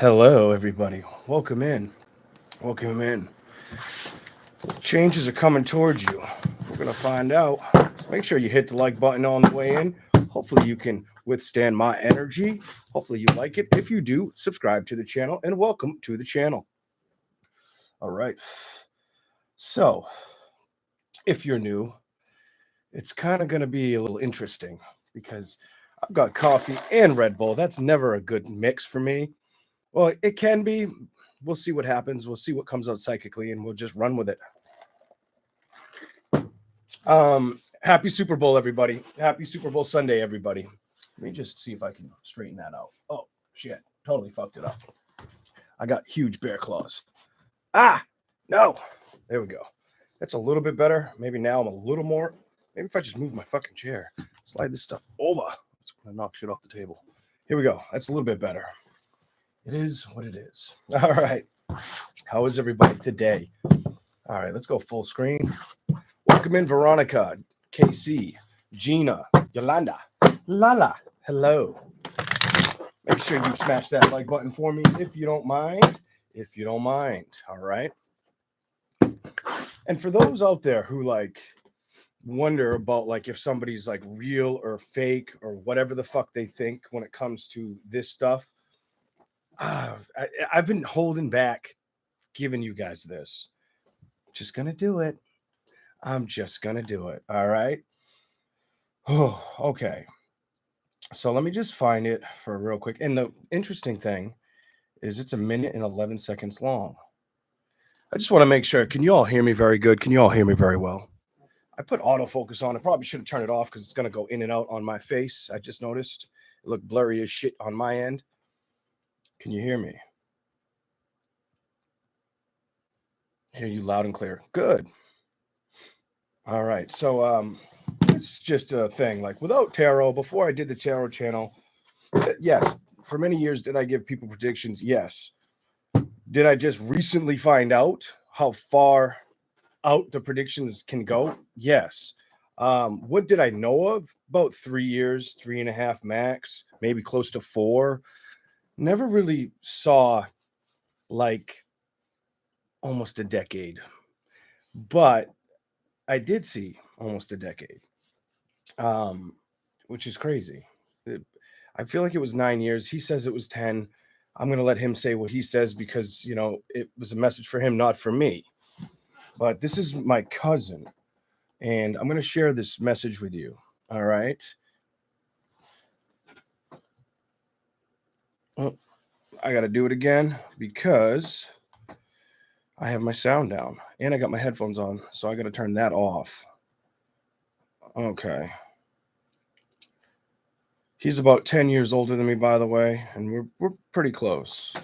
Hello, everybody. Welcome in. Welcome in. Changes are coming towards you. We're going to find out. Make sure you hit the like button on the way in. Hopefully, you can withstand my energy. Hopefully, you like it. If you do, subscribe to the channel and welcome to the channel. All right. So, if you're new, it's kind of going to be a little interesting because I've got coffee and Red Bull. That's never a good mix for me. Well, it can be. We'll see what happens. We'll see what comes out psychically, and we'll just run with it. Happy Super Bowl, everybody. Happy Super Bowl Sunday, everybody. Let me just see if I can straighten that out. Oh, shit. Totally fucked it up. I got huge bear claws. No. There we go. That's a little bit better. Maybe now I'm a little more. Maybe if I just move my fucking chair, slide this stuff over. It's going to knock shit off the table. Here we go. That's a little bit better. It is what it is. All right. How is everybody today? All right, let's go full screen. Welcome in, Veronica, KC, Gina, Yolanda, Lala. Hello. Make sure you smash that like button for me if you don't mind. If you don't mind. All right. And for those out there who wonder about if somebody's real or fake or whatever the fuck they think when it comes to this stuff, I've been holding back giving you guys this. Just gonna do it. I'm just gonna do it. All right. Oh, okay. So let me just find it for real quick. And the interesting thing is it's 1 minute and 11 seconds long. I just want to make sure. Can you all hear me very good? Can you all hear me very well? I put autofocus on. I probably should have turned it off because it's gonna go in and out on my face. I just noticed it looked blurry as shit on my end. Can you hear me? Hear you loud and clear. Good. All right. So it's just a thing. Without tarot, before I did the tarot channel, yes, for many years did I give people predictions? Yes. Did I just recently find out how far out the predictions can go? Yes. What did I know of? About 3 years, 3.5 max, maybe close to 4. Never really saw almost a decade, but I did see almost a decade, which is crazy. I feel like it was 9 years. He says it was 10. I'm going to let him say what he says because, it was a message for him, not for me. But this is my cousin, and I'm going to share this message with you. All right. Well, I got to do it again because I have my sound down and I got my headphones on, so I got to turn that off. Okay. He's about 10 years older than me, by the way, and we're pretty close. I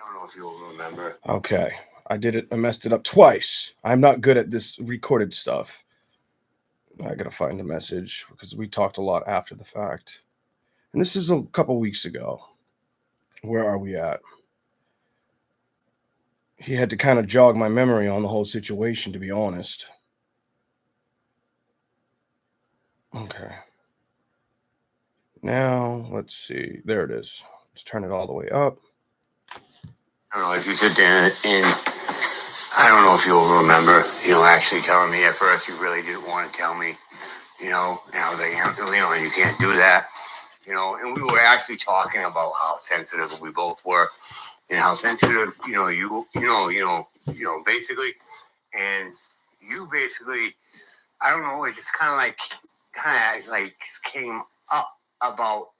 don't know if you'll remember. Okay. I did it. I messed it up twice. I'm not good at this recorded stuff. I got to find the message because we talked a lot after the fact. And this is a couple weeks ago. Where are we at? He had to kind of jog my memory on the whole situation, to be honest. Okay. Now, let's see. There it is. Let's turn it all the way up. I don't know if you sit there and I don't know if you'll remember, actually telling me at first you really didn't want to tell me, and I was like, you can't do that, and we were actually talking about how sensitive we both were and how sensitive, basically, and you basically, I don't know, it just kind of came up about,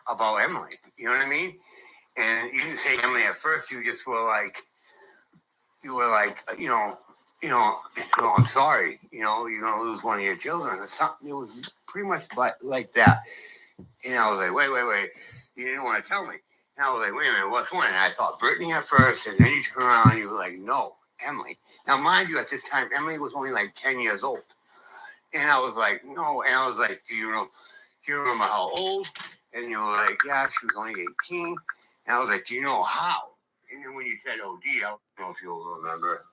about Emily, you know what I mean? And you didn't say Emily at first. You just were like, I'm sorry. You're gonna lose one of your children or something. It was pretty much like that. And I was like, wait. You didn't want to tell me. And I was like, wait a minute, what's one? And I thought Brittany at first, and then you turn around and you were like, no, Emily. Now, mind you, at this time, Emily was only 10 years old. And I was like, no. And I was like, do you remember how old? And you were like, yeah, she was only 18. And I was like, do you know how? And then when you said OD, I don't know if you'll remember.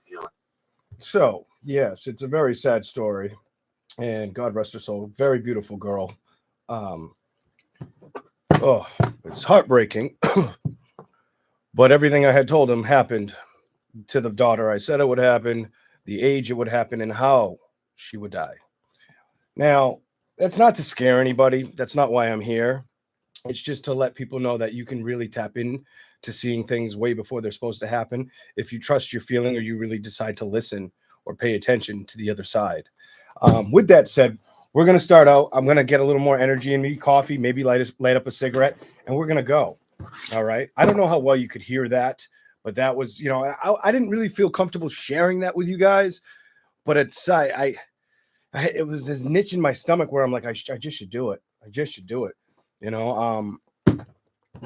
So, yes, it's a very sad story. And God rest her soul. Very beautiful girl. Oh, it's heartbreaking. But everything I had told him happened to the daughter. I said it would happen, the age it would happen, and how she would die. Now, that's not to scare anybody. That's not why I'm here. It's just to let people know that you can really tap in to seeing things way before they're supposed to happen if you trust your feeling or you really decide to listen or pay attention to the other side. With that said, we're going to start out. I'm going to get a little more energy in me, coffee, maybe light up a cigarette, and we're going to go. All right. I don't know how well you could hear that, but that was, I didn't really feel comfortable sharing that with you guys, but it's, it was this niche in my stomach where I'm like, I just should do it. I just should do it,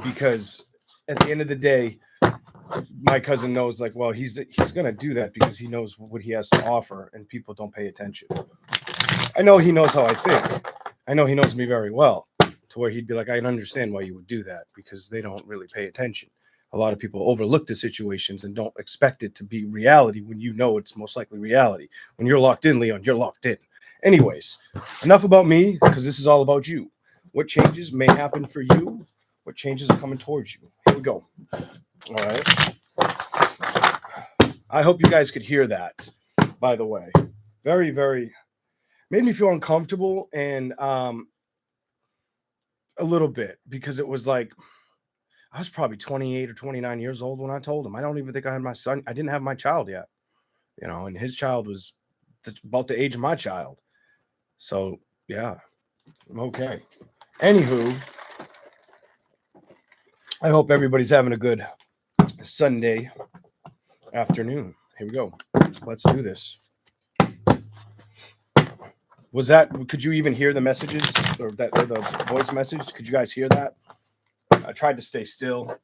because at the end of the day, my cousin knows, like, well, he's going to do that because he knows what he has to offer and people don't pay attention. I know he knows how I think. I know he knows me very well, to where he'd be like, I understand why you would do that because they don't really pay attention. A lot of people overlook the situations and don't expect it to be reality when you know it's most likely reality. When you're locked in, Leon, you're locked in. Anyways, enough about me, because this is all about you. What changes may happen for you? What changes are coming towards you? Here we go. All right. I hope you guys could hear that, by the way. Very, very, made me feel uncomfortable and a little bit, because it was like, I was probably 28 or 29 years old when I told him. I don't even think I had my son. I didn't have my child yet, and his child was about the age of my child. So, yeah, I'm okay. Anywho, I hope everybody's having a good Sunday afternoon. Here we go. Let's do this. Could you even hear the messages or the voice message? Could you guys hear that? I tried to stay still.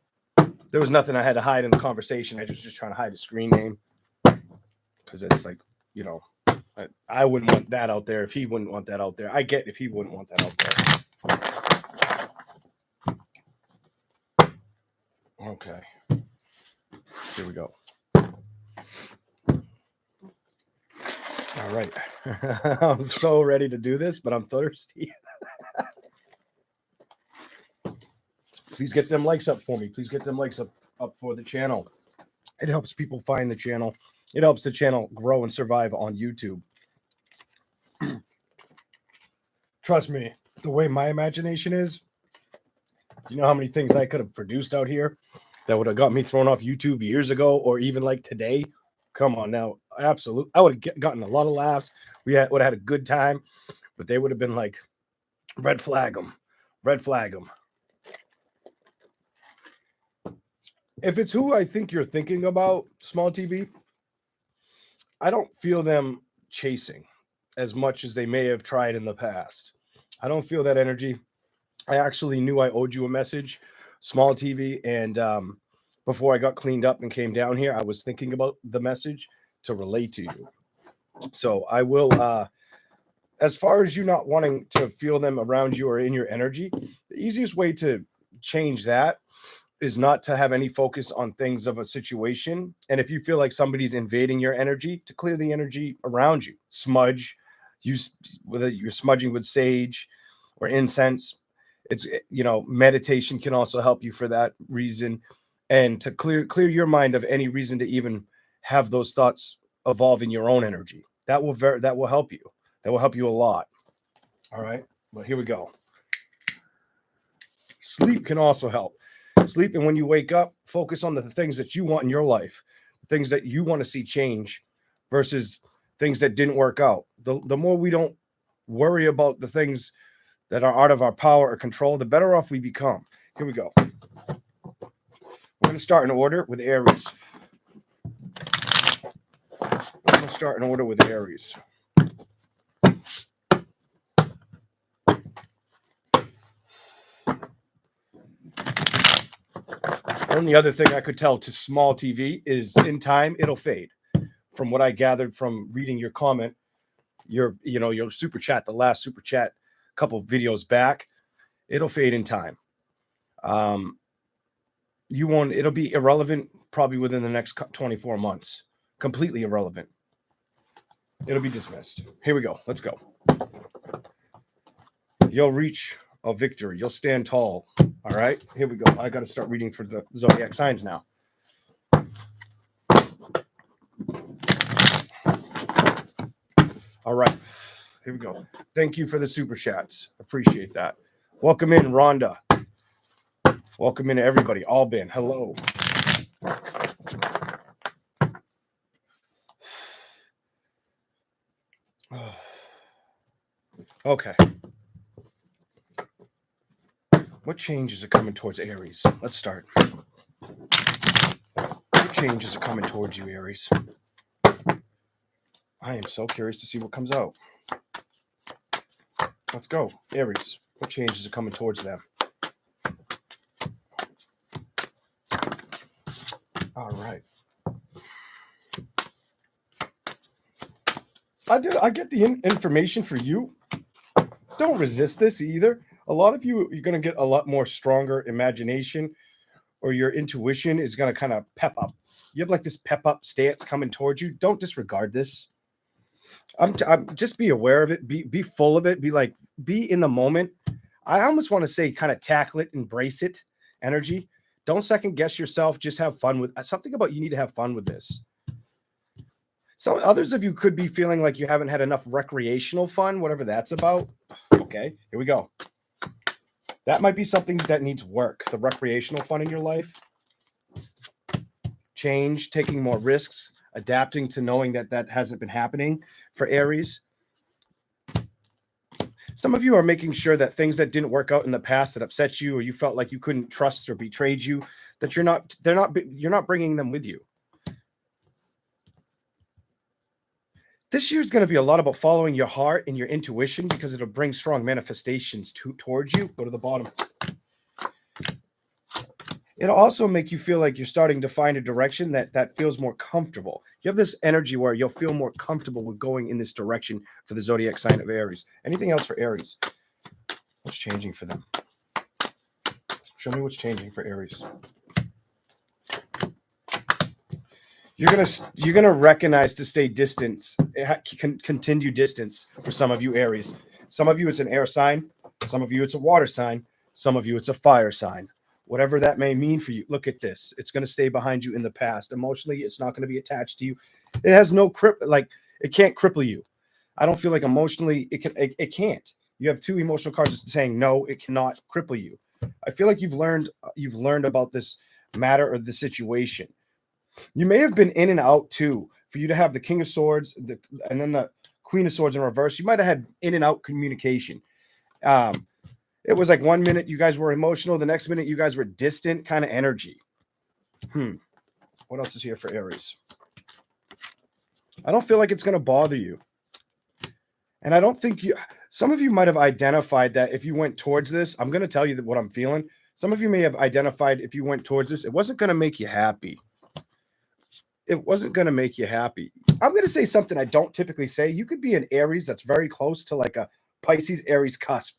There was nothing I had to hide in the conversation. I was just trying to hide a screen name because it's like, I wouldn't want that out there if he wouldn't want that out there. I get if he wouldn't want that out there. Okay. Here we go. All right. I'm so ready to do this, but I'm thirsty. Please get them likes up for me. Please get them likes up for the channel. It helps people find the channel. It helps the channel grow and survive on YouTube. Trust me, the way my imagination is, you know how many things I could have produced out here that would have got me thrown off YouTube years ago, or even like today? Come on now. Absolutely. I would have gotten a lot of laughs. We would have had a good time, but they would have been like, red flag them. Red flag them. If it's who I think you're thinking about, Small TV, I don't feel them chasing as much as they may have tried in the past. I don't feel that energy. I actually knew I owed you a message, Small TV, and before I got cleaned up and came down here, I was thinking about the message to relate to you. So I will, as far as you not wanting to feel them around you or in your energy, the easiest way to change that is not to have any focus on things of a situation. And if you feel like somebody's invading your energy, to clear the energy around you. Smudge, whether you're smudging with sage or incense. It's, meditation can also help you for that reason. And to clear your mind of any reason to even have those thoughts evolve in your own energy. That will help you. That will help you a lot. All right. Well, here we go. Sleep can also help. Sleep, and when you wake up, focus on the things that you want in your life, things that you want to see change versus things that didn't work out. The more we don't worry about the things that are out of our power or control, the better off we become. Here we go. We're going to start in order with Aries. Only other thing I could tell to Small TV is in time, it'll fade. From what I gathered from reading your comment, your super chat, the last super chat, a couple of videos back, it'll fade in time. It'll be irrelevant probably within the next 24 months. Completely irrelevant. It'll be dismissed. Here we go. Let's go. You'll reach of victory. You'll stand tall. All right, here we go. I got to start reading for the zodiac signs now. All right, here we go. Thank you for the super chats. Appreciate that. Welcome in, Rhonda. Welcome in, everybody. Albin, hello. Okay. What changes are coming towards Aries? Let's start. What changes are coming towards you, Aries? I am so curious to see what comes out. Let's go. Aries, what changes are coming towards them? All right. I get the information for you. Don't resist this either. A lot of you, you're going to get a lot more stronger imagination, or your intuition is going to kind of pep up. You have like this pep up stance coming towards you. Don't disregard this. I'm just be aware of it. Be full of it. Be in the moment. I almost want to say kind of tackle it, embrace it, energy. Don't second guess yourself. Just have fun with something about you need to have fun with this. So others of you could be feeling like you haven't had enough recreational fun, whatever that's about. Okay, here we go. That might be something that needs work. The recreational fun in your life. Change, taking more risks, adapting to knowing that that hasn't been happening for Aries. Some of you are making sure that things that didn't work out in the past that upset you, or you felt like you couldn't trust or betrayed you, that you're not bringing them with you. This year is going to be a lot about following your heart and your intuition, because it'll bring strong manifestations towards you. Go to the bottom. It'll also make you feel like you're starting to find a direction that feels more comfortable. You have this energy where you'll feel more comfortable with going in this direction for the zodiac sign of Aries. Anything else for Aries? What's changing for them? Show me what's changing for Aries. You're gonna recognize to stay distance, continue distance for some of you Aries. Some of you it's an air sign, some of you it's a water sign, some of you it's a fire sign. Whatever that may mean for you, look at this. It's going to stay behind you in the past. Emotionally, it's not going to be attached to you. It has no it can't cripple you. I don't feel like emotionally it can't. You have two emotional cards saying no, it cannot cripple you. I feel like you've learned about this matter or the situation. You may have been in and out too. For you to have the King of Swords, and then the Queen of Swords in reverse, you might have had in and out communication. It was like 1 minute you guys were emotional, the next minute you guys were distant kind of energy. What else is here for Aries? I don't feel like it's going to bother you. And I don't think some of you might have identified that if you went towards this, I'm going to tell you what I'm feeling. Some of you may have identified if you went towards this, it wasn't going to make you happy. It wasn't going to make you happy. I'm going to say something I don't typically say. You could be an Aries that's very close to like a Pisces Aries cusp.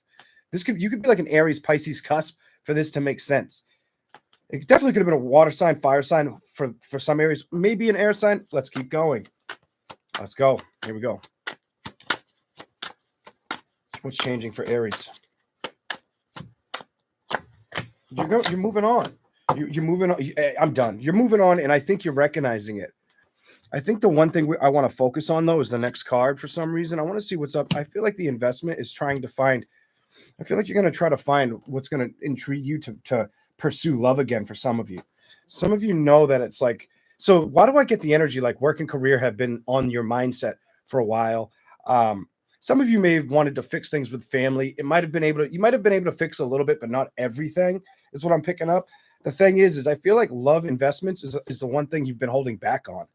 You could be like an Aries Pisces cusp for this to make sense. It definitely could have been a water sign, fire sign for some Aries, maybe an air sign. Let's keep going. Let's go. Here we go. What's changing for Aries? You're moving on. You're moving on. I'm done. You're moving on, and I think you're recognizing it. I think the one thing I want to focus on, though, is the next card for some reason. I want to see what's up. I feel like the investment is trying to find. I feel like you're going to try to find what's going to intrigue you to pursue love again for some of you. Some of you know that it's like, so why do I get the energy like work and career have been on your mindset for a while? Some of you may have wanted to fix things with family. You might have been able to fix a little bit, but not everything is what I'm picking up. The thing is I feel like love investments is the one thing you've been holding back on.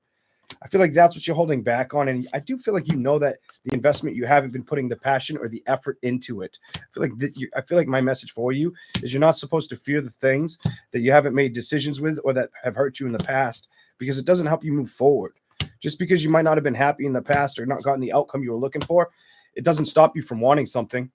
I feel like that's what you're holding back on. And I do feel like you know that the investment, you haven't been putting the passion or the effort into it. I feel like my message for you is you're not supposed to fear the things that you haven't made decisions with or that have hurt you in the past, because it doesn't help you move forward. Just because you might not have been happy in the past or not gotten the outcome you were looking for, it doesn't stop you from wanting something.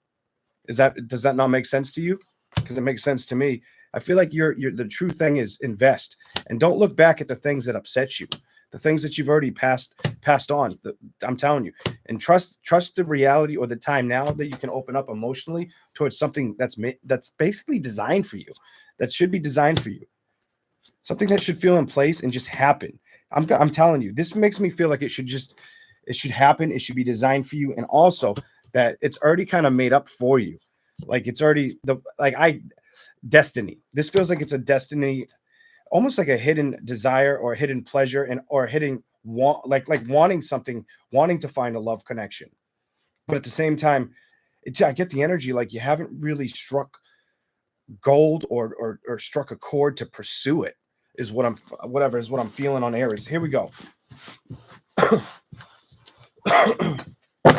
Does that not make sense to you? Because it makes sense to me. I feel like the true thing is invest and don't look back at the things that upset you. The things that you've already passed passed on. I'm telling you, and trust the reality or the time now that you can open up emotionally towards something that's basically designed for you, that should be designed for you, something that should feel in place and just happen. I'm telling you, this makes me feel like it should happen. It should be designed for you, and also that it's already kind of made up for you. Like it's already destiny. This feels like it's a destiny, almost like a hidden desire or a hidden pleasure, and or a hidden like wanting something, wanting to find a love connection. But at the same time, I get the energy like you haven't really struck gold or struck a chord to pursue it. Is what I'm feeling on Aries. Here we go.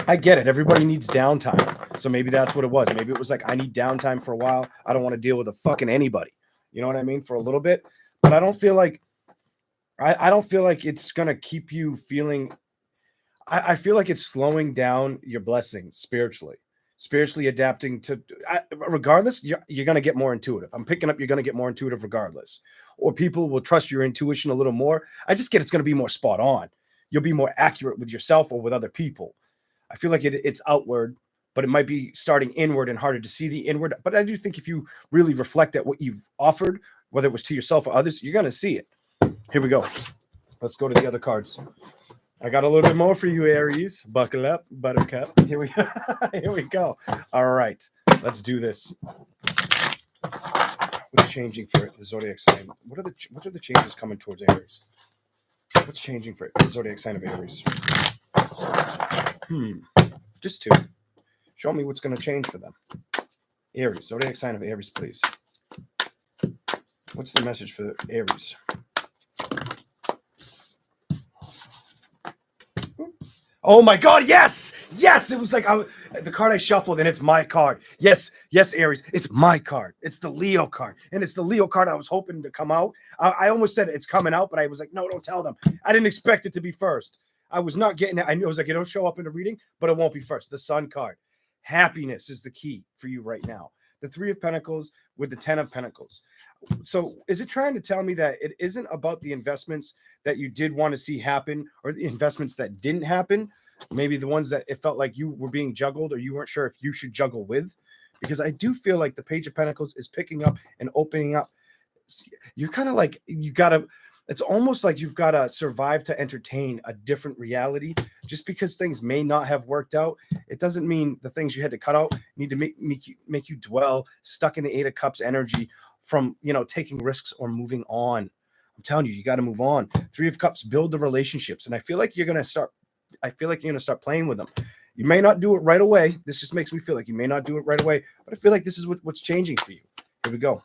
I get it. Everybody needs downtime. So maybe that's what it was. Maybe it was like, I need downtime for a while. I don't want to deal with a fucking anybody. You know what I mean? For a little bit. But I don't feel like it's going to keep you feeling. I feel like it's slowing down your blessings spiritually adapting to, regardless, you're going to get more intuitive. I'm picking up, you're going to get more intuitive regardless. Or people will trust your intuition a little more. I just get it's going to be more spot on. You'll be more accurate with yourself or with other people. I feel like it's outward, but it might be starting inward and harder to see the inward. But I do think if you really reflect at what you've offered, whether it was to yourself or others, you're going to see it. Here we go. Let's go to the other cards. I got a little bit more for you, Aries. Buckle up, buttercup. Here we go. Here we go. All right. Let's do this. What's changing for the zodiac sign? What are the changes coming towards Aries? What's changing for the zodiac sign of Aries? Just two. Show me what's going to change for them. Aries, zodiac sign of Aries, please. What's the message for Aries? Oh my God, yes! Yes! It was like the card I shuffled, and it's my card. Yes, Aries, it's my card. It's the Leo card. And it's the Leo card I was hoping to come out. I almost said it's coming out, but I was like, no, don't tell them. I didn't expect it to be first. I was not getting it. I knew it was like, it'll show up in the reading, but it won't be first. The Sun card. Happiness is the key for you right now. The Three of Pentacles with the Ten of Pentacles. So is it trying to tell me that it isn't about the investments that you did want to see happen or the investments that didn't happen? Maybe the ones that it felt like you were being juggled or you weren't sure if you should juggle with? Because I do feel like the Page of Pentacles is picking up and opening up. You're kind of like, it's almost like you've got to survive to entertain a different reality. Just because things may not have worked out, it doesn't mean the things you had to cut out need to make you dwell stuck in the Eight of Cups energy from, taking risks or moving on. I'm telling you, you got to move on. Three of Cups, build the relationships. And I feel like you're going to start playing with them. You may not do it right away. This just makes me feel like you may not do it right away, but I feel like this is what's changing for you. Here we go.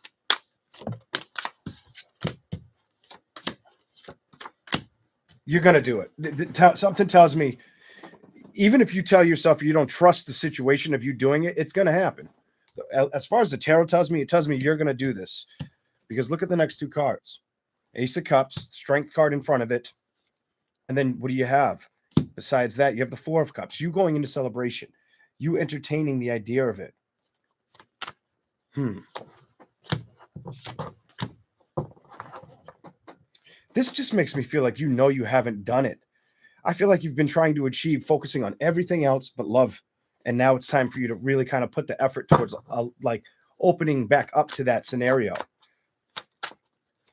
You're going to do it. Something tells me, even if you tell yourself you don't trust the situation of you doing it, it's going to happen. As far as the tarot tells me, it tells me you're going to do this. Because look at the next two cards. Ace of Cups, Strength card in front of it. And then what do you have? Besides that, you have the Four of Cups. You going into celebration. You entertaining the idea of it. This just makes me feel like you haven't done it. I feel like you've been trying to achieve focusing on everything else but love. And now it's time for you to really kind of put the effort towards like opening back up to that scenario.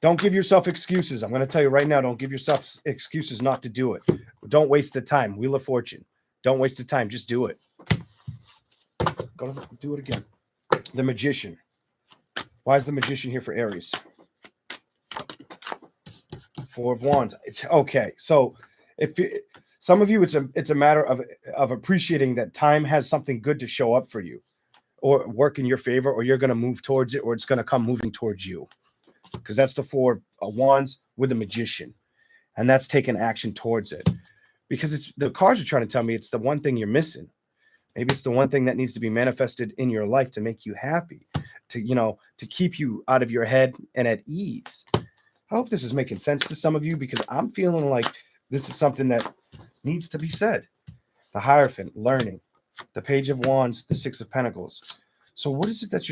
Don't give yourself excuses. I'm going to tell you right now, don't give yourself excuses not to do it. Don't waste the time. Wheel of Fortune. Don't waste the time. Just do it. Go do it again. The Magician. Why is the Magician here for Aries? Four of Wands. It's okay. So some of you, it's a matter of appreciating that time has something good to show up for you or work in your favor, or you're going to move towards it, or it's going to come moving towards you. Because that's the Four of Wands with the Magician. And that's taking action towards it. Because the cards are trying to tell me it's the one thing you're missing. Maybe it's the one thing that needs to be manifested in your life to make you happy, to keep you out of your head and at ease. I hope this is making sense to some of you, because I'm feeling like this is something that needs to be said. The Hierophant, learning. The Page of Wands, the Six of Pentacles. So what is it that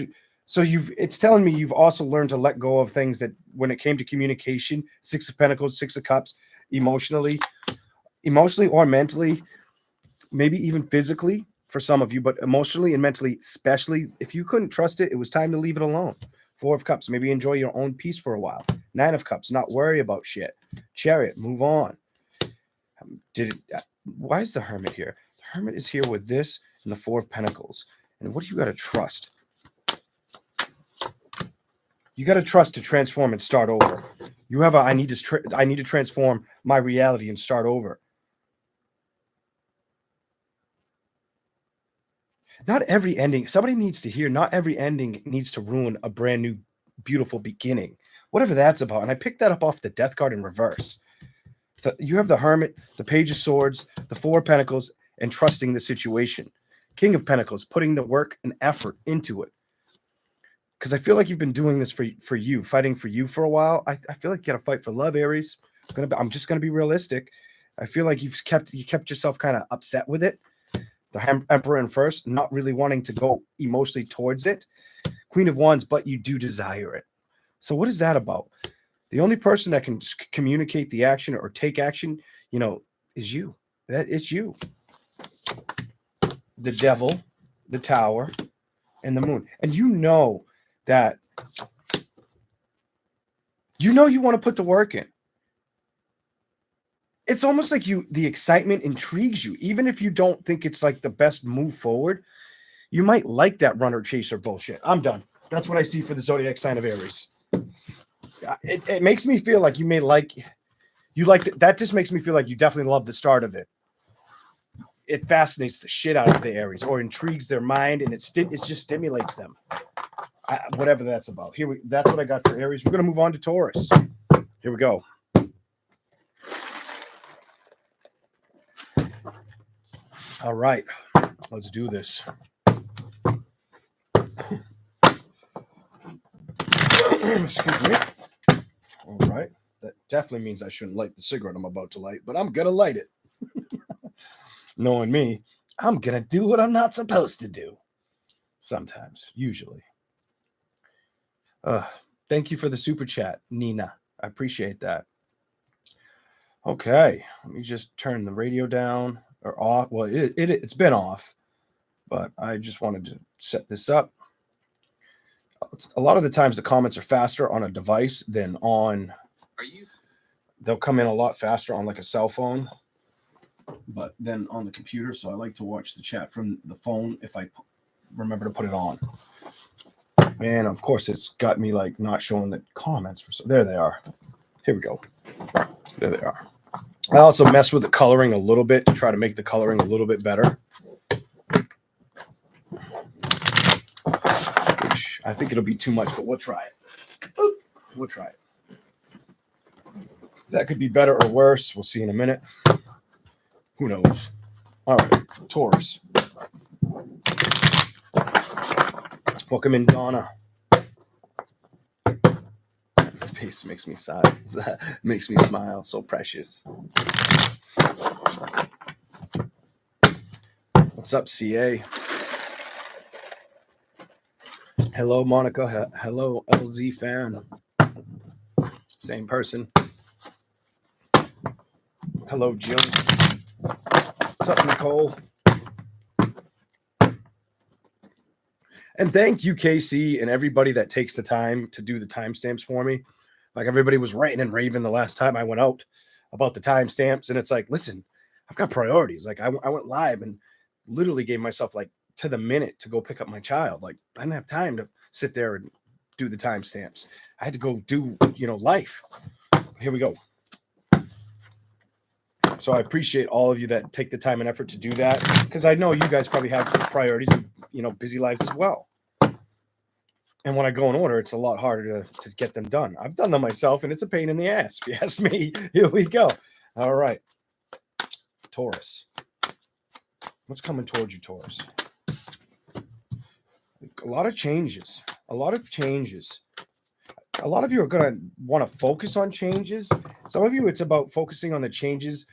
it's telling me you've also learned to let go of things that when it came to communication, Six of Pentacles, Six of Cups, emotionally, emotionally or mentally, maybe even physically for some of you, but emotionally and mentally, especially if you couldn't trust it, it was time to leave it alone. 4 of Cups, maybe enjoy your own peace for a while. 9 of Cups, not worry about shit. Chariot, move on. Why is the Hermit here? The Hermit is here with this and the 4 of Pentacles. And what do you got to trust? You got to trust to transform and start over. You have I need to transform my reality and start over. Not every ending, somebody needs to hear, not every ending needs to ruin a brand new, beautiful beginning. Whatever that's about. And I picked that up off the Death card in reverse. You have the Hermit, the Page of Swords, the 4 of Pentacles, and trusting the situation. King of Pentacles, putting the work and effort into it. Because I feel like you've been doing this for you, fighting for you for a while. I feel like you got to fight for love, Aries. I'm just going to be realistic. I feel like you kept yourself kind of upset with it. The Emperor in first, not really wanting to go emotionally towards it. Queen of Wands, but you do desire it. So what is that about? The only person that can communicate the action or take action, is you. That is you. The Devil, the Tower, and the Moon. And you know that you want to put the work in. It's almost like the excitement intrigues you. Even if you don't think it's like the best move forward, you might like that runner chaser bullshit. I'm done. That's what I see for the zodiac sign of Aries. It makes me feel like that just makes me feel like you definitely love the start of it. It fascinates the shit out of the Aries or intrigues their mind, and it just stimulates them. Whatever that's about. That's what I got for Aries. We're going to move on to Taurus. Here we go. All right, let's do this. Excuse me. All right. That definitely means I shouldn't light the cigarette I'm about to light, but I'm going to light it. Knowing me, I'm going to do what I'm not supposed to do. Sometimes, usually. Thank you for the super chat, Nina. I appreciate that. Okay, let me just turn the radio down or off. Well, it's been off, but I just wanted to set this up. A lot of the times the comments are faster on a device than on. They'll come in a lot faster on like a cell phone, but then on the computer. So I like to watch the chat from the phone if I remember to put it on. And of course, it's got me like not showing the comments. There they are. Here we go. There they are. I also mess with the coloring a little bit to try to make the coloring a little bit better. Which I think it'll be too much, but we'll try it. We'll try it. That could be better or worse. We'll see in a minute. Who knows? All right, Taurus. Welcome in, Donna. My face makes me sigh. Makes me smile. So precious. What's up, CA? Hello, Monica. Hello, LZ fan. Same person. Hello, Jill. What's up, Nicole? And thank you, KC, and everybody that takes the time to do the timestamps for me. Like everybody was writing and raving the last time I went out about the timestamps. And it's like, listen, I've got priorities. Like I went live and literally gave myself like to the minute to go pick up my child. Like I didn't have time to sit there and do the timestamps. I had to go do, life. Here we go. So I appreciate all of you that take the time and effort to do that, because I know you guys probably have priorities and, busy lives as well. And when I go in order, it's a lot harder to get them done. I've done them myself, and it's a pain in the ass, if you ask me. Here we go. All right. Taurus. What's coming towards you, Taurus? A lot of changes. A lot of changes. A lot of you are going to want to focus on changes. Some of you, it's about focusing on the changes,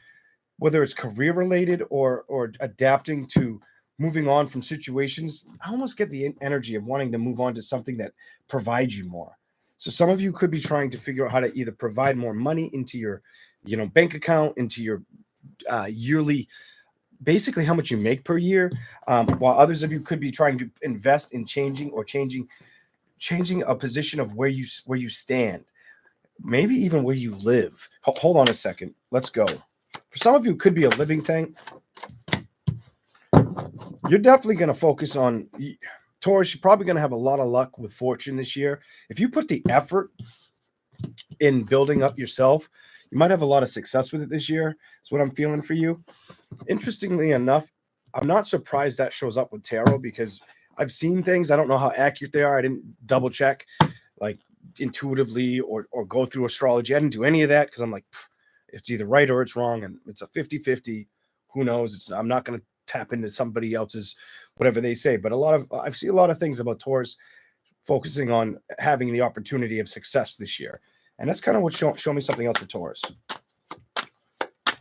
whether it's career related or adapting to moving on from situations. I almost get the energy of wanting to move on to something that provides you more. So some of you could be trying to figure out how to either provide more money into your, bank account, into your yearly, basically how much you make per year, while others of you could be trying to invest in changing a position of where you stand, maybe even where you live. Hold on a second. Let's go. For some of you, it could be a living thing. You're definitely going to focus on Taurus. You're probably going to have a lot of luck with fortune this year. If you put the effort in building up yourself, you might have a lot of success with it this year. That's what I'm feeling for you. Interestingly enough, I'm not surprised that shows up with tarot, because I've seen things. I don't know how accurate they are. I didn't double check like intuitively or go through astrology. I didn't do any of that because I'm like, it's either right or it's wrong. And it's a 50-50. Who knows? I'm not going to tap into somebody else's whatever they say. But I've seen a lot of things about Taurus focusing on having the opportunity of success this year. And that's kind of what show me something else for Taurus.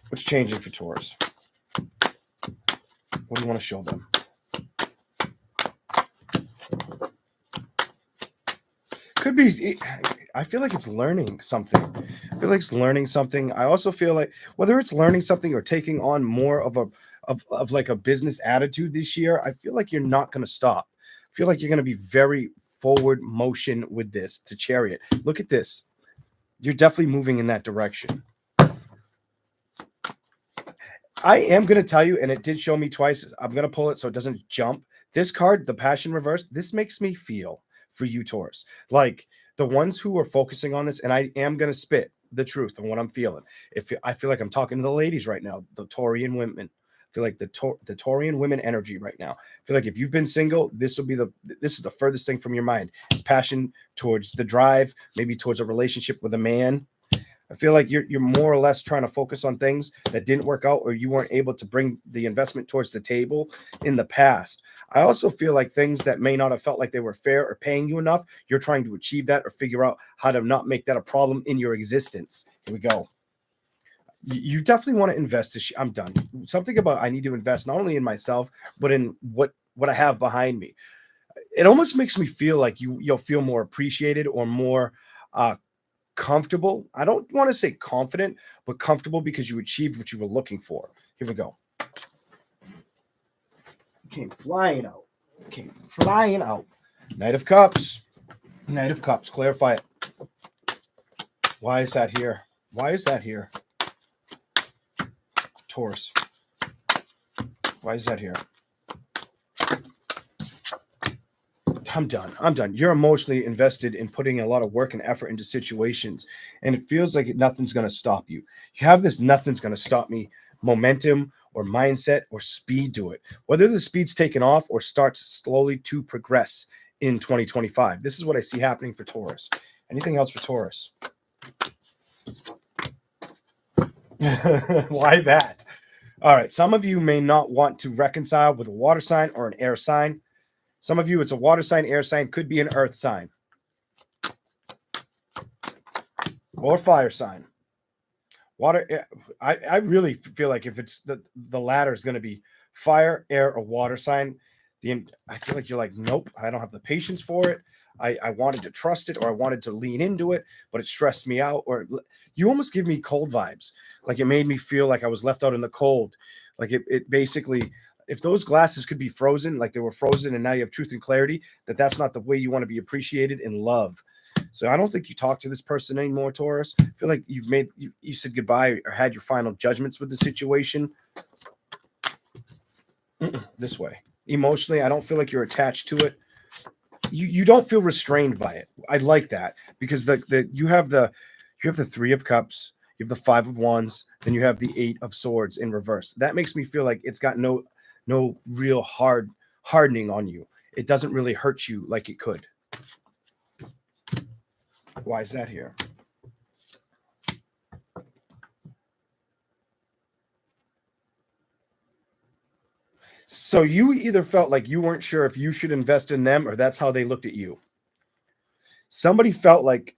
What's changing for Taurus? What do you want to show them? Could be, I feel like it's learning something. I feel like it's learning something. I also feel like whether it's learning something or taking on more of like a business attitude this year, I feel like you're not going to stop. I feel like you're going to be very forward motion with this to Chariot. Look at this. You're definitely moving in that direction. I am going to tell you, and it did show me twice. I'm going to pull it so it doesn't jump. This card, the Passion Reverse, this makes me feel for you, Taurus. Like the ones who are focusing on this, and I am going to spit the truth on what I'm feeling. I feel like I'm talking to the ladies right now, the Taurian women. I feel like the Taurian women energy right now. I feel like if you've been single, this is the furthest thing from your mind. It's passion towards the drive, maybe towards a relationship with a man. I feel like you're more or less trying to focus on things that didn't work out, or you weren't able to bring the investment towards the table in the past. I also feel like things that may not have felt like they were fair or paying you enough, you're trying to achieve that or figure out how to not make that a problem in your existence. Here we go. You definitely want to invest this year. I'm done. Something about I need to invest not only in myself, but in what I have behind me. It almost makes me feel like you'll feel more appreciated or more comfortable. I don't want to say confident, but comfortable because you achieved what you were looking for. Here we go. Came flying out. Knight of Cups. Knight of Cups. Clarify it. Why is that here? Taurus. Why is that here? I'm done. You're emotionally invested in putting a lot of work and effort into situations, and it feels like nothing's going to stop you. You have this nothing's going to stop me momentum or mindset or speed to it. Whether the speed's taken off or starts slowly to progress in 2025. This is what I see happening for Taurus. Anything else for Taurus? Why that? All right. Some of you may not want to reconcile with a water sign or an air sign. Some of you, it's a water sign, air sign, could be an earth sign. Or fire sign. Water, I really feel like if it's the latter is going to be fire, air, or water sign, I feel like you're like, nope, I don't have the patience for it. I wanted to trust it, or I wanted to lean into it, but it stressed me out. Or you almost give me cold vibes. Like it made me feel like I was left out in the cold. Like it basically, if those glasses could be frozen, like they were frozen, and now you have truth and clarity, that's not the way you want to be appreciated and loved. So I don't think you talk to this person anymore, Taurus. I feel like you said goodbye or had your final judgments with the situation. This way. Emotionally, I don't feel like you're attached to it. You don't feel restrained by it. I like that, because you have the Three of Cups, you have the Five of Wands, then you have the Eight of Swords in reverse. That makes me feel like it's got no real hardening on you. It doesn't really hurt you like it could. Why is that here? So you either felt like you weren't sure if you should invest in them, or that's how they looked at you. Somebody felt like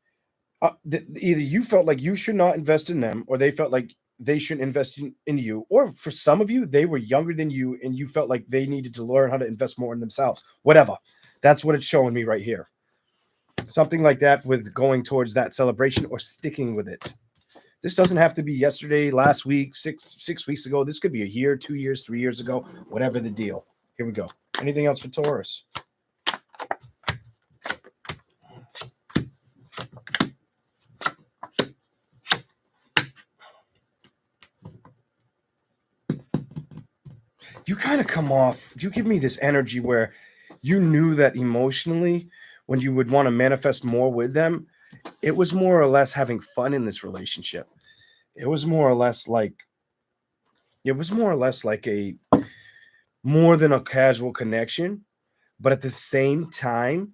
either you felt like you should not invest in them, or they felt like they shouldn't invest in you. Or for some of you, they were younger than you, and you felt like they needed to learn how to invest more in themselves. Whatever. That's what it's showing me right here. Something like that, with going towards that celebration or sticking with it. This doesn't have to be yesterday, last week, six weeks ago. This could be a year, 2 years, 3 years ago, whatever the deal. Here we go. Anything else for Taurus? You kind of come off, you give me this energy where you knew that emotionally, when you would want to manifest more with them, it was more or less having fun in this relationship. It was more or less like a more than a casual connection, but at the same time,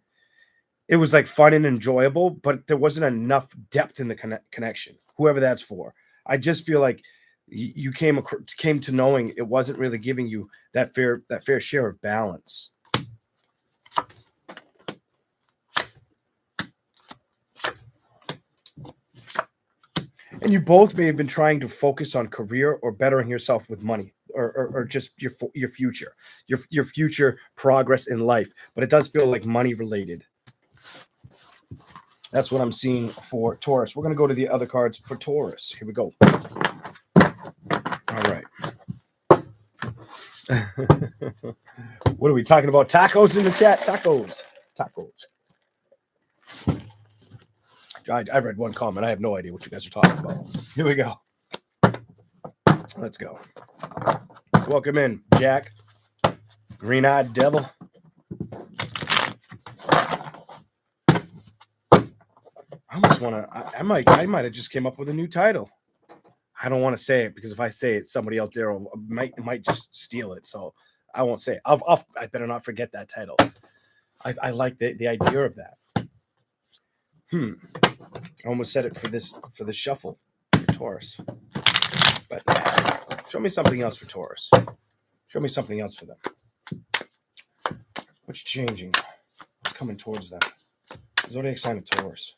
it was like fun and enjoyable, but there wasn't enough depth in the connection, whoever that's for. I just feel like you came to knowing it wasn't really giving you that fair share of balance. And you both may have been trying to focus on career or bettering yourself with money, or just your future progress in life. But it does feel like money related. That's what I'm seeing for Taurus. We're going to go to the other cards for Taurus. Here we go. All right. What are we talking about? Tacos in the chat? Tacos. I read one comment. I have no idea what you guys are talking about. Here we go. Let's go. Welcome in, Jack. Green-eyed devil. I almost want to. I might have just came up with a new title. I don't want to say it because if I say it, somebody out there might just steal it. So I won't say it. I better not forget that title. I like the idea of that. I almost said it for the shuffle for Taurus. But show me something else for Taurus. Show me something else for them. What's changing? What's coming towards them? Zodiac sign of Taurus.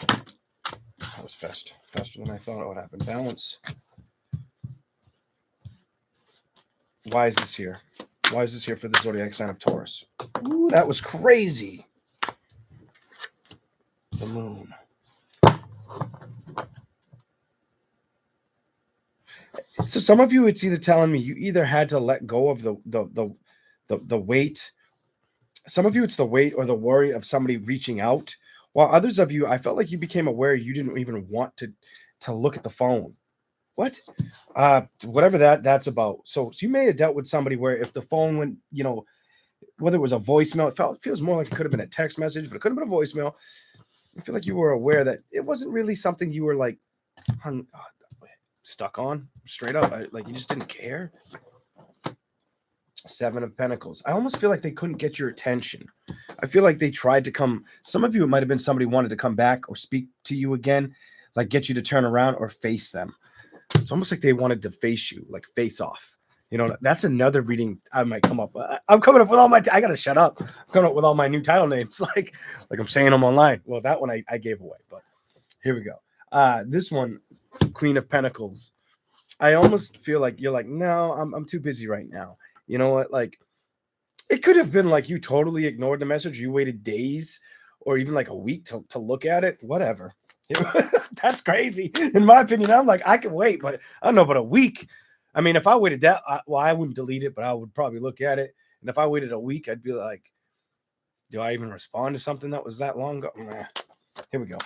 That was faster than I thought it would happen. Balance. Why is this here? Why is this here for the Zodiac sign of Taurus? Ooh, that was crazy. The moon. So some of you, it's either telling me you either had to let go of the weight. Some of you, it's the weight or the worry of somebody reaching out. While others of you, I felt like you became aware you didn't even want to look at the phone. What? Whatever that's about. So you may have dealt with somebody where if the phone went, whether it was a voicemail, it feels more like it could have been a text message, but it could have been a voicemail. I feel like you were aware that it wasn't really something you were like stuck on straight up. Like you just didn't care. Seven of Pentacles. I almost feel like they couldn't get your attention. I feel like they tried to come. Some of you, it might have been somebody wanted to come back or speak to you again, like get you to turn around or face them. It's almost like they wanted to face you, like face off. That's another reading I might come up. I'm coming up with all my. I gotta shut up. I'm coming up with all my new title names, like I'm saying them online. Well, that one I gave away, but here we go. This one, Queen of Pentacles. I almost feel like you're like, no, I'm too busy right now. You know what? Like, it could have been like you totally ignored the message. You waited days or even like a week to look at it. Whatever. That's crazy. In my opinion, I'm like, I can wait, but I don't know, but a week. I mean, if I waited that, I wouldn't delete it, but I would probably look at it. And if I waited a week, I'd be like, do I even respond to something that was that long ago? Nah. Here we go.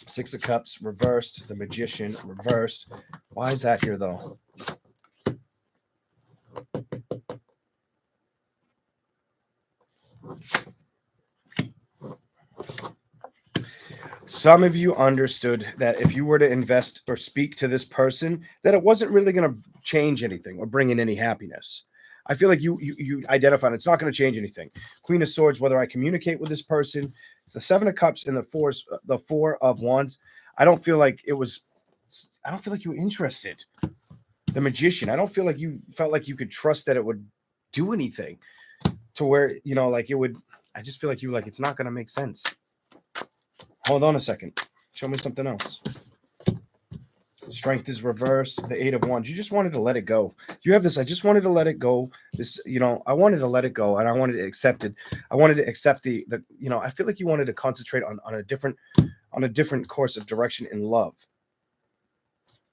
Six of Cups reversed. The Magician reversed. Why is that here, though? Some of you understood that if you were to invest or speak to this person, that it wasn't really going to change anything or bring in any happiness. I feel like you identified it's not going to change anything. Queen of Swords, whether I communicate with this person, it's the Seven of Cups and the Four of Wands. I don't feel like you were interested. The Magician, I don't feel like you felt like you could trust that it would do anything to where, like it would. I just feel like you were like, it's not going to make sense. Hold on a second. Show me something else. Strength is reversed. The Eight of Wands. You just wanted to let it go. You have this. I just wanted to let it go. This, I wanted to let it go, and I wanted to accept it. I wanted to accept the. I feel like you wanted to concentrate on a different on a different course of direction in love.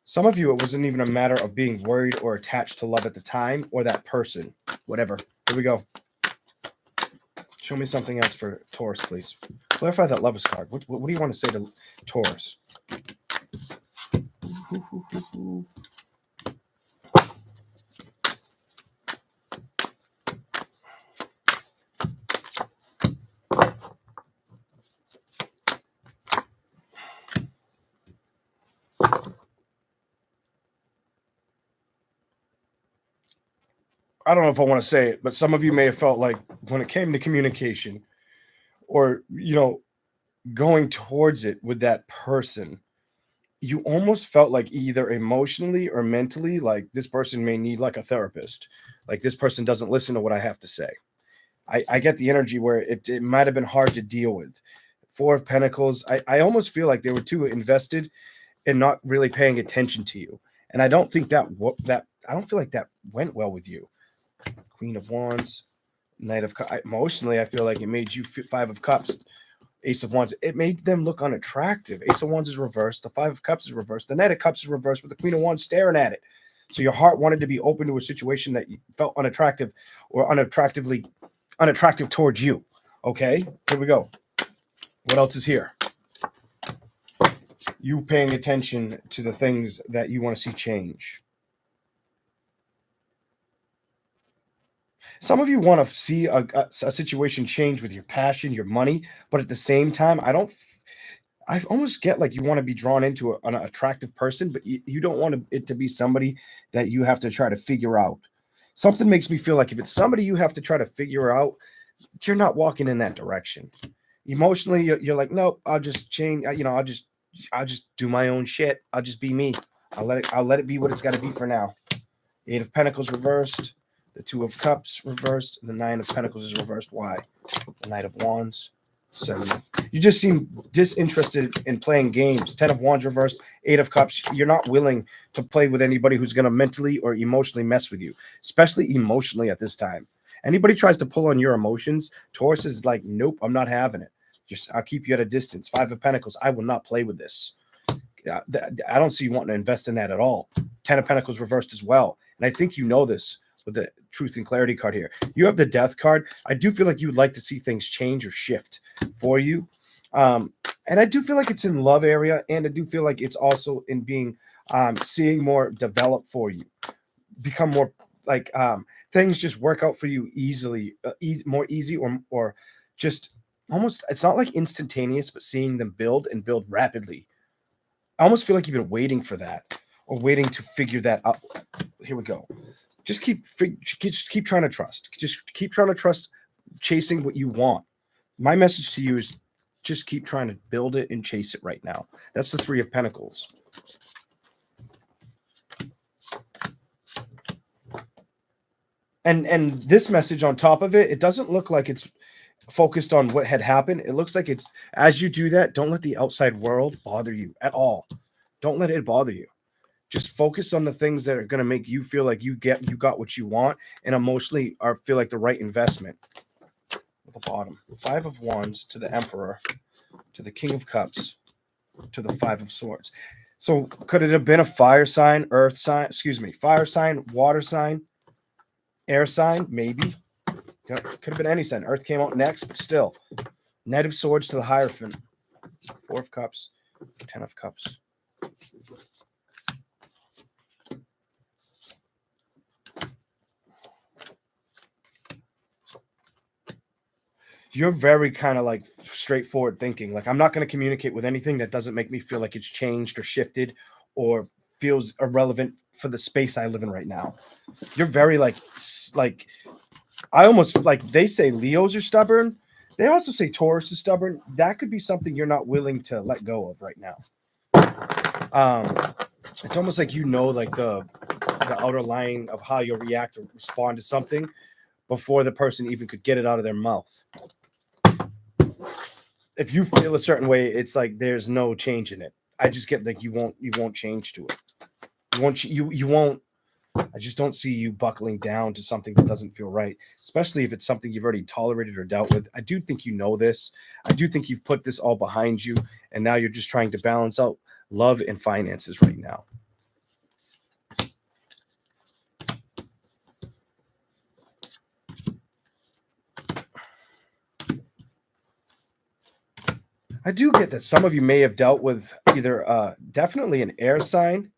Some of you, it wasn't even a matter of being worried or attached to love at the time or that person, whatever. Here we go. Show me something else for Taurus, please. Clarify that Lovers card. What do you want to say to Taurus? I don't know if I want to say it, but some of you may have felt like when it came to communication or, going towards it with that person, you almost felt like either emotionally or mentally, like this person may need like a therapist. Like this person doesn't listen to what I have to say. I get the energy where it might have been hard to deal with. Four of Pentacles, I almost feel like they were too invested in not really paying attention to you. And I don't think I don't feel like that went well with you. Queen of Wands, Knight of Cups. Emotionally, I feel like it made you Five of Cups, Ace of Wands. It made them look unattractive. Ace of Wands is reversed. The Five of Cups is reversed. The Knight of Cups is reversed with the Queen of Wands staring at it. So your heart wanted to be open to a situation that you felt unattractive or unattractive towards you. Okay, here we go. What else is here? You paying attention to the things that you want to see change. Some of you want to see a situation change with your passion, your money, but at the same time, I almost get like you want to be drawn into an attractive person, but you don't want it to be somebody that you have to try to figure out. Something makes me feel like if it's somebody you have to try to figure out, you're not walking in that direction. Emotionally, you're like, nope, I'll just change. I'll just do my own shit. I'll just be me. I'll let it be what it's got to be for now. Eight of Pentacles reversed. The Two of Cups reversed. The Nine of Pentacles is reversed. Why? The Knight of Wands. Seven. You just seem disinterested in playing games. 10 of Wands reversed. 8 of Cups. You're not willing to play with anybody who's going to mentally or emotionally mess with you, especially emotionally at this time. Anybody tries to pull on your emotions, Taurus is like, nope, I'm not having it. I'll keep you at a distance. 5 of Pentacles. I will not play with this. I don't see you wanting to invest in that at all. 10 of Pentacles reversed as well. And I think you know this with the Truth and Clarity card here. You have the Death card. I do feel like you would like to see things change or shift for you. And I do feel like it's in love area. And I do feel like it's also in being seeing more develop for you. Become more like things just work out for you easily, more easy or just almost, it's not like instantaneous, but seeing them build and build rapidly. I almost feel like you've been waiting for that or waiting to figure that out. Here we go. Just keep trying to trust. Just keep trying to trust chasing what you want. My message to you is just keep trying to build it and chase it right now. That's the Three of Pentacles. And this message on top of it, it doesn't look like it's focused on what had happened. It looks like it's, as you do that, don't let the outside world bother you at all. Don't let it bother you. Just focus on the things that are going to make you feel like you got what you want and emotionally feel like the right investment. At the bottom, 5 of Wands to the Emperor, to the King of Cups, to the 5 of Swords. So could it have been a fire sign, fire sign, water sign, air sign? Maybe. Could have been any sign. Earth came out next, but still. Knight of Swords to the Hierophant. 4 of Cups, 10 of Cups. You're very kind of like straightforward thinking. Like, I'm not going to communicate with anything that doesn't make me feel like it's changed or shifted or feels irrelevant for the space I live in right now. You're very like I almost like, they say Leos are stubborn. They also say Taurus is stubborn. That could be something you're not willing to let go of right now. It's almost like, like the outer line of how you'll react or respond to something before the person even could get it out of their mouth. If you feel a certain way, it's like there's no change in it. I just get like you won't change to it. You won't I just don't see you buckling down to something that doesn't feel right, especially if it's something you've already tolerated or dealt with. I do think you know this. I do think you've put this all behind you, and now you're just trying to balance out love and finances right now. I do get that some of you may have dealt with either definitely an air sign.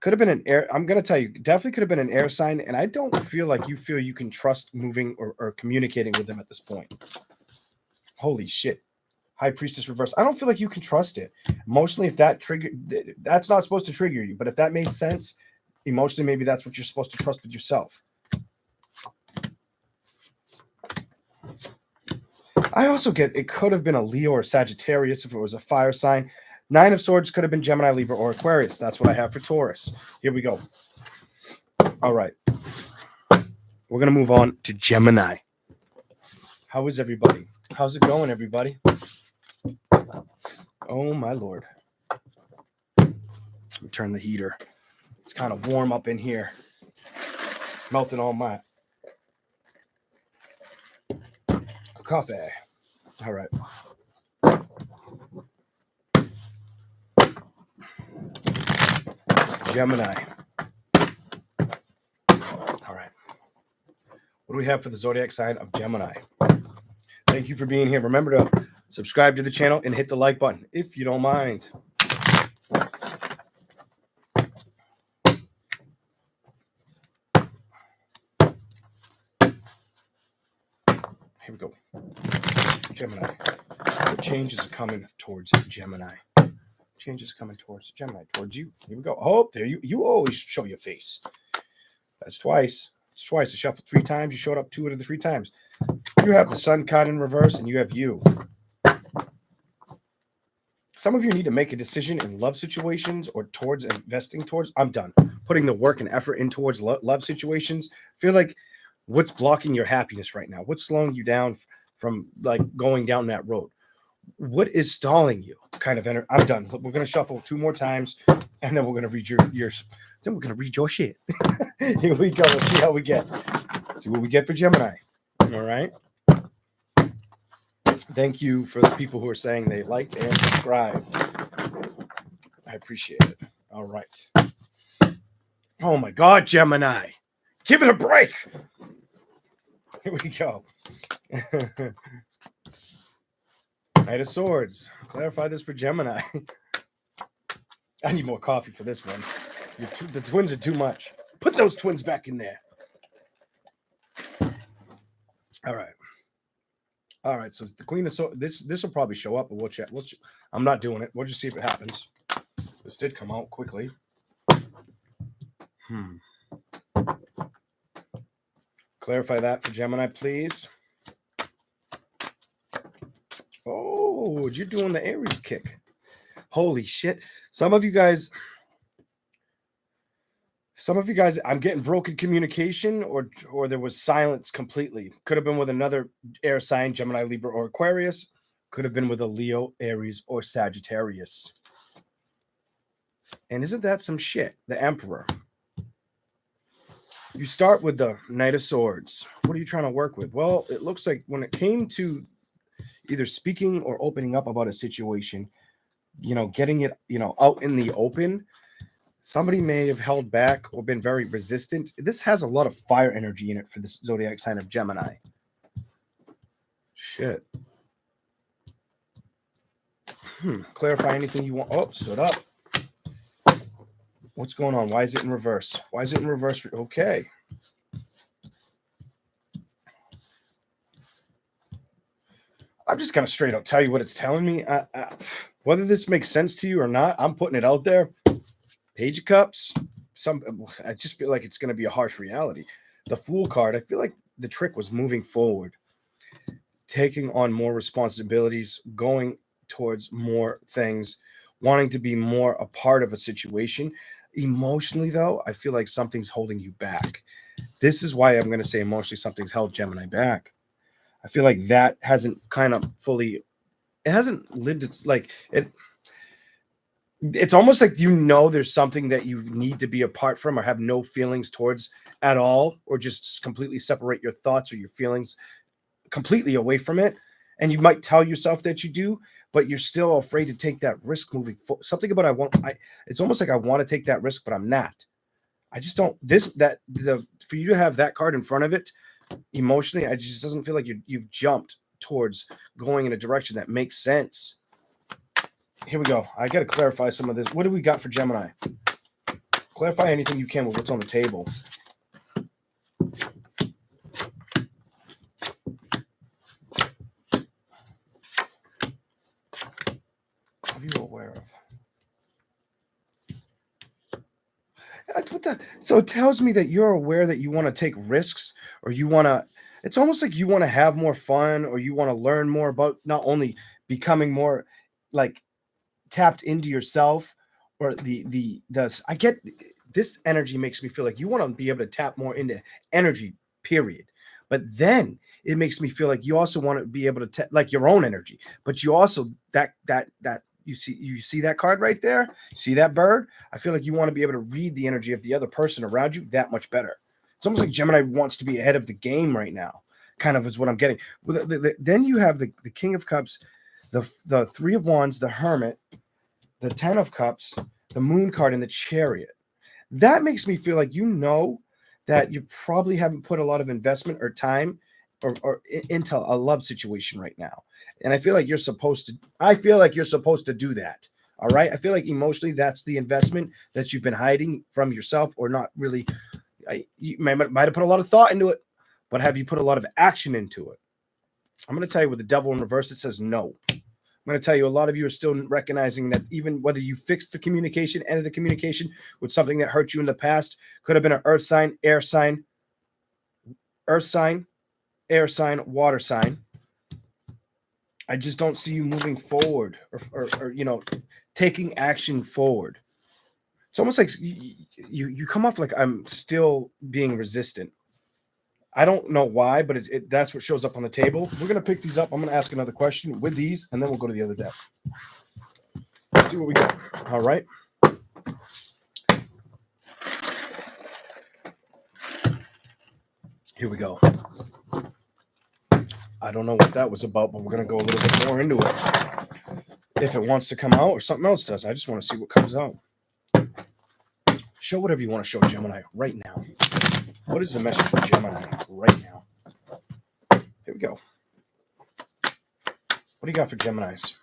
Could have been an air. I'm going to tell you, definitely could have been an air sign. And I don't feel like you feel you can trust moving or communicating with them at this point. Holy shit. High Priestess reverse. I don't feel like you can trust it. Emotionally, if that trigger, that's not supposed to trigger you. But if that made sense, emotionally, maybe that's what you're supposed to trust with yourself. I also get it could have been a Leo or Sagittarius if it was a fire sign. 9 of Swords could have been Gemini, Libra, or Aquarius. That's what I have for Taurus. Here we go. All right. We're going to move on to Gemini. How is everybody? How's it going, everybody? Oh, my Lord. Let me turn the heater. It's kind of warm up in here. Melting all my coffee. All right. Gemini. All right. What do we have for the zodiac sign of Gemini? Thank you for being here. Remember to subscribe to the channel and hit the like button if you don't mind. Here we go. Gemini. The changes are coming towards Gemini. Changes coming towards Gemini, towards you. Here we go. Oh, there you always show your face. That's twice. It's twice. I shuffled 3 times. You showed up 2 out of the 3 times. You have the Sun card in reverse, and you have you. Some of you need to make a decision in love situations or towards investing towards. I'm done. Putting the work and effort in towards love situations. Feel like what's blocking your happiness right now? What's slowing you down from like going down that road? What is stalling you? Kind of I'm done. We're gonna shuffle 2 more times, and then we're gonna read your then we're gonna read your shit. Here we go. Let's see how we get. Let's see what we get for Gemini. All right. Thank you for the people who are saying they liked and subscribed. I appreciate it. All right. Oh my God, Gemini. Give it a break. Here we go. Knight of Swords. Clarify this for Gemini. I need more coffee for this one. The twins are too much. Put those twins back in there. All right. All right. So the Queen of Swords. This will probably show up, but we'll check. I'm not doing it. We'll just see if it happens. This did come out quickly. Clarify that for Gemini, please. Oh, you're doing the Aries kick. Holy shit. Some of you guys, I'm getting broken communication or there was silence completely. Could have been with another air sign, Gemini, Libra, or Aquarius. Could have been with a Leo, Aries, or Sagittarius. And isn't that some shit? The Emperor. You start with the Knight of Swords. What are you trying to work with? Well, it looks like when it came to either speaking or opening up about a situation, getting it, out in the open, somebody may have held back or been very resistant. This has a lot of fire energy in it for this zodiac sign of Gemini. Shit. Clarify anything you want. Oh, stood up. What's going on? Why is it in reverse? Why is it in reverse? Okay. I'm just going to straight up tell you what it's telling me. Whether this makes sense to you or not, I'm putting it out there. Page of Cups. I just feel like it's going to be a harsh reality. The Fool card, I feel like the trick was moving forward, taking on more responsibilities, going towards more things, wanting to be more a part of a situation. Emotionally, though, I feel like something's holding you back. This is why I'm going to say emotionally something's held Gemini back. I feel like that hasn't kind of fully, it hasn't lived its, like, it, It's almost like you know there's something that you need to be apart from or have no feelings towards at all, or just completely separate your thoughts or your feelings completely away from it. And you might tell yourself that you do, but you're still afraid to take that risk moving forward. Something about it's almost like I want to take that risk, but I'm not. I just don't. For you to have that card in front of it emotionally, I just doesn't feel like you've jumped towards going in a direction that makes sense. Here we go. I got to clarify some of this. What do we got for Gemini? Clarify anything you can with what's on the table. What are you aware of? So it tells me that you're aware that you want to take risks, or you want to, it's almost like you want to have more fun, or you want to learn more about not only becoming more like tapped into yourself, or I get this energy makes me feel like you want to be able to tap more into energy, period. But then it makes me feel like you also want to be able to like your own energy, but you also that you see that card right there, see that bird. I feel like you want to be able to read the energy of the other person around you that much better. It's almost like Gemini wants to be ahead of the game right now, kind of is what I'm getting. Then you have the King of Cups, the Three of Wands, the Hermit, the Ten of Cups, the Moon card, and the Chariot. That makes me feel like you know that you probably haven't put a lot of investment or time or into a love situation right now. And I feel like you're supposed to do that. All right. I feel like emotionally that's the investment that you've been hiding from yourself, or not really. You might have put a lot of thought into it, but have you put a lot of action into it? I'm going to tell you with the devil in reverse, it says no. I'm going to tell you a lot of you are still recognizing that even whether you fixed the communication, ended the communication with something that hurt you in the past, could have been an earth sign, air sign, water sign. I just don't see you moving forward or taking action forward. It's almost like you come off like I'm still being resistant. I don't know why, but that's what shows up on the table. We're going to pick these up. I'm going to ask another question with these, and then we'll go to the other deck. Let's see what we got. All right. Here we go. I don't know what that was about, but we're going to go a little bit more into it. If it wants to come out or something else does, I just want to see what comes out. Show whatever you want to show Gemini right now. What is the message for Gemini right now? Here we go. What do you got for Geminis?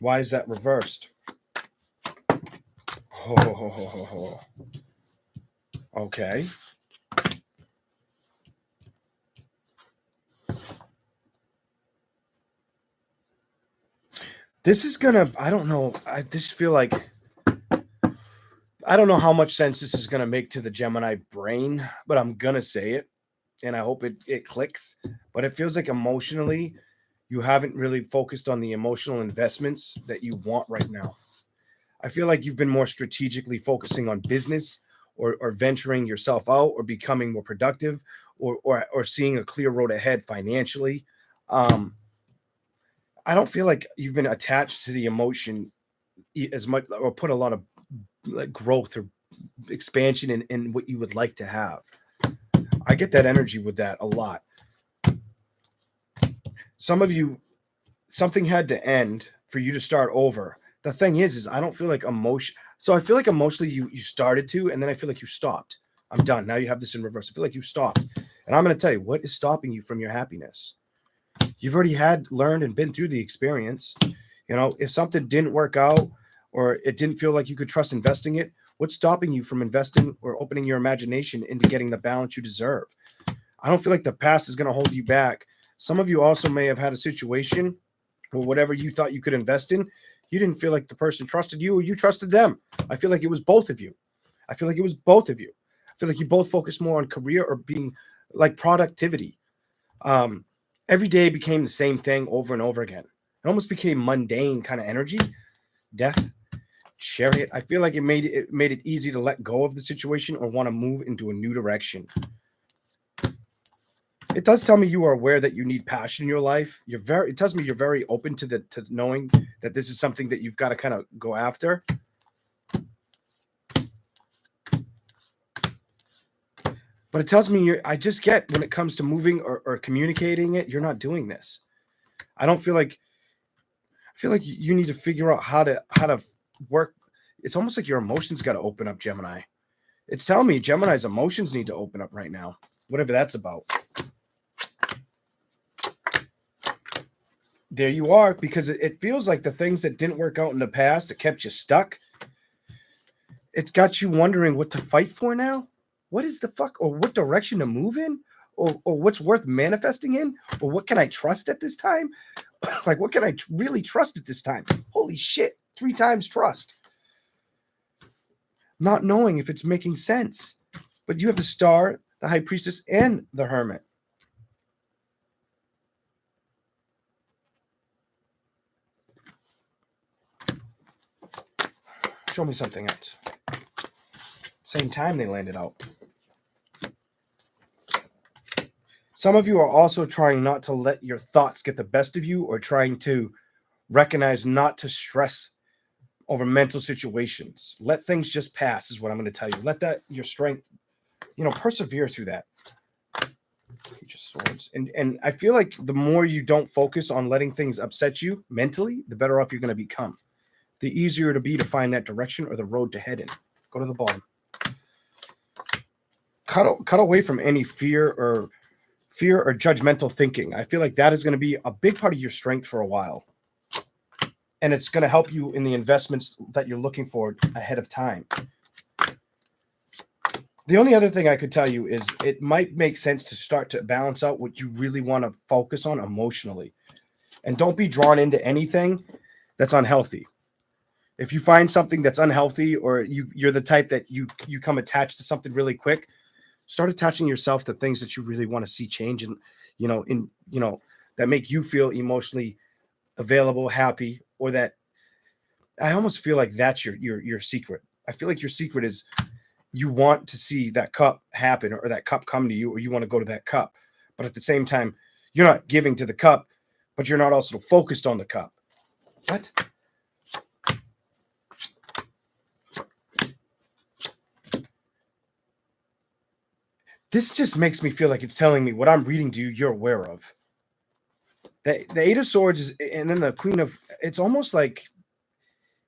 Why is that reversed? Oh. Okay. This is gonna, I don't know. I just feel like, I don't know how much sense this is gonna make to the Gemini brain, but I'm gonna say it, and I hope it clicks. But it feels like emotionally, you haven't really focused on the emotional investments that you want right now. I feel like you've been more strategically focusing on business, or venturing yourself out, or becoming more productive, or seeing a clear road ahead financially. I don't feel like you've been attached to the emotion as much, or put a lot of like growth or expansion in what you would like to have. I get that energy with that a lot. Some of you, something had to end for you to start over. The thing is I don't feel like emotion. So I feel like emotionally you started to, and then I feel like you stopped. I'm done. Now you have this in reverse. I feel like you stopped. And I'm going to tell you what is stopping you from your happiness. You've already learned and been through the experience. If something didn't work out, or it didn't feel like you could trust investing it, what's stopping you from investing or opening your imagination into getting the balance you deserve? I don't feel like the past is going to hold you back. Some of you also may have had a situation where whatever you thought you could invest in, you didn't feel like the person trusted you, or you trusted them. I feel like it was both of you. I feel like you both focused more on career or being like productivity. Every day became the same thing over and over again. It almost became mundane kind of energy. Death, Chariot. I feel like it made it easy to let go of the situation or want to move into a new direction. It does tell me you are aware that you need passion in your life. It tells me you're very open to knowing that this is something that you've got to kind of go after. But it tells me I just get when it comes to moving or communicating it, you're not doing this. I feel like you need to figure out how to work. It's almost like your emotions got to open up, Gemini. It's telling me Gemini's emotions need to open up right now, whatever that's about. There you are, because it feels like the things that didn't work out in the past, that kept you stuck, it's got you wondering what to fight for now. What is the fuck, or what direction to move in, or what's worth manifesting in, or what can I trust at this time? Like, what can I really trust at this time? Holy shit, 3 times trust. Not knowing if it's making sense. But you have the Star, the High Priestess, and the Hermit. Show me something else. Same time they landed out. Some of you are also trying not to let your thoughts get the best of you, or trying to recognize not to stress over mental situations. Let things just pass is what I'm going to tell you. Let that, your strength, persevere through that. Page of Swords. And I feel like the more you don't focus on letting things upset you mentally, the better off you're going to become. The easier it'll be to find that direction or the road to head in. Go to the bottom. Cut away from any fear or judgmental thinking. I feel like that is going to be a big part of your strength for a while. And it's going to help you in the investments that you're looking for ahead of time. The only other thing I could tell you is it might make sense to start to balance out what you really want to focus on emotionally. And don't be drawn into anything that's unhealthy. If you find something that's unhealthy, or you're the type that you come attached to something really quick, start attaching yourself to things that you really want to see change, and that make you feel emotionally available, happy, or that I almost feel like that's your secret. I feel like your secret is you want to see that cup happen, or that cup come to you, or you want to go to that cup. But at the same time, you're not giving to the cup, but you're not also focused on the cup. What? This just makes me feel like it's telling me what I'm reading to you, you're aware of. The 8 of Swords is, and then the Queen of, it's almost like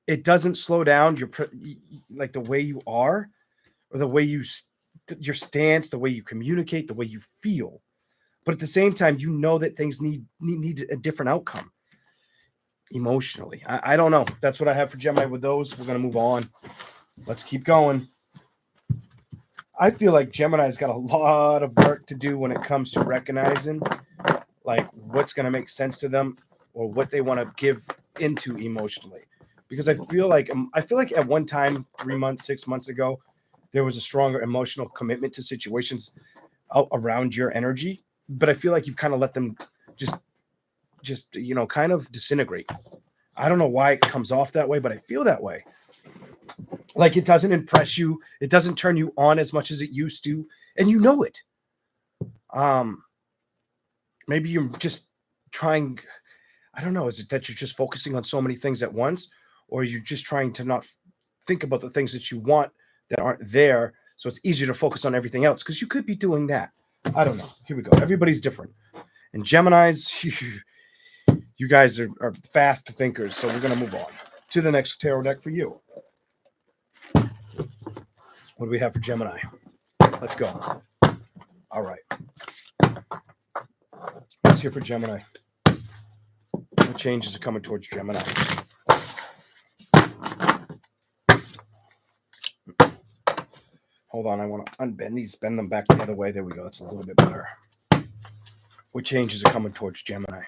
it doesn't slow down like the way you are, or the way your stance, the way you communicate, the way you feel. But at the same time, you know that things need a different outcome emotionally. I don't know. That's what I have for Gemini with those. We're going to move on. Let's keep going. I feel like Gemini's got a lot of work to do when it comes to recognizing like what's going to make sense to them, or what they want to give into emotionally. Because I feel like at one time, 3 months, 6 months ago, there was a stronger emotional commitment to situations around your energy. But I feel like you've kind of let them just kind of disintegrate. I don't know why it comes off that way, but I feel that way. Like it doesn't impress you. It doesn't turn you on as much as it used to. And you know it. Maybe you're just trying, I don't know. Is it that you're just focusing on so many things at once? Or you're just trying to not think about the things that you want that aren't there. So it's easier to focus on everything else, because you could be doing that. I don't know. Here we go. Everybody's different. And Geminis, you guys are fast thinkers. So we're going to move on to the next tarot deck for you. What do we have for Gemini? Let's go. All right. Let's hear for Gemini. What changes are coming towards Gemini? Hold on. I want to unbend these, bend them back the other way. There we go. It's a little bit better. What changes are coming towards Gemini?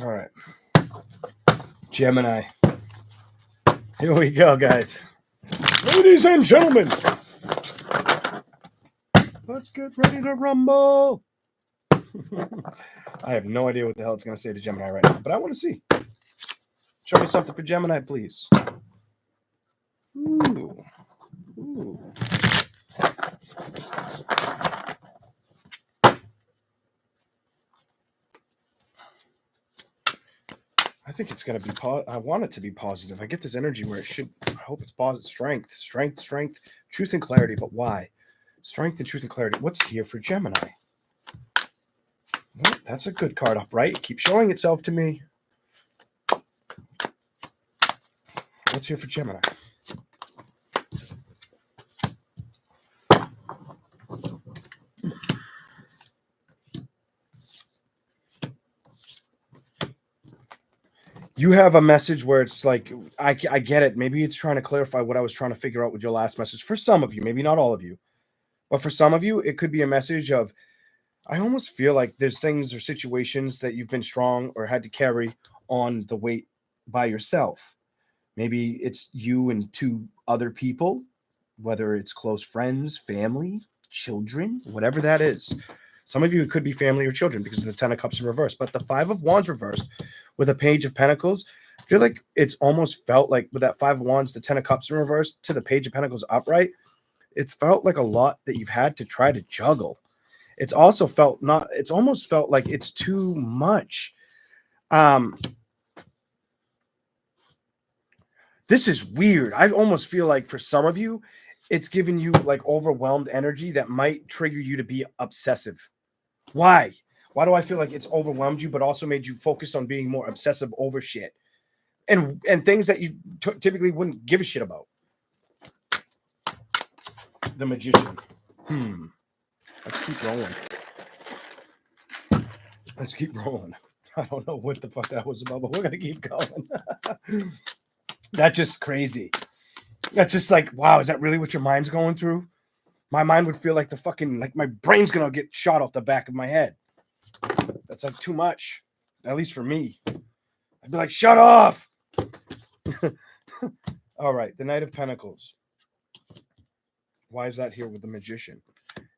All right. Gemini. Here we go, guys. Ladies and gentlemen, Let's get ready to rumble. I have no idea what the hell it's going to say to Gemini right now, but I want to see. Show me something for Gemini, please. Ooh. Ooh. I think it's going to be, I want it to be positive. I get this energy where it should, I hope it's positive. Strength, truth and clarity. But why? Strength and truth and clarity. What's here for Gemini? Well, that's a good card upright. It keeps showing itself to me. What's here for Gemini? You have a message where it's like, I get it. Maybe it's trying to clarify what I was trying to figure out with your last message. For some of you, maybe not all of you, but for some of you, it could be a message of, I almost feel like there's things or situations that you've been strong or had to carry on the weight by yourself. Maybe it's you and two other people, whether it's close friends, family, children, whatever that is. Some of you, it could be family or children because of the 10 of Cups in reverse. But the 5 of Wands reversed with a Page of Pentacles, I feel like it's almost felt like with that 5 of Wands, the 10 of Cups in reverse to the Page of Pentacles upright, it's felt like a lot that you've had to try to juggle. It's also felt not, it's almost felt like it's too much. This is weird. I almost feel like for some of you, it's giving you like overwhelmed energy that might trigger you to be obsessive. Why? Why do I feel like it's overwhelmed you, but also made you focus on being more obsessive over shit and things that you typically wouldn't give a shit about? The Magician. Let's keep rolling. Let's keep rolling. I don't know what the fuck that was about, but we're gonna keep going. That's just crazy. That's just like, wow, is that really what your mind's going through? My mind would feel like the fucking, like my brain's gonna get shot off the back of my head. That's like too much, at least for me. I'd be like, shut off. All right, the Knight of Pentacles. Why is that here with the Magician?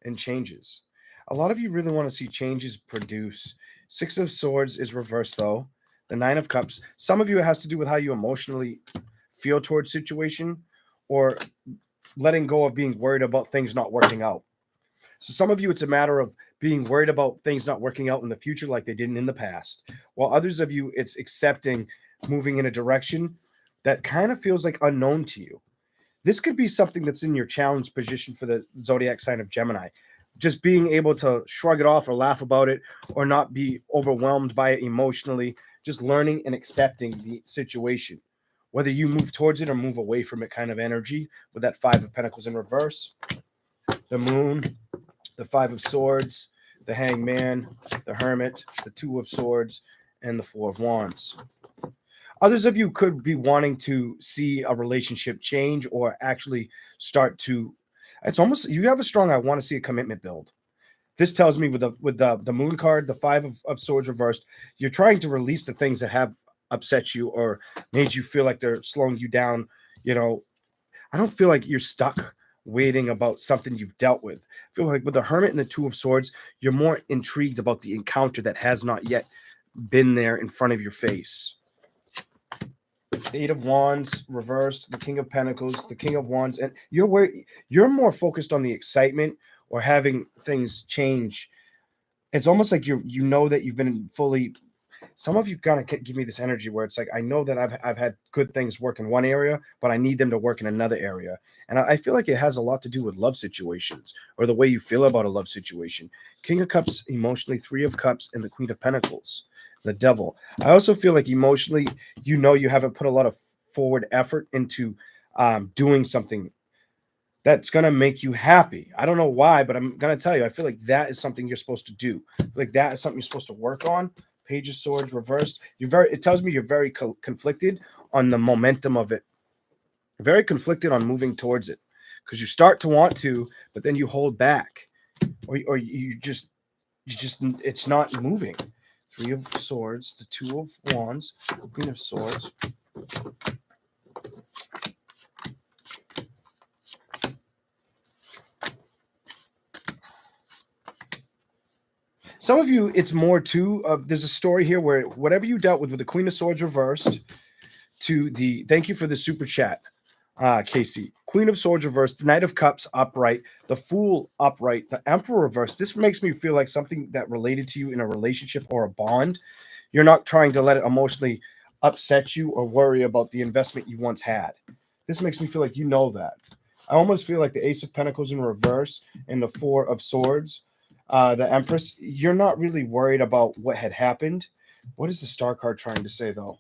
And changes. A lot of you really want to see changes produce. 6 of Swords is reversed though. The 9 of Cups. Some of you, it has to do with how you emotionally feel towards situation or letting go of being worried about things not working out. So some of you, it's a matter of being worried about things not working out in the future like they didn't in the past. While others of you, it's accepting moving in a direction that kind of feels like unknown to you. This could be something that's in your challenge position for the zodiac sign of Gemini. Just being able to shrug it off or laugh about it or not be overwhelmed by it emotionally. Just learning and accepting the situation. Whether you move towards it or move away from it kind of energy with that 5 of Pentacles in reverse. The Moon. The 5 of Swords, the Hangman, the Hermit, the 2 of Swords, and the 4 of Wands. Others of you could be wanting to see a relationship change or actually start to, it's almost, you have a strong, I want to see a commitment build. This tells me with the Moon card, the 5 of Swords reversed, you're trying to release the things that have upset you or made you feel like they're slowing you down. You know, I don't feel like you're stuck waiting about something you've dealt with. I feel like with the Hermit and the 2 of Swords, you're more intrigued about the encounter that has not yet been there in front of your face. 8 of Wands reversed, the King of Pentacles, the King of Wands, and you're more focused on the excitement or having things change. It's almost like you know that you've been fully. Some of you kind of give me this energy where it's like, I know that I've had good things work in one area, but I need them to work in another area. And I feel like it has a lot to do with love situations or the way you feel about a love situation. King of Cups emotionally, 3 of Cups, and the Queen of Pentacles, the Devil. I also feel like emotionally, you know, you haven't put a lot of forward effort into doing something that's going to make you happy. I don't know why, but I'm going to tell you, I feel like that is something you're supposed to do. Like that is something you're supposed to work on. Page of Swords reversed. It tells me you're very conflicted on the momentum of it. Very conflicted on moving towards it because you start to want to, but then you hold back or you just, it's not moving. 3 of Swords, the 2 of Wands, Queen of Swords. Some of you, it's more too. There's a story here where whatever you dealt with the Queen of Swords reversed to the. Thank you for the super chat, Casey. Queen of Swords reversed, the Knight of Cups upright, the Fool upright, the Emperor reversed. This makes me feel like something that related to you in a relationship or a bond. You're not trying to let it emotionally upset you or worry about the investment you once had. This makes me feel like you know that. I almost feel like the Ace of Pentacles in reverse and the Four of Swords. The Empress, you're not really worried about what had happened. What is the Star card trying to say, though?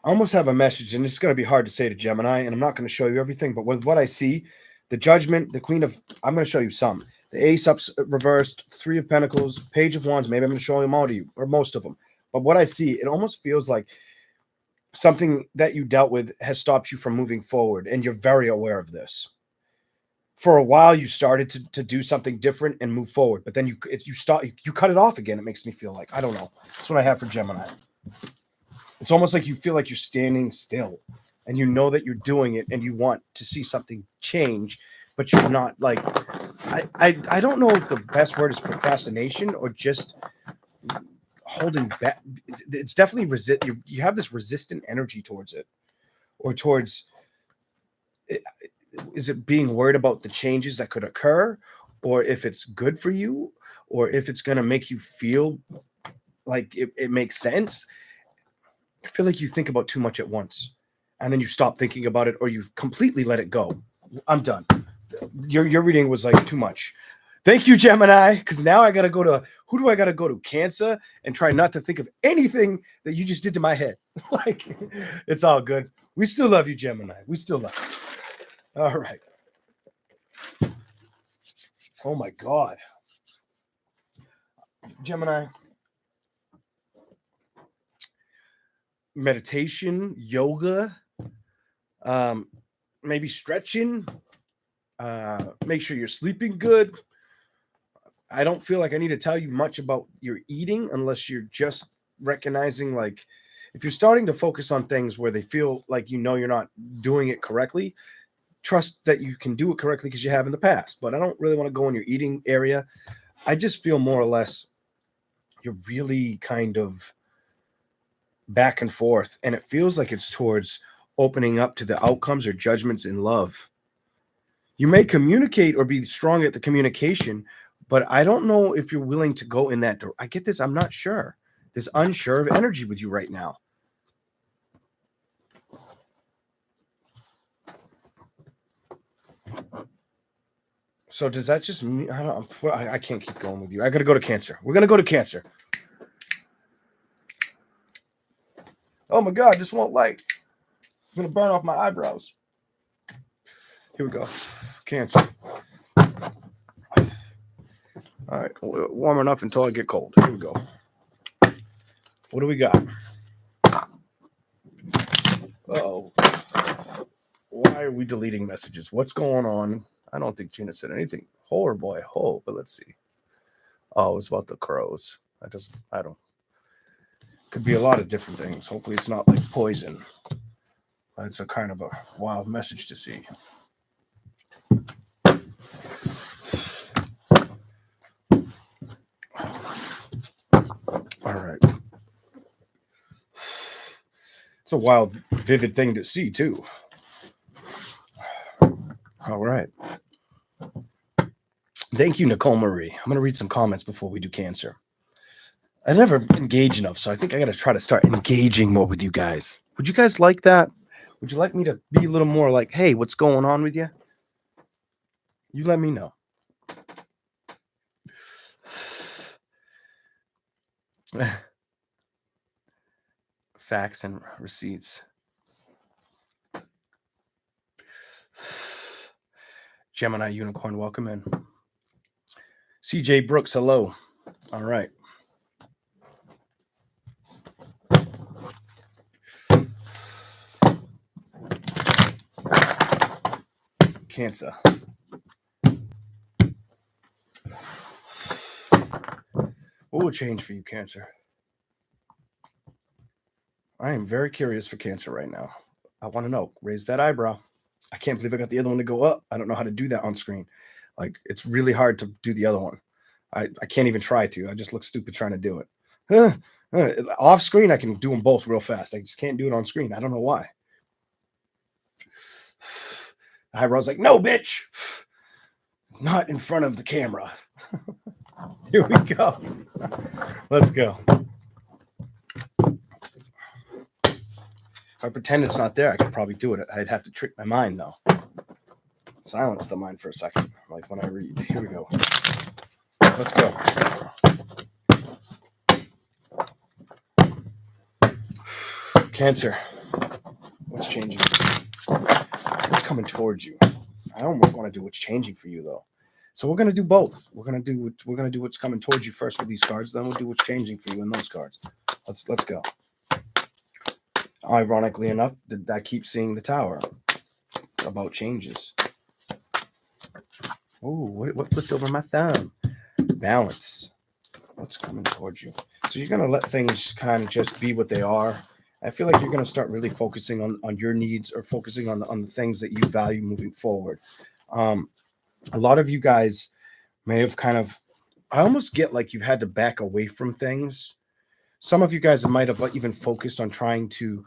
I almost have a message, and it's going to be hard to say to Gemini, and I'm not going to show you everything, but with what I see, the Judgment, the Queen of, I'm going to show you some. The Ace up reversed, Three of Pentacles, Page of Wands, maybe I'm going to show them all to you, or most of them. But what I see, it almost feels like something that you dealt with has stopped you from moving forward, and you're very aware of this. For a while, you started to do something different and move forward, but then you cut it off again. It makes me feel like, I don't know. That's what I have for Gemini. It's almost like you feel like you're standing still and you know that you're doing it and you want to see something change, but you're not like, I don't know if the best word is procrastination or just holding back. It's definitely you have this resistant energy towards it, or towards it. Is it being worried about the changes that could occur, or if it's good for you, or if it's going to make you feel like it makes sense? I feel like you think about too much at once, and then you stop thinking about it, or you completely let it go. I'm done. Your reading was like too much. Thank you, Gemini, because now I got to go to, who do I got to go to? Cancer, and try not to think of anything that you just did to my head. Like, it's all good. We still love you, Gemini. We still love you. All right. Oh, my God. Gemini. Meditation, yoga, maybe stretching, make sure you're sleeping good. I don't feel like I need to tell you much about your eating unless you're just recognizing, like, if you're starting to focus on things where they feel like you're not doing it correctly, trust that you can do it correctly because you have in the past. But I don't really want to go in your eating area. I just feel more or less you're really kind of back and forth, and it feels like it's towards opening up to the outcomes or judgments in love. You may communicate or be strong at the communication, but I don't know if you're willing to go in that direction. I get this. I'm not sure. There's unsure of energy with you right now. So does that just mean I can't keep going with you? I got to go to Cancer. We're going to go to Cancer. Oh my God, this won't light. I'm going to burn off my eyebrows. Here we go. Cancer. All right. Warm enough until I get cold. Here we go. What do we got? Uh-oh. Why are we deleting messages? What's going on? I don't think Gina said anything. Whore boy, ho, but let's see. Oh, it's about the crows. I don't. Could be a lot of different things. Hopefully it's not like poison. It's a kind of a wild message to see. All right. It's a wild, vivid thing to see, too. All right. Thank you, Nicole Marie. I'm going to read some comments before we do Cancer. I never engage enough, so I think I got to try to start engaging more with you guys. Would you guys like that? Would you like me to be a little more like, hey, what's going on with you? You let me know. Facts and receipts. Gemini Unicorn, welcome in. CJ Brooks, hello. All right. Cancer. What will change for you, Cancer? I am very curious for Cancer right now. I want to know. Raise that eyebrow. I can't believe I got the other one to go up. I don't know how to do that on screen. Like, it's really hard to do the other one. I can't even try to. I just look stupid trying to do it. Off screen, I can do them both real fast. I just can't do it on screen. I don't know why. The eyebrow's like, no, bitch. Not in front of the camera. Here we go. Let's go. If I pretend it's not there, I could probably do it. I'd have to trick my mind, though. Silence the mind for a second, like when I read. Here we go. Let's go. Cancer. What's changing? What's coming towards you? I almost want to do what's changing for you, though. So we're gonna do both. We're gonna do what's coming towards you first with these cards. Then we'll do what's changing for you in those cards. Let's go. Ironically enough, I keep seeing the Tower about changes. Oh, what flipped over my thumb? Balance. What's coming towards you? So you're gonna let things kind of just be what they are. I feel like you're gonna start really focusing on your needs or focusing on the things that you value moving forward. A lot of you guys may have I almost get like you've had to back away from things. Some of you guys might have even focused on trying to,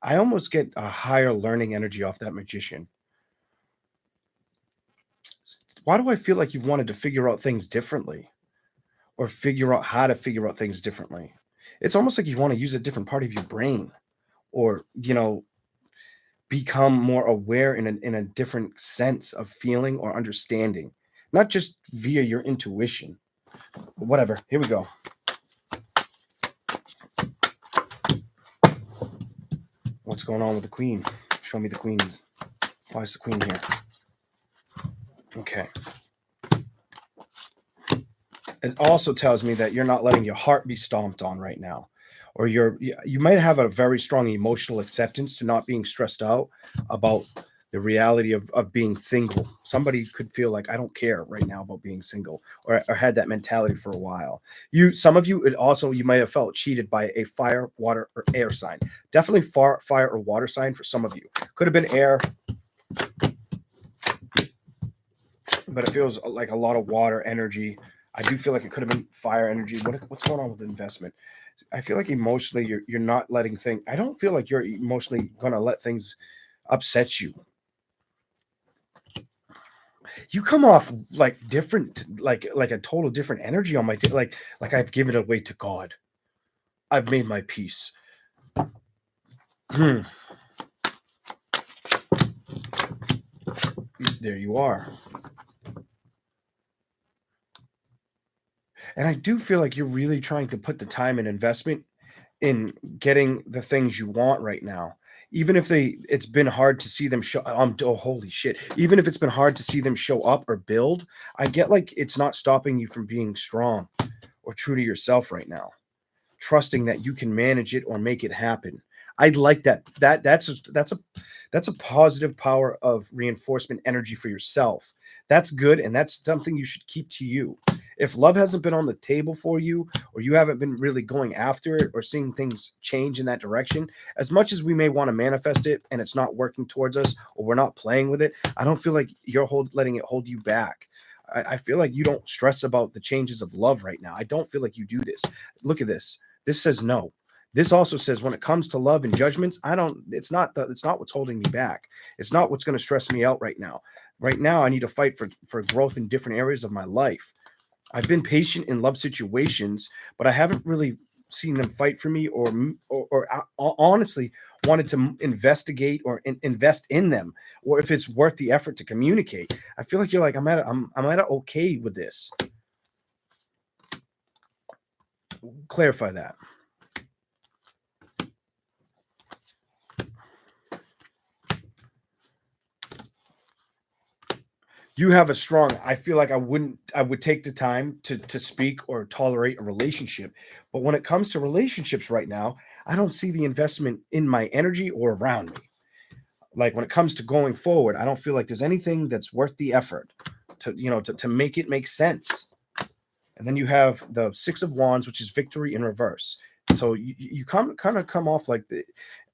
I almost get a higher learning energy off that Magician. Why do I feel like you've wanted to figure out things differently or figure out how to figure out things differently? It's almost like you want to use a different part of your brain or, become more aware in a different sense of feeling or understanding, not just via your intuition. Whatever. Here we go. What's going on with the Queen? Show me the Queen. Why is the Queen here? Okay. It also tells me that you're not letting your heart be stomped on right now. Or you might have a very strong emotional acceptance to not being stressed out about the reality of being single. Somebody could feel like, I don't care right now about being single, or had that mentality for a while. Some of you, you might have felt cheated by a fire, water, or air sign. Definitely fire or water sign for some of you. Could have been air, but it feels like a lot of water energy. I do feel like it could have been fire energy. What's going on with the investment? I feel like emotionally you're not letting things. I don't feel like you're emotionally going to let things upset you. You come off like different, like a total different energy on my like I've given it away to God. I've made my peace. There you are. And I do feel like you're really trying to put the time and investment in getting the things you want right now. Even if it's been hard to see them show. Oh, holy shit. Even if it's been hard to see them show up or build, I get like it's not stopping you from being strong or true to yourself right now. Trusting that you can manage it or make it happen. I'd like that. That's a positive power of reinforcement energy for yourself. That's good, and that's something you should keep to you. If love hasn't been on the table for you, or you haven't been really going after it or seeing things change in that direction, as much as we may want to manifest it and it's not working towards us or we're not playing with it, I don't feel like you're letting it hold you back. I feel like you don't stress about the changes of love right now. I don't feel like you do this. Look at this. This says no. This also says when it comes to love and judgments, it's not what's holding me back. It's not what's going to stress me out right now. Right now, I need to fight for growth in different areas of my life. I've been patient in love situations, but I haven't really seen them fight for me or honestly wanted to investigate or invest in them, or if it's worth the effort to communicate. I feel like you're like, I'm at a okay with this. Clarify that. You have a strong, I feel like I would take the time to speak or tolerate a relationship. But when it comes to relationships right now, I don't see the investment in my energy or around me. Like when it comes to going forward, I don't feel like there's anything that's worth the effort to make it make sense. And then you have the Six of Wands, which is victory in reverse. So you kind of come off like the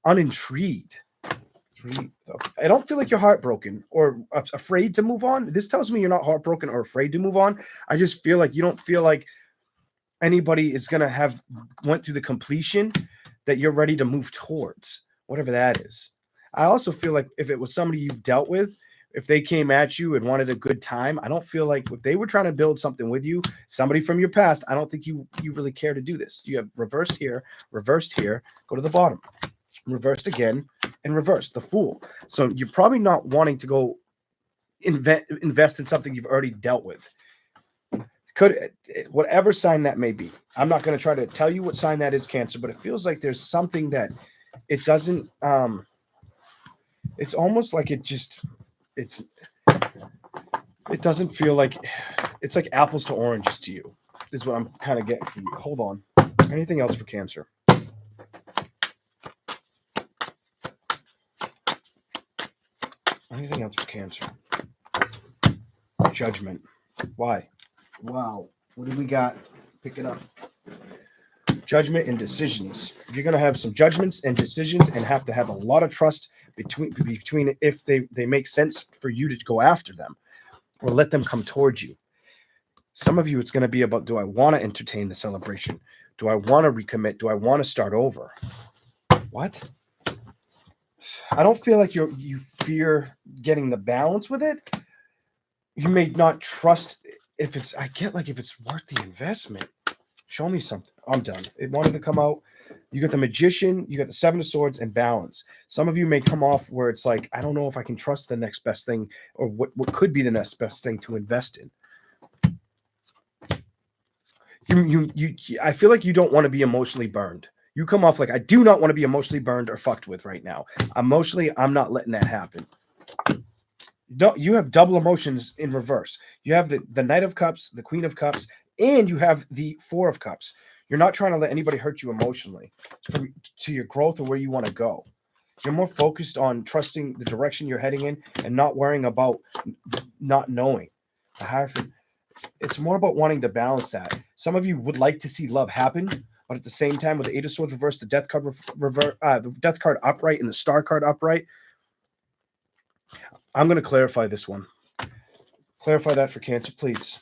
unintrigued. I don't feel like you're heartbroken or afraid to move on. This tells me you're not heartbroken or afraid to move on. I just feel like you don't feel like anybody is going to have went through the completion that you're ready to move towards, whatever that is. I also feel like if it was somebody you've dealt with, if they came at you and wanted a good time, I don't feel like if they were trying to build something with you, somebody from your past, I don't think you really care to do this. You have reversed here, go to the bottom, reversed again, and reversed, the Fool. So you're probably not wanting to go invest in something you've already dealt with. Could, whatever sign that may be. I'm not going to try to tell you what sign that is, Cancer, but it feels like there's something that it doesn't, it's almost like it doesn't feel like, it's like apples to oranges to you, is what I'm kind of getting from you. Hold on. Anything else for Cancer? Anything else for Cancer? Judgment. Why? Wow. What do we got? Pick it up. Judgment and decisions. You're going to have some judgments and decisions and have to have a lot of trust between if they make sense for you to go after them or let them come towards you. Some of you, it's going to be about, do I want to entertain the celebration? Do I want to recommit? Do I want to start over? What? I don't feel like you fear getting the balance with it. You may not trust if it's worth the investment. Show me something. I'm done. It wanted to come out. You got the Magician, you got the Seven of Swords, and balance. Some of you may come off where it's like, I don't know if I can trust the next best thing or what could be the next best thing to invest in. I feel like you don't want to be emotionally burned. You come off like, I do not want to be emotionally burned or fucked with right now. Emotionally, I'm not letting that happen. No, you have double emotions in reverse. You have the Knight of Cups, the Queen of Cups, and you have the Four of Cups. You're not trying to let anybody hurt you emotionally to your growth or where you want to go. You're more focused on trusting the direction you're heading in and not worrying about not knowing. The Hierophant, it's more about wanting to balance that. Some of you would like to see love happen, but at the same time, with the Eight of Swords reversed, the Death card the Death card upright, and the Star card upright, I'm going to clarify this one. Clarify that for Cancer, please.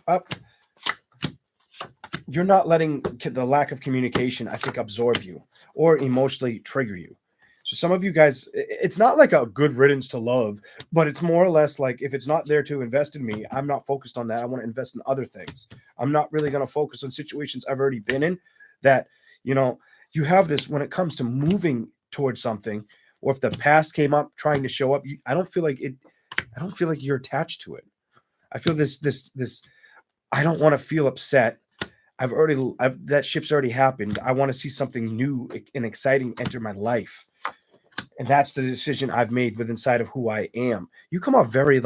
Up. You're not letting the lack of communication, I think, absorb you or emotionally trigger you. So some of you guys, it's not like a good riddance to love, but it's more or less like, if it's not there to invest in me, I'm not focused on that. I want to invest in other things. I'm not really going to focus on situations I've already been in that, you have this when it comes to moving towards something, or if the past came up trying to show up, I don't feel like you're attached to it. I feel this, I don't want to feel upset. That ship's already happened. I want to see something new and exciting enter my life. And that's the decision I've made with inside of who I am. You come off very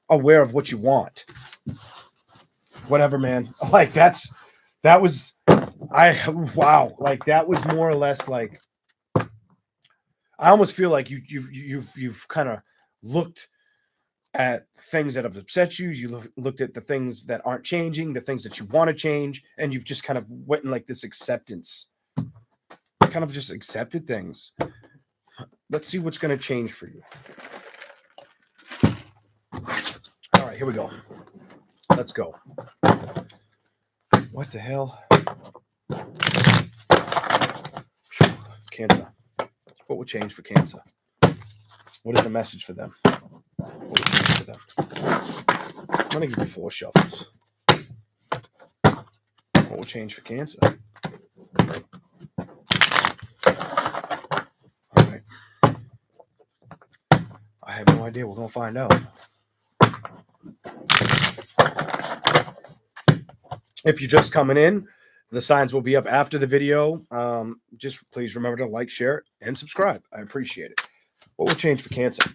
aware of what you want. Whatever, man. That was more or less like, I almost feel like you've kind of looked at things that have upset you. You looked at the things that aren't changing, the things that you want to change, and you've just kind of went in like this acceptance. Kind of just accepted things. Let's see what's going to change for you. All right, here we go. Let's go. What the hell? Cancer. What will change for Cancer? What is the message for them? What will change for them? I'm going to give you 4 shuffles. What will change for Cancer? All right. I have no idea. We're going to find out. If you're just coming in, the signs will be up after the video. Just please remember to like, share, and subscribe. I appreciate it. What will change for Cancer?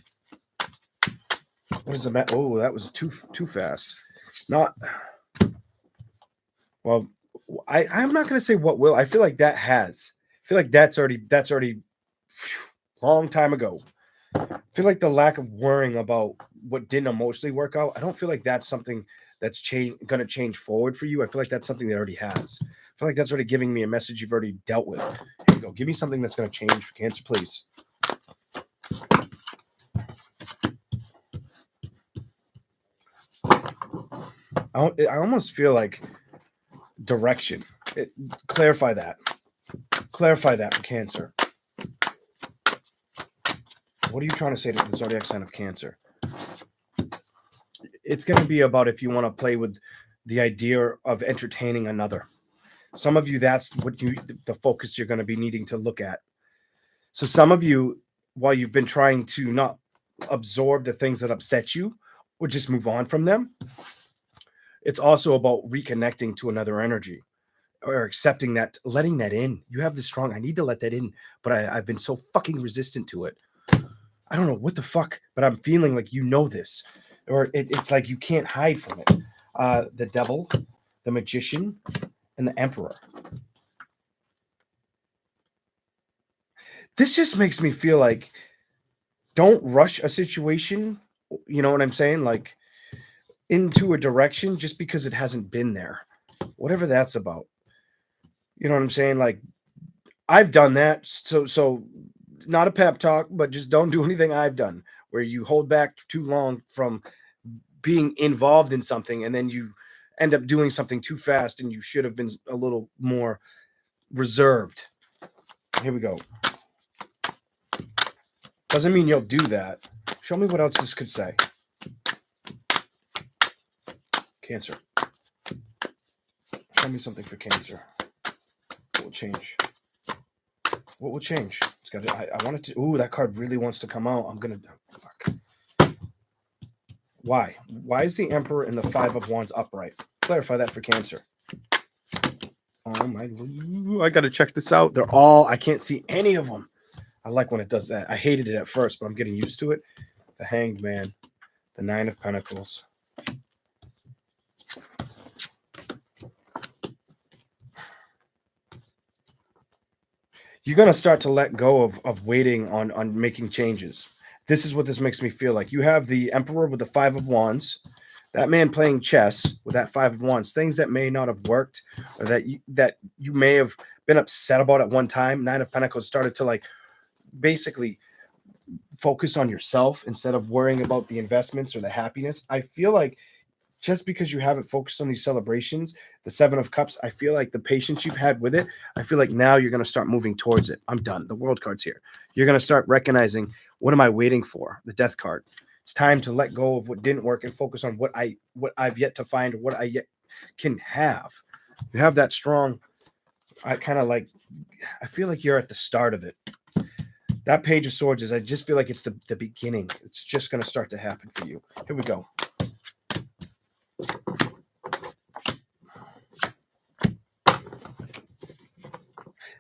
What is the matter? Oh, that was too fast. Not well. I'm not going to say what will. I feel like that has. I feel like that's already long time ago. I feel like the lack of worrying about what didn't emotionally work out, I don't feel like that's something that's going to change forward for you. I feel like that's something that already has. I feel like that's already giving me a message you've already dealt with. Here you go. Give me something that's going to change for Cancer, please. I almost feel like direction. Clarify that. Clarify that for Cancer. What are you trying to say to the zodiac sign of Cancer? It's going to be about if you want to play with the idea of entertaining another. Some of you, that's what the focus you're going to be needing to look at. So some of you, while you've been trying to not absorb the things that upset you or just move on from them, it's also about reconnecting to another energy or accepting that, letting that in. You have this strong, I need to let that in, but I've been so fucking resistant to it. I don't know what the fuck, but I'm feeling like you know this, or it's like you can't hide from it. The Devil, the Magician, and the Emperor. This just makes me feel like don't rush a situation, you know what I'm saying? Like into a direction just because it hasn't been there. Whatever that's about. You know what I'm saying? Like I've done that. So not a pep talk, but just don't do anything I've done where you hold back too long from being involved in something and then you end up doing something too fast and you should have been a little more reserved. Here we go. Doesn't mean you'll do that. Show me what else this could say. Cancer. Show me something for Cancer. What will change? What will change? It's got. I want it to. Ooh, that card really wants to come out. I'm gonna. Fuck. Why? Why is the Emperor and the Five of Wands upright? Clarify that for Cancer. Oh my! I gotta check this out. They're all. I can't see any of them. I like when it does that. I hated it at first, but I'm getting used to it. The Hanged Man, the Nine of Pentacles. You're going to start to let go of waiting on making changes. This is what this makes me feel like. You have the Emperor with the Five of Wands. That man playing chess with that Five of Wands. Things that may not have worked or that you may have been upset about at one time. Nine of Pentacles started to like basically focus on yourself instead of worrying about the investments or the happiness. I feel like just because you haven't focused on these celebrations, the Seven of Cups, I feel like the patience you've had with it, I feel like now you're going to start moving towards it. I'm done. The World card's here. You're going to start recognizing, what am I waiting for? The Death card. It's time to let go of what didn't work and focus on what I've yet to find or what I yet can have. You have that strong, I feel like you're at the start of it. That Page of Swords is, I just feel like it's the beginning. It's just going to start to happen for you. Here we go.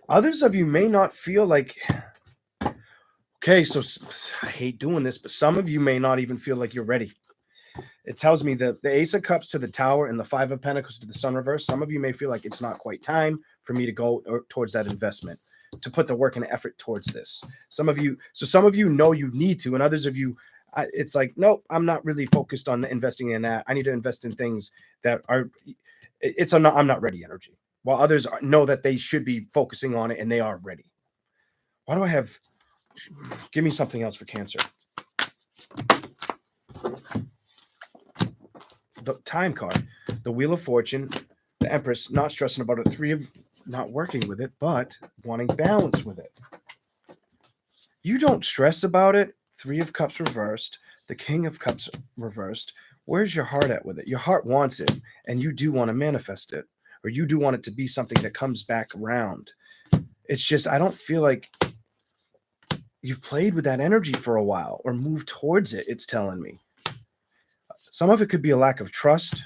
Others of you may not feel like, okay, so I hate doing this, but some of you may not even feel like you're ready. It tells me that the Ace of Cups to the Tower and the Five of Pentacles to the Sun reverse. Some of you may feel like it's not quite time for me to go towards that investment, to put the work and effort towards this. Some of you know you need to, and others of you, it's like, nope, I'm not really focused on investing in that. I need to invest in things that are, I'm not ready energy. While others know that they should be focusing on it and they are ready. Why do I have, give me something else for Cancer. The Time card, the Wheel of Fortune, the Empress, not stressing about it, Three of, not working with it, but wanting balance with it. You don't stress about it. Three of Cups reversed, the King of Cups reversed. Where's your heart at with it? Your heart wants it, and you do want to manifest it, or you do want it to be something that comes back around. It's just, I don't feel like you've played with that energy for a while or moved towards it, it's telling me. Some of it could be a lack of trust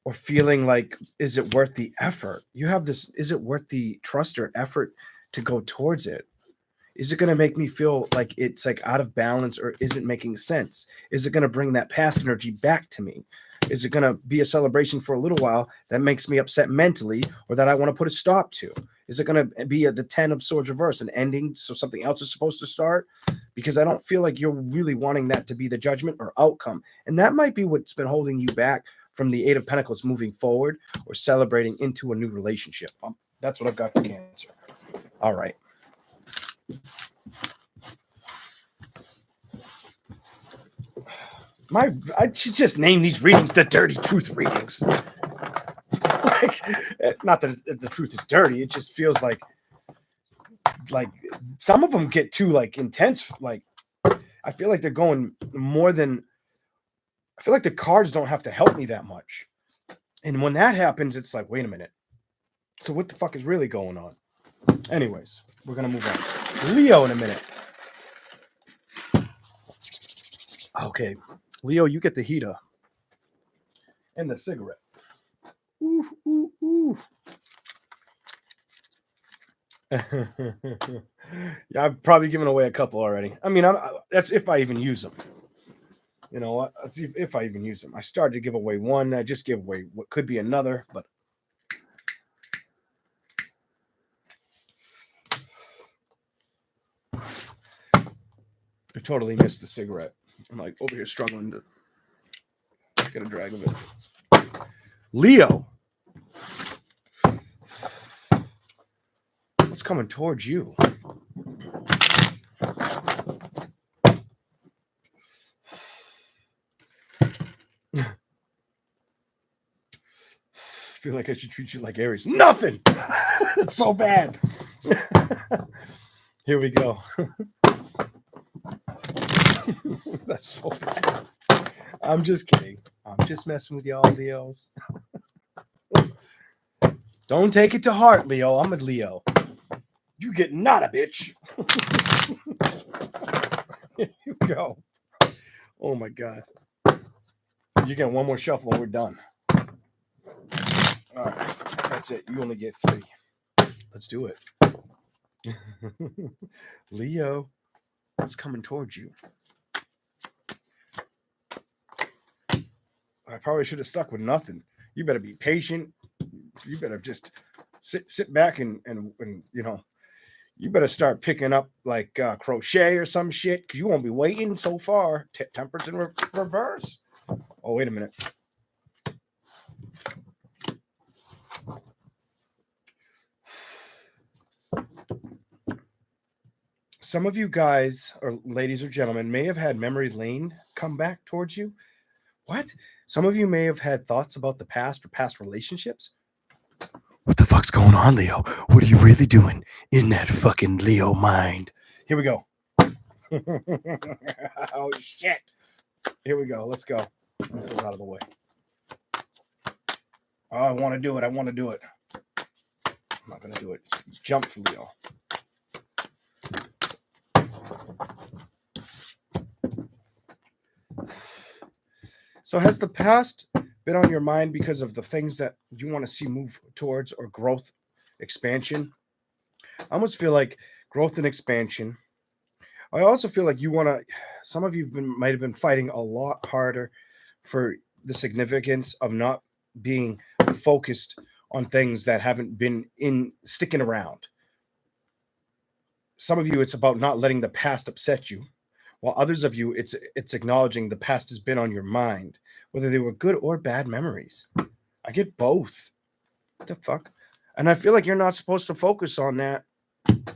or feeling like, is it worth the effort? You have this, is it worth the trust or effort to go towards it? Is it going to make me feel like it's like out of balance, or is it making sense? Is it going to bring that past energy back to me? Is it going to be a celebration for a little while that makes me upset mentally, or that I want to put a stop to? Is it going to be the 10 of Swords reverse, an ending so something else is supposed to start? Because I don't feel like you're really wanting that to be the judgment or outcome. And that might be what's been holding you back from the Eight of Pentacles moving forward or celebrating into a new relationship. That's what I've got for Cancer. All right. I should just name these readings the dirty truth readings. Like, not that the truth is dirty. It just feels like some of them get too like intense. Like, I feel like they're going more than. I feel like the cards don't have to help me that much. And when that happens, it's like, wait a minute. So what the fuck is really going on? Anyways, we're gonna move on. Leo in a minute. Okay, Leo, you get the heater and the cigarette. Ooh, ooh, ooh. Yeah, I've probably given away a couple already. I mean, that's if I even use them. You know what? Let's see if I even use them. I started to give away one. I just gave away what could be another, but I totally missed the cigarette. I'm like over here struggling to get a drag of it. Leo, what's coming towards you? I feel like I should treat you like Aries. Nothing. It's so bad. Here we go. That's so bad. I'm just kidding. I'm just messing with y'all, Leos. Don't take it to heart, Leo. I'm a Leo. You get not a bitch. Here you go. Oh my God. You get one more shuffle and we're done. All right. That's it. You only get 3. Let's do it. Leo, what's coming towards you? I probably should have stuck with nothing. You better be patient. You better just sit back and you know, you better start picking up like crochet or some shit because you won't be waiting so far. Temperance in reverse. Oh, wait a minute. Some of you guys or ladies or gentlemen may have had memory lane come back towards you. What? Some of you may have had thoughts about the past or past relationships. What the fuck's going on, Leo? What are you really doing in that fucking Leo mind? Here we go. Oh, shit. Here we go. Let's go. Move this out of the way. Oh, I want to do it. I want to do it. I'm not going to do it. Jump for Leo. So has the past been on your mind because of the things that you want to see move towards or growth, expansion? I almost feel like growth and expansion. I also feel like you want to, some of you might have been fighting a lot harder for the significance of not being focused on things that haven't been sticking around. Some of you, it's about not letting the past upset you. While others of you, it's acknowledging the past has been on your mind, whether they were good or bad memories. I get both. What the fuck? And I feel like you're not supposed to focus on that.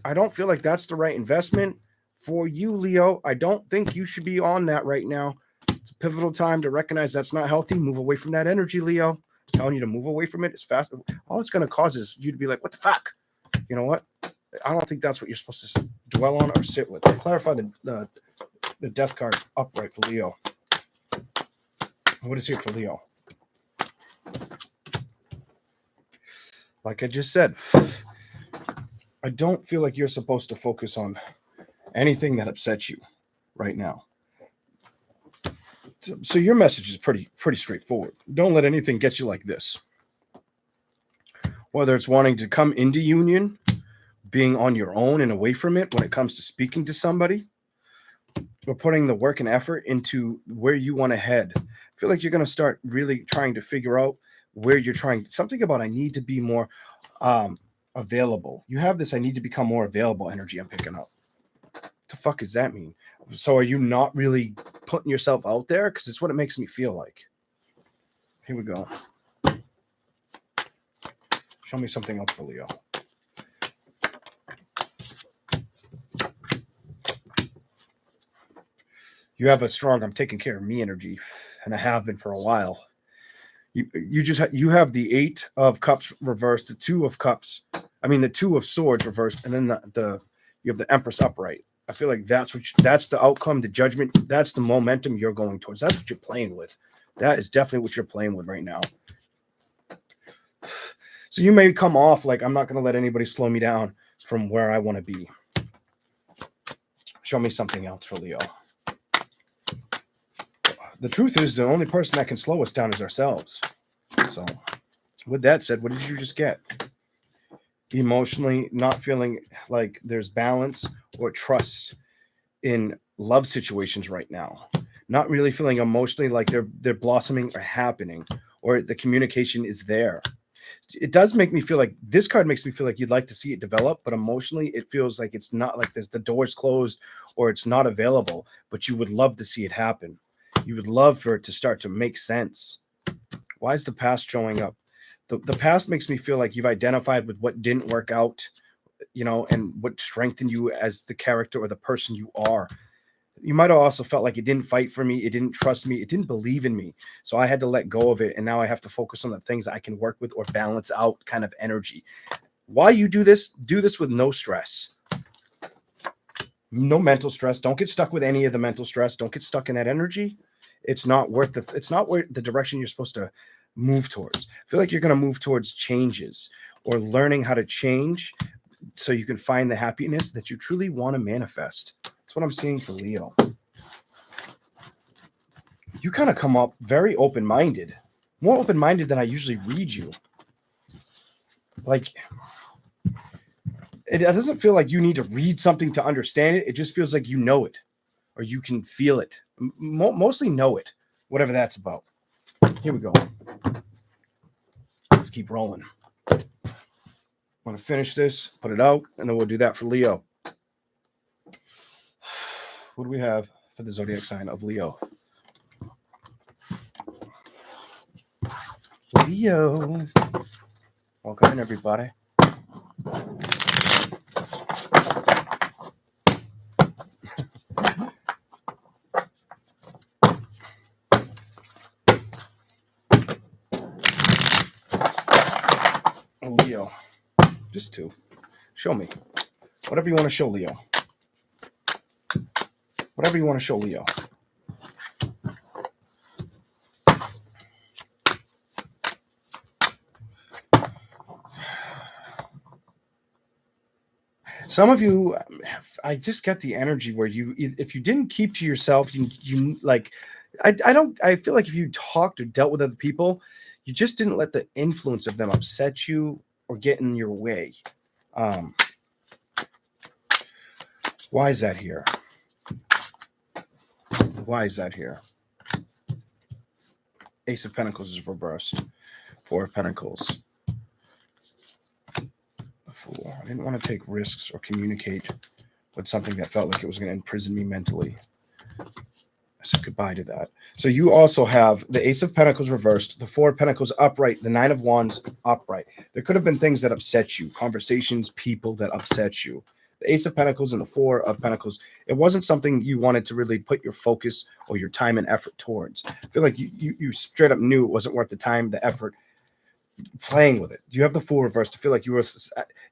I don't feel like that's the right investment for you, Leo. I don't think you should be on that right now. It's a pivotal time to recognize that's not healthy. Move away from that energy, Leo. I'm telling you to move away from it as fast. All it's going to cause is you to be like, what the fuck? You know what? I don't think that's what you're supposed to dwell on or sit with. Clarify the death card upright for Leo. What is here for Leo? Like I just said, I don't feel like you're supposed to focus on anything that upsets you right now. So your message is pretty straightforward. Don't let anything get you like this. Whether it's wanting to come into union, being on your own and away from it when it comes to speaking to somebody, or putting the work and effort into where you want to head. I feel like you're going to start really trying to figure out where you're trying. Something about I need to be more available. You have this I need to become more available energy I'm picking up. What the fuck does that mean? So are you not really putting yourself out there? Because it's what it makes me feel like. Here we go. Show me something else for Leo. You have a strong, I'm taking care of me energy, and I have been for a while. You have the 8 of Cups reversed, the 2 of Cups, the 2 of Swords reversed, and then you have the Empress upright. I feel like that's the outcome, the judgment, that's the momentum you're going towards. That's what you're playing with. That is definitely what you're playing with right now. So you may come off like, I'm not going to let anybody slow me down from where I want to be. Show me something else for Leo. The truth is, the only person that can slow us down is ourselves. So with that said, what did you just get? Emotionally not feeling like there's balance or trust in love situations right now. Not really feeling emotionally like they're blossoming or happening, or the communication is there. It does make me feel like, this card makes me feel like you'd like to see it develop, but emotionally it feels like it's not, like the door's closed or it's not available, but you would love to see it happen. You would love for it to start to make sense. Why is the past showing up? The past makes me feel like you've identified with what didn't work out, and what strengthened you as the character or the person you are. You might have also felt like it didn't fight for me. It didn't trust me. It didn't believe in me. So I had to let go of it. And now I have to focus on the things I can work with or balance out kind of energy. While you do this with no stress. No mental stress. Don't get stuck with any of the mental stress. Don't get stuck in that energy. It's not worth it's not where the direction you're supposed to move towards. I feel like you're going to move towards changes or learning how to change so you can find the happiness that you truly want to manifest. That's what I'm seeing for Leo. You kind of come up very open-minded, more open-minded than I usually read you. Like, it doesn't feel like you need to read something to understand it. It just feels like you know it, or you can feel it. Mostly know it, whatever that's about. Here we go. Let's keep rolling. I'm going to finish this, put it out, and then we'll do that for Leo. What do we have for the zodiac sign of Leo? Leo. Welcome in, everybody. Leo. Just 2. Show me. Whatever you want to show Leo. Whatever you want to show Leo. Some of you, I just get the energy where if you didn't keep to yourself, you like, I feel like if you talked or dealt with other people, you just didn't let the influence of them upset you or get in your way. Why is that here? Why is that here? Ace of Pentacles is reversed. 4 of Pentacles. 4. I didn't want to take risks or communicate with something that felt like it was going to imprison me mentally. I said goodbye to that. So you also have the Ace of Pentacles reversed, the 4 of Pentacles upright, the 9 of Wands upright. There could have been things that upset you, conversations, people that upset you. The Ace of Pentacles and the 4 of Pentacles, it wasn't something you wanted to really put your focus or your time and effort towards. I feel like you straight up knew it wasn't worth the time, the effort, playing with it. You have the 4 reversed to feel like you were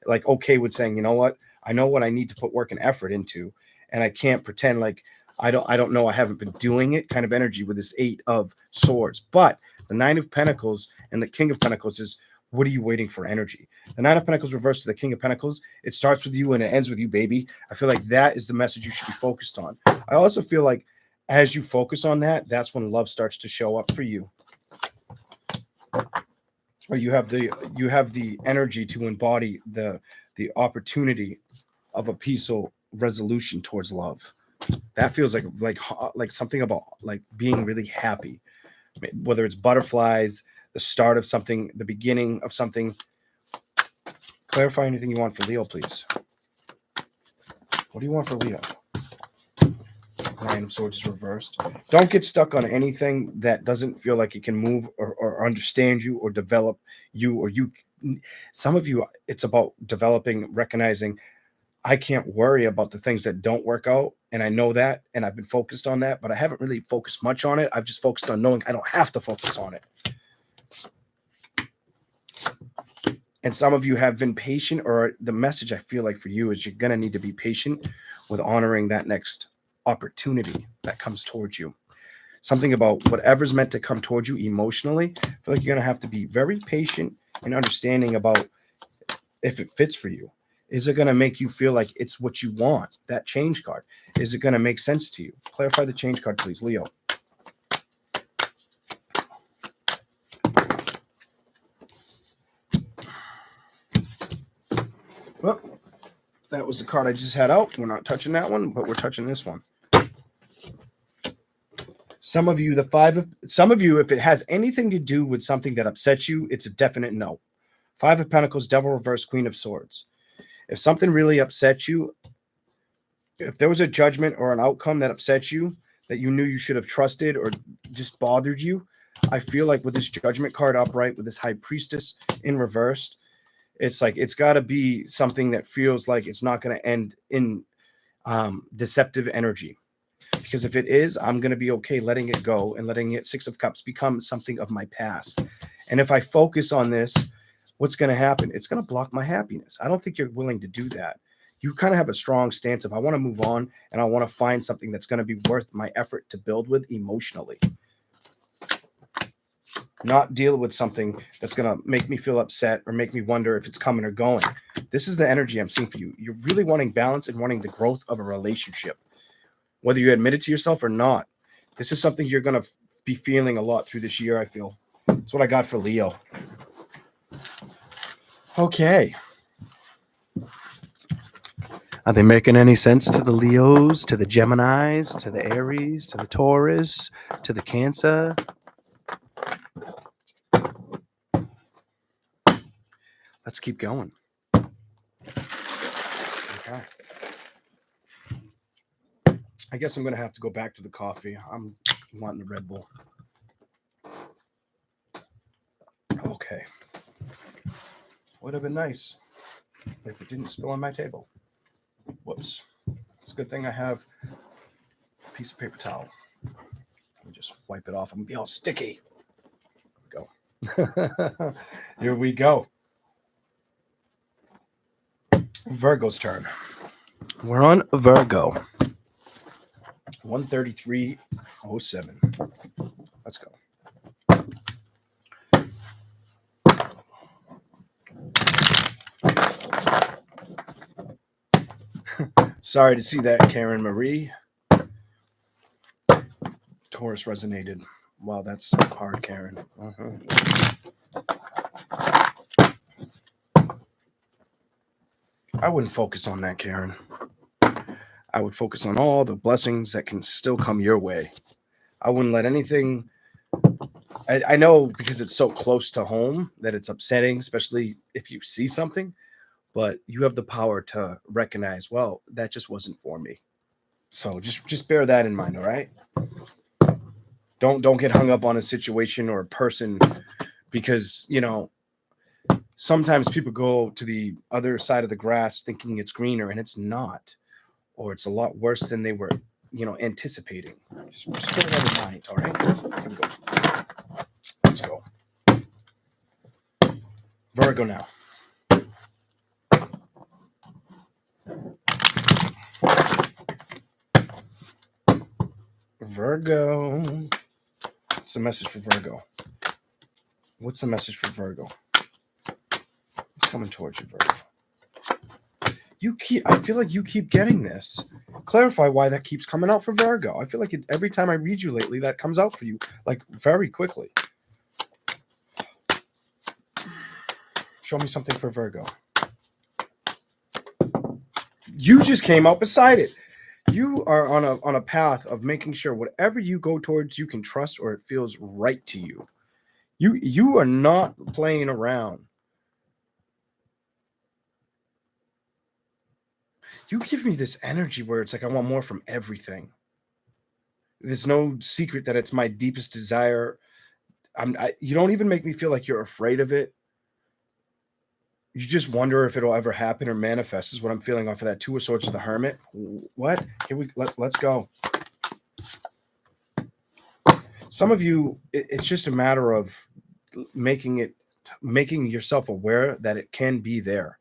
like okay with saying, you know what, I know what I need to put work and effort into, and I can't pretend like I don't know, I haven't been doing it kind of energy with this 8 of Swords. But the 9 of Pentacles and the King of Pentacles is, what are you waiting for energy? The 9 of Pentacles reversed to the King of Pentacles. It starts with you and it ends with you, baby. I feel like that is the message you should be focused on. I also feel like as you focus on that, that's when love starts to show up for you. Or you have the energy to embody the opportunity of a peaceful resolution towards love. That feels like something about like being really happy, whether it's butterflies, the start of something, the beginning of something. Clarify anything you want for Leo, please. What do you want for Leo? Nine of Swords is reversed. Don't get stuck on anything that doesn't feel like it can move or understand you or develop you or you. Some of you, it's about developing, recognizing I can't worry about the things that don't work out. And I know that. And I've been focused on that, but I haven't really focused much on it. I've just focused on knowing I don't have to focus on it. And some of you have been patient, or the message I feel like for you is you're going to need to be patient with honoring that next opportunity that comes towards you. Something about whatever's meant to come towards you emotionally. I feel like you're going to have to be very patient and understanding about if it fits for you. Is it going to make you feel like it's what you want? That change card. Is it going to make sense to you? Clarify the change card, please, Leo. Well, that was the card I just had out. We're not touching that one, but we're touching this one. Some of you, if it has anything to do with something that upsets you, it's a definite no. Five of Pentacles, Devil reverse, Queen of Swords. If something really upsets you, if there was a judgment or an outcome that upset you, that you knew you should have trusted or just bothered you, I feel like with this Judgment card upright, with this High Priestess in reversed, it's like it's got to be something that feels like it's not going to end in deceptive energy. Because if it is, I'm going to be okay letting it go and letting it, Six of Cups, become something of my past. And if I focus on this, what's going to happen? It's going to block my happiness. I don't think you're willing to do that. You kind of have a strong stance of I want to move on and I want to find something that's going to be worth my effort to build with emotionally. Not deal with something that's going to make me feel upset or make me wonder if it's coming or going. This is the energy I'm seeing for you. You're really wanting balance and wanting the growth of a relationship. Whether you admit it to yourself or not, this is something you're going to be feeling a lot through this year, I feel. That's what I got for Leo. Okay. Are they making any sense to the Leos, to the Geminis, to the Aries, to the Taurus, to the Cancer? Let's keep going. Okay. I guess I'm going to have to go back to the coffee. I'm wanting the Red Bull. Okay. Would have been nice if it didn't spill on my table. Whoops. It's a good thing I have a piece of paper towel. Let me just wipe it off. I'm going to be all sticky. There we go. Here we go. Virgo's turn. We're on Virgo. 133.07. Let's go. Sorry to see that, Karen Marie. Taurus resonated. Wow, that's hard, Karen. I wouldn't focus on that, Karen. I would focus on all the blessings that can still come your way. I wouldn't let anything... I know because it's so close to home that it's upsetting, especially if you see something. But you have the power to recognize, well, that just wasn't for me. So just bear that in mind, all right? Don't get hung up on a situation or a person because, you know, sometimes people go to the other side of the grass thinking it's greener and it's not. Or it's a lot worse than they were, you know, anticipating. Just bear that in mind, all right? Here we go. Let's go. Virgo now. Virgo. What's the message for Virgo? What's the message for Virgo? It's coming towards you, Virgo. I feel like you keep getting this. Clarify why that keeps coming out for Virgo. I feel like every time I read you lately, that comes out for you, like very quickly. Show me something for Virgo. You just came out beside it. You are on a path of making sure whatever you go towards, you can trust or it feels right to you. You are not playing around. You give me this energy where it's like I want more from everything. There's no secret that it's my deepest desire. You don't even make me feel like you're afraid of it. You just wonder if it'll ever happen or manifest, is what I'm feeling off of that Two of Swords of the Hermit. What? Here let's go. Some of you, it's just a matter of making yourself aware that it can be there.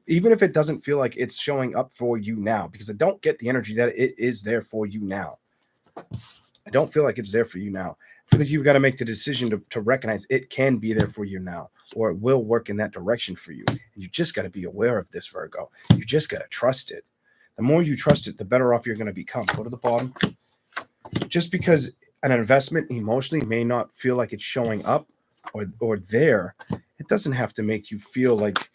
Even if it doesn't feel like it's showing up for you now, because I don't get the energy that it is there for you now. I don't feel like it's there for you now. I feel like you've got to make the decision to recognize it can be there for you now, or it will work in that direction for you. And you just got to be aware of this, Virgo. You just got to trust it. The more you trust it, the better off you're going to become. Go to the bottom. Just because an investment emotionally may not feel like it's showing up or there, it doesn't have to make you feel like,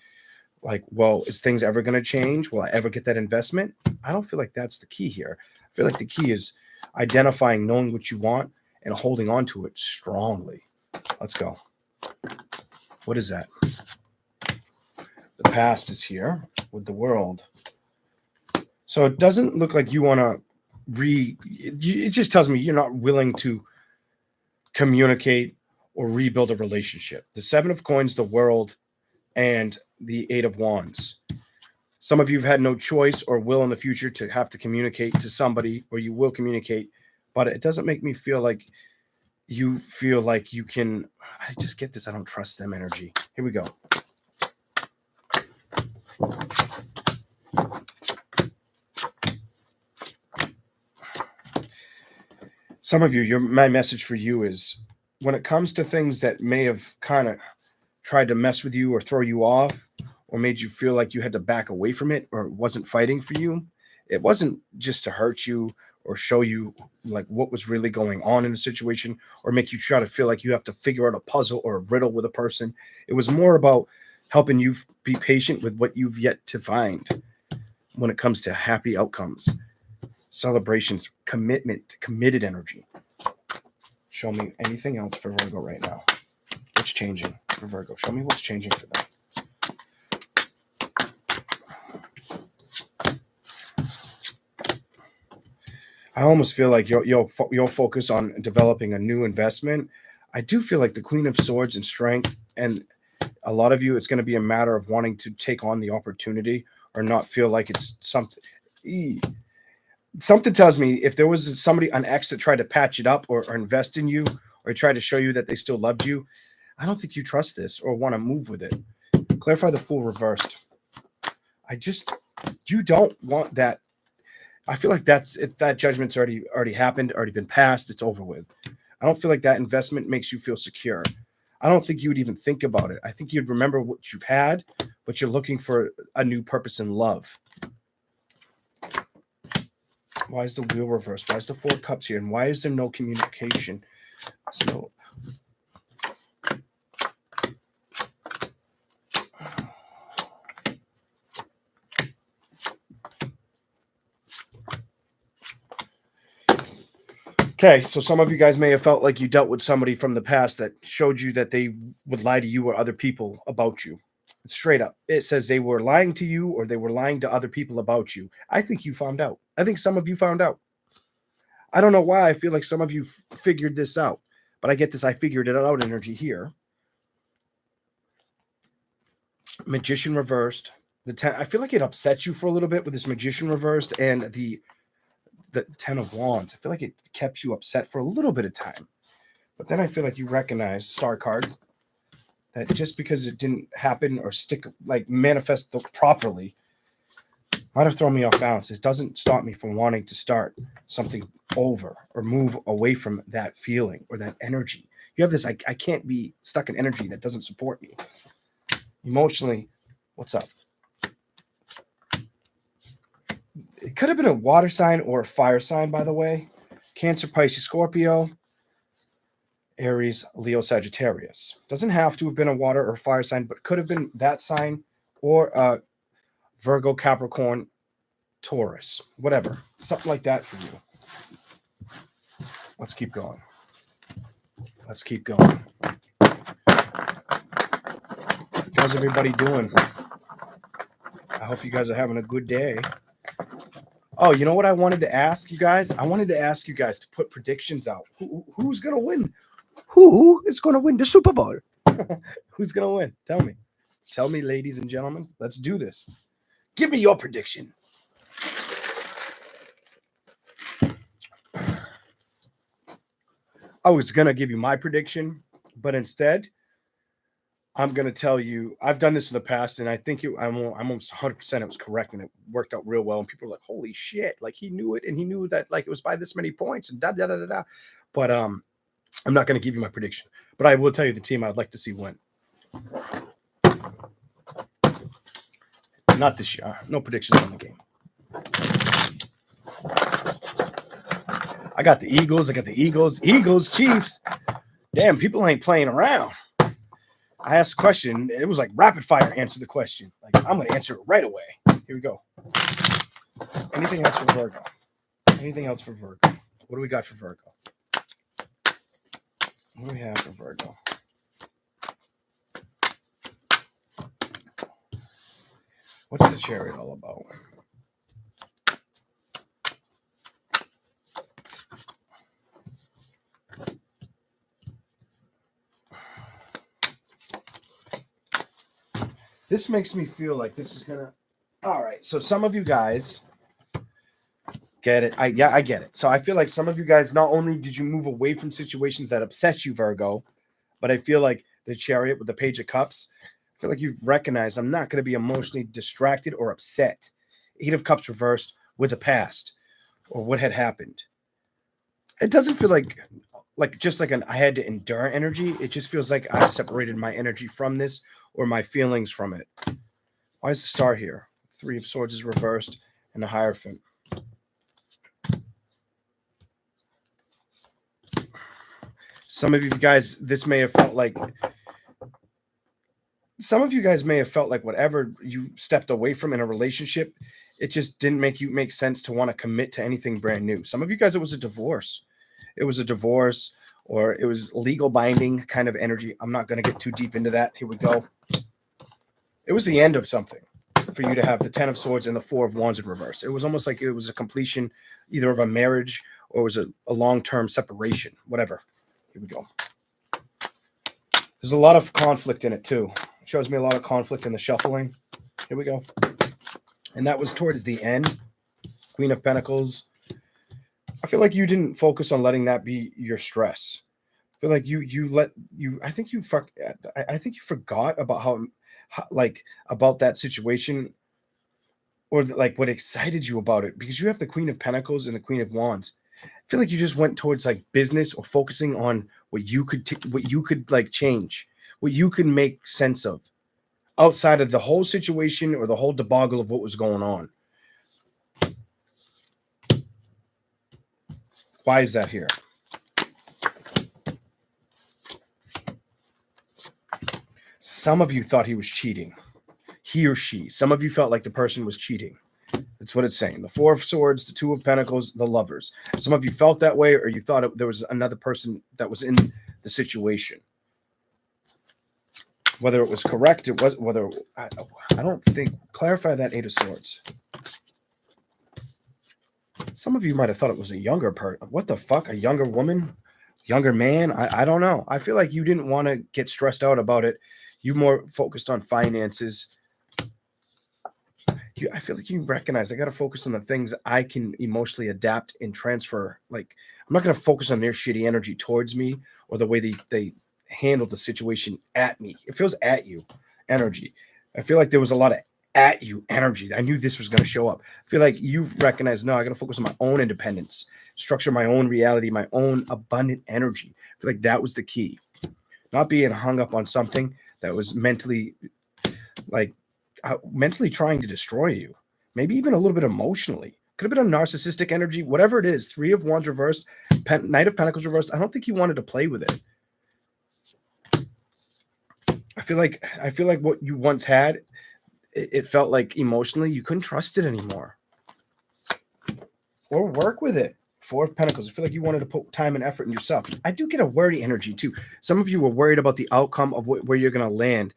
well, is things ever going to change? Will I ever get that investment? I don't feel like that's the key here. I feel like the key is identifying, knowing what you want, and holding on to it strongly. Let's go. What is that? The past is here with the World. So it doesn't look like you want to it just tells me you're not willing to communicate or rebuild a relationship. The Seven of Coins, the World, and the Eight of Wands. Some of you have had no choice or will in the future to have to communicate to somebody, or you will communicate, but it doesn't make me feel like you feel like you can. I just get this. I don't trust them energy. Here we go. Some of you, my message for you is, when it comes to things that may have kind of tried to mess with you or throw you off, or made you feel like you had to back away from it, or it wasn't fighting for you, it wasn't just to hurt you or show you like what was really going on in a situation, or make you try to feel like you have to figure out a puzzle or a riddle with a person. It was more about helping you be patient with what you've yet to find when it comes to happy outcomes, celebrations, commitment, committed energy. Show me anything else for Virgo right now. What's changing for Virgo? Show me what's changing for them. I almost feel like you'll focus on developing a new investment. I do feel like the Queen of Swords and Strength, and a lot of you, it's going to be a matter of wanting to take on the opportunity or not feel like it's something. Something tells me if there was an ex that tried to patch it up or invest in you or tried to show you that they still loved you, I don't think you trust this or want to move with it. Clarify the Fool reversed. You don't want that. I feel like that judgment's already happened, already been passed. It's over with. I don't feel like that investment makes you feel secure. I don't think you would even think about it. I think you'd remember what you've had, but you're looking for a new purpose in love. Why is the Wheel reversed? Why is the Four of Cups here? And why is there no communication? So okay, so some of you guys may have felt like you dealt with somebody from the past that showed you that they would lie to you or other people about you. It's straight up. It says they were lying to you or they were lying to other people about you. I think you found out. I think some of you found out. I don't know why I feel like some of you figured this out, but I get this I figured it out energy here. Magician reversed. I feel like it upset you for a little bit with this Magician reversed and the Ten of Wands. I feel like it kept you upset for a little bit of time. But then I feel like you recognize, Star card, that just because it didn't happen or manifest properly, might have thrown me off balance. It doesn't stop me from wanting to start something over or move away from that feeling or that energy. You have this, I can't be stuck in energy that doesn't support me. Emotionally, what's up? It could have been a water sign or a fire sign, by the way. Cancer, Pisces, Scorpio, Aries, Leo, Sagittarius. Doesn't have to have been a water or fire sign, but could have been that sign or Virgo, Capricorn, Taurus, whatever. Something like that for you. Let's keep going. Let's keep going. How's everybody doing? I hope you guys are having a good day. Oh, you know what I wanted to ask you guys? I wanted to ask you guys to put predictions out. Who's going to win? Who is going to win the Super Bowl? Who's going to win? Tell me. Tell me, ladies and gentlemen. Let's do this. Give me your prediction. I was going to give you my prediction, but instead, I'm going to tell you, I've done this in the past, and I think I'm almost 100% it was correct, and it worked out real well. And people are like, holy shit, like he knew it, and he knew that like it was by this many points, and da da da da da. But I'm not going to give you my prediction, but I will tell you the team I'd like to see win. Not this year. No predictions on the game. I got the Eagles. Eagles, Chiefs. Damn, people ain't playing around. I asked a question. It was like rapid fire. Answer the question. Like I'm going to answer it right away. Here we go. Anything else for Virgo? Anything else for Virgo? What do we got for Virgo? What do we have for Virgo? What's the chariot all about? This makes me feel like this is gonna. All right, so some of you guys get it. I get it. So I feel like some of you guys, not only did you move away from situations that upset you, Virgo, but I feel like the chariot with the Page of Cups, I feel like you've recognized I'm not going to be emotionally distracted or upset. Eight of Cups reversed with the past or what had happened. It doesn't feel like just like I had to endure energy. It just feels like I've separated my energy from this or my feelings from it. Why is the star here? Three of Swords is reversed and the Hierophant. Some of you guys, this may have felt like some of you guys may have felt like whatever you stepped away from in a relationship, it just didn't make sense to want to commit to anything brand new. Some of you guys, it was a divorce. It was a divorce or it was legal binding kind of energy. I'm not going to get too deep into that. Here we go. It was the end of something for you to have the 10 of Swords and the 4 of Wands in reverse. It was almost like it was a completion either of a marriage or it was a long-term separation, whatever. Here we go. There's a lot of conflict in it too. It shows me a lot of conflict in the shuffling. Here we go. And that was towards the end. Queen of Pentacles. I feel like you didn't focus on letting that be your stress. I feel like I think you forgot about how about that situation or like what excited you about it because you have the Queen of Pentacles and the Queen of Wands. I feel like you just went towards like business or focusing on what you could like change, what you could make sense of outside of the whole situation or the whole debacle of what was going on. Why is that here? Some of you thought he was cheating. He or she. Some of you felt like the person was cheating. That's what it's saying. The 4 of Swords, the 2 of Pentacles, the Lovers. Some of you felt that way or you thought there was another person that was in the situation. Whether it was correct, it was whether I don't think clarify that 8 of Swords. Some of you might have thought it was a younger person. What the fuck? A younger woman? Younger man? I don't know. I feel like you didn't want to get stressed out about it. You more focused on finances. I feel like you recognize I got to focus on the things I can emotionally adapt and transfer. Like, I'm not going to focus on their shitty energy towards me or the way they handled the situation at me. It feels at you energy. I feel like there was a lot of at you energy. I knew this was going to show up. I feel like you recognize, no, I got to focus on my own independence, structure my own reality, my own abundant energy. I feel like that was the key. Not being hung up on something that was mentally trying to destroy you. Maybe even a little bit emotionally. Could have been a narcissistic energy, whatever it is. 3 of Wands reversed, Knight of Pentacles reversed. I don't think he wanted to play with it. I feel like what you once had, it felt like emotionally you couldn't trust it anymore. Or work with it. 4 of Pentacles. I feel like you wanted to put time and effort in yourself. I do get a worry energy too. Some of you were worried about the outcome of where you're going to land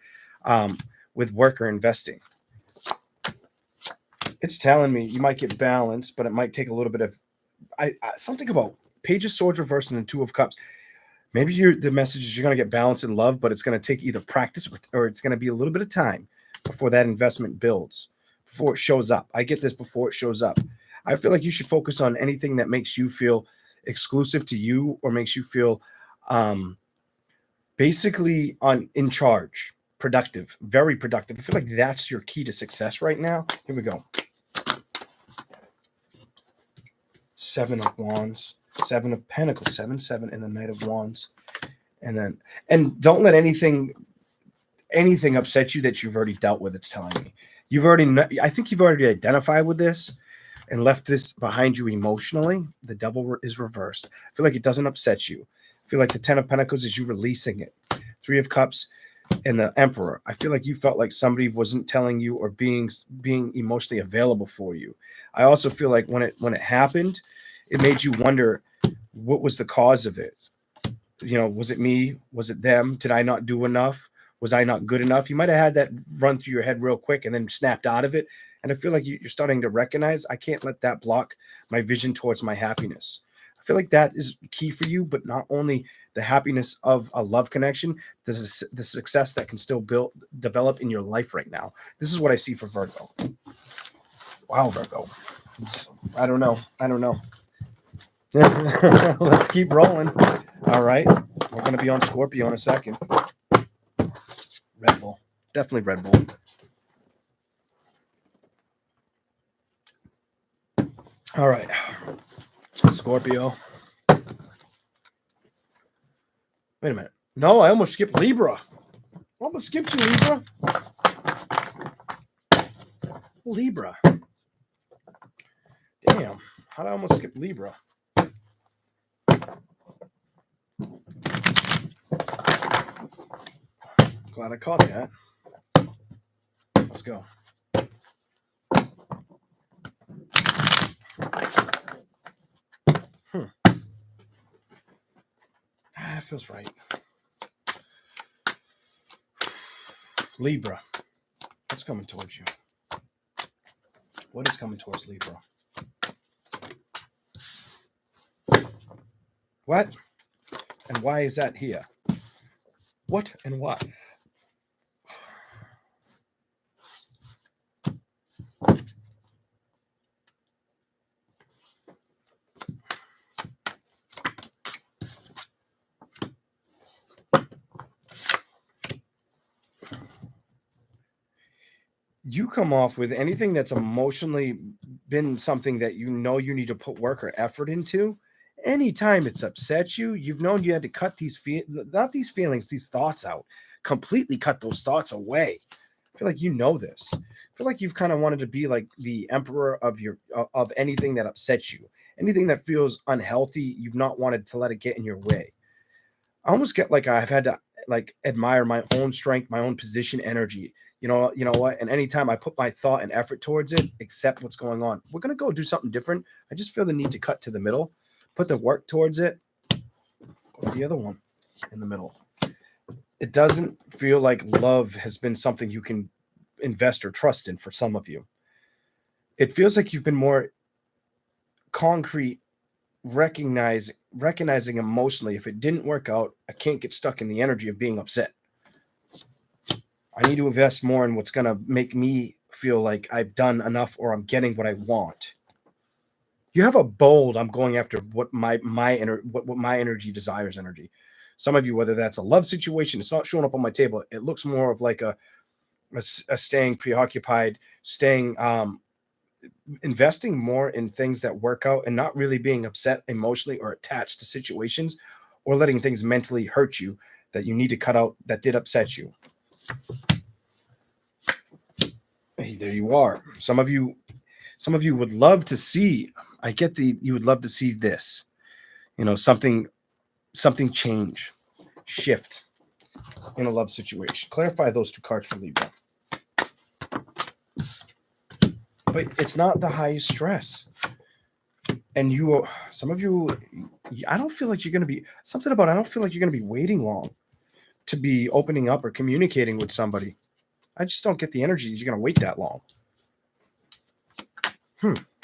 with work or investing. It's telling me you might get balanced, but it might take a little bit of something about Page of Swords reversed and then Two of Cups. Maybe the message is you're going to get balance in love, but it's going to take either practice or it's going to be a little bit of time before that investment builds, before it shows up. I get this before it shows up. I feel like you should focus on anything that makes you feel exclusive to you or makes you feel basically in charge, productive, very productive. I feel like that's your key to success right now. Here we go. 7 of Wands, 7 of Pentacles, 7, 7, and the Knight of Wands. And don't let anything upset you that you've already dealt with. It's telling me I think you've already identified with this and left this behind you emotionally. The Devil is reversed. I feel like it doesn't upset you. I feel like the 10 of Pentacles is you releasing it. 3 of Cups and the Emperor. I feel like you felt like somebody wasn't telling you or being emotionally available for you. I also feel like when it happened, it made you wonder what was the cause of it. Was it me? Was it them? Did I not do enough? Was I not good enough? You might have had that run through your head real quick and then snapped out of it. And I feel like you're starting to recognize I can't let that block my vision towards my happiness. I feel like that is key for you, but not only the happiness of a love connection, there's the success that can still develop in your life right now. This is what I see for Virgo. Wow, Virgo. I don't know. Let's keep rolling. All right. We're going to be on Scorpio in a second. Red Bull. Definitely Red Bull. All right. Scorpio. Wait a minute. No, I almost skipped Libra. I almost skipped you, Libra. Libra. Damn. How did I almost skip Libra? Glad I caught that. Let's go. That feels right. Libra. What's coming towards you? What is coming towards Libra? What? And why is that here? What and why? You come off with anything that's emotionally been something that you need to put work or effort into. Anytime it's upset you, you've known you had to cut these these thoughts out, completely cut those thoughts away. I feel like you know this. I feel like you've kind of wanted to be like the emperor of anything that upsets you, anything that feels unhealthy. You've not wanted to let it get in your way. I almost get like I've had to admire my own strength, my own position, energy. You know what? And anytime I put my thought and effort towards it, accept what's going on. We're going to go do something different. I just feel the need to cut to the middle, put the work towards it. Go to the other one in the middle. It doesn't feel like love has been something you can invest or trust in for some of you. It feels like you've been more concrete, recognizing emotionally, if it didn't work out, I can't get stuck in the energy of being upset. I need to invest more in what's going to make me feel like I've done enough or I'm getting what I want. You have a bold, I'm going after what my energy desires energy. Some of you, whether that's a love situation, it's not showing up on my table. It looks more of like a staying preoccupied, investing more in things that work out and not really being upset emotionally or attached to situations or letting things mentally hurt you that you need to cut out that did upset you. Hey, there you are. Some of you would love to see, you would love to see this, something change, shift in a love situation. Clarify those two cards for Libra. But it's not the highest stress. And some of you, I don't feel like you're going to be, I don't feel like you're going to be waiting long to be opening up or communicating with somebody. I just don't get the energy you're going to wait that long.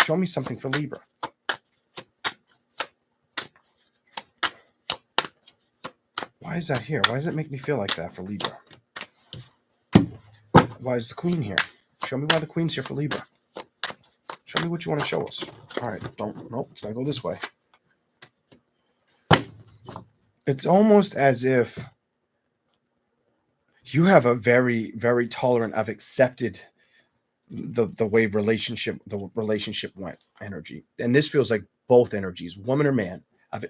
Show me something for Libra. Why is that here? Why does it make me feel like that for Libra? Why is the Queen here? Show me why the Queen's here for Libra. Show me what you want to show us. All right, nope, it's gotta go this way. It's almost as if you have a very, very tolerant, I've accepted the way the relationship went energy. And this feels like both energies, woman or man. I've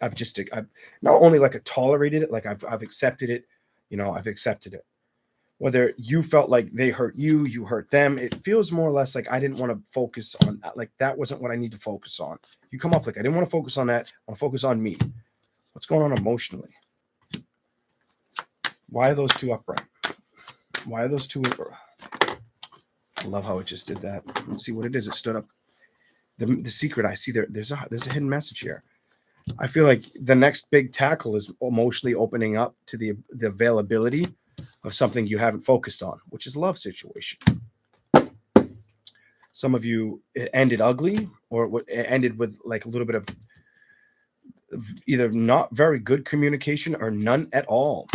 not only like tolerated it, like I've accepted it, I've accepted it. Whether you felt like they hurt you, you hurt them, it feels more or less like I didn't want to focus on, like that wasn't what I need to focus on. You come up like I didn't want to focus on that. I want to focus on me. What's going on emotionally? Why are those two upright? Why are those two? I love how it just did that. Let's see what it is. It stood up. The secret I see there's a hidden message here. I feel like the next big tackle is emotionally opening up to the availability of something you haven't focused on, which is love situation. Some of you, it ended ugly, or it ended with like a little bit of either not very good communication or none at all.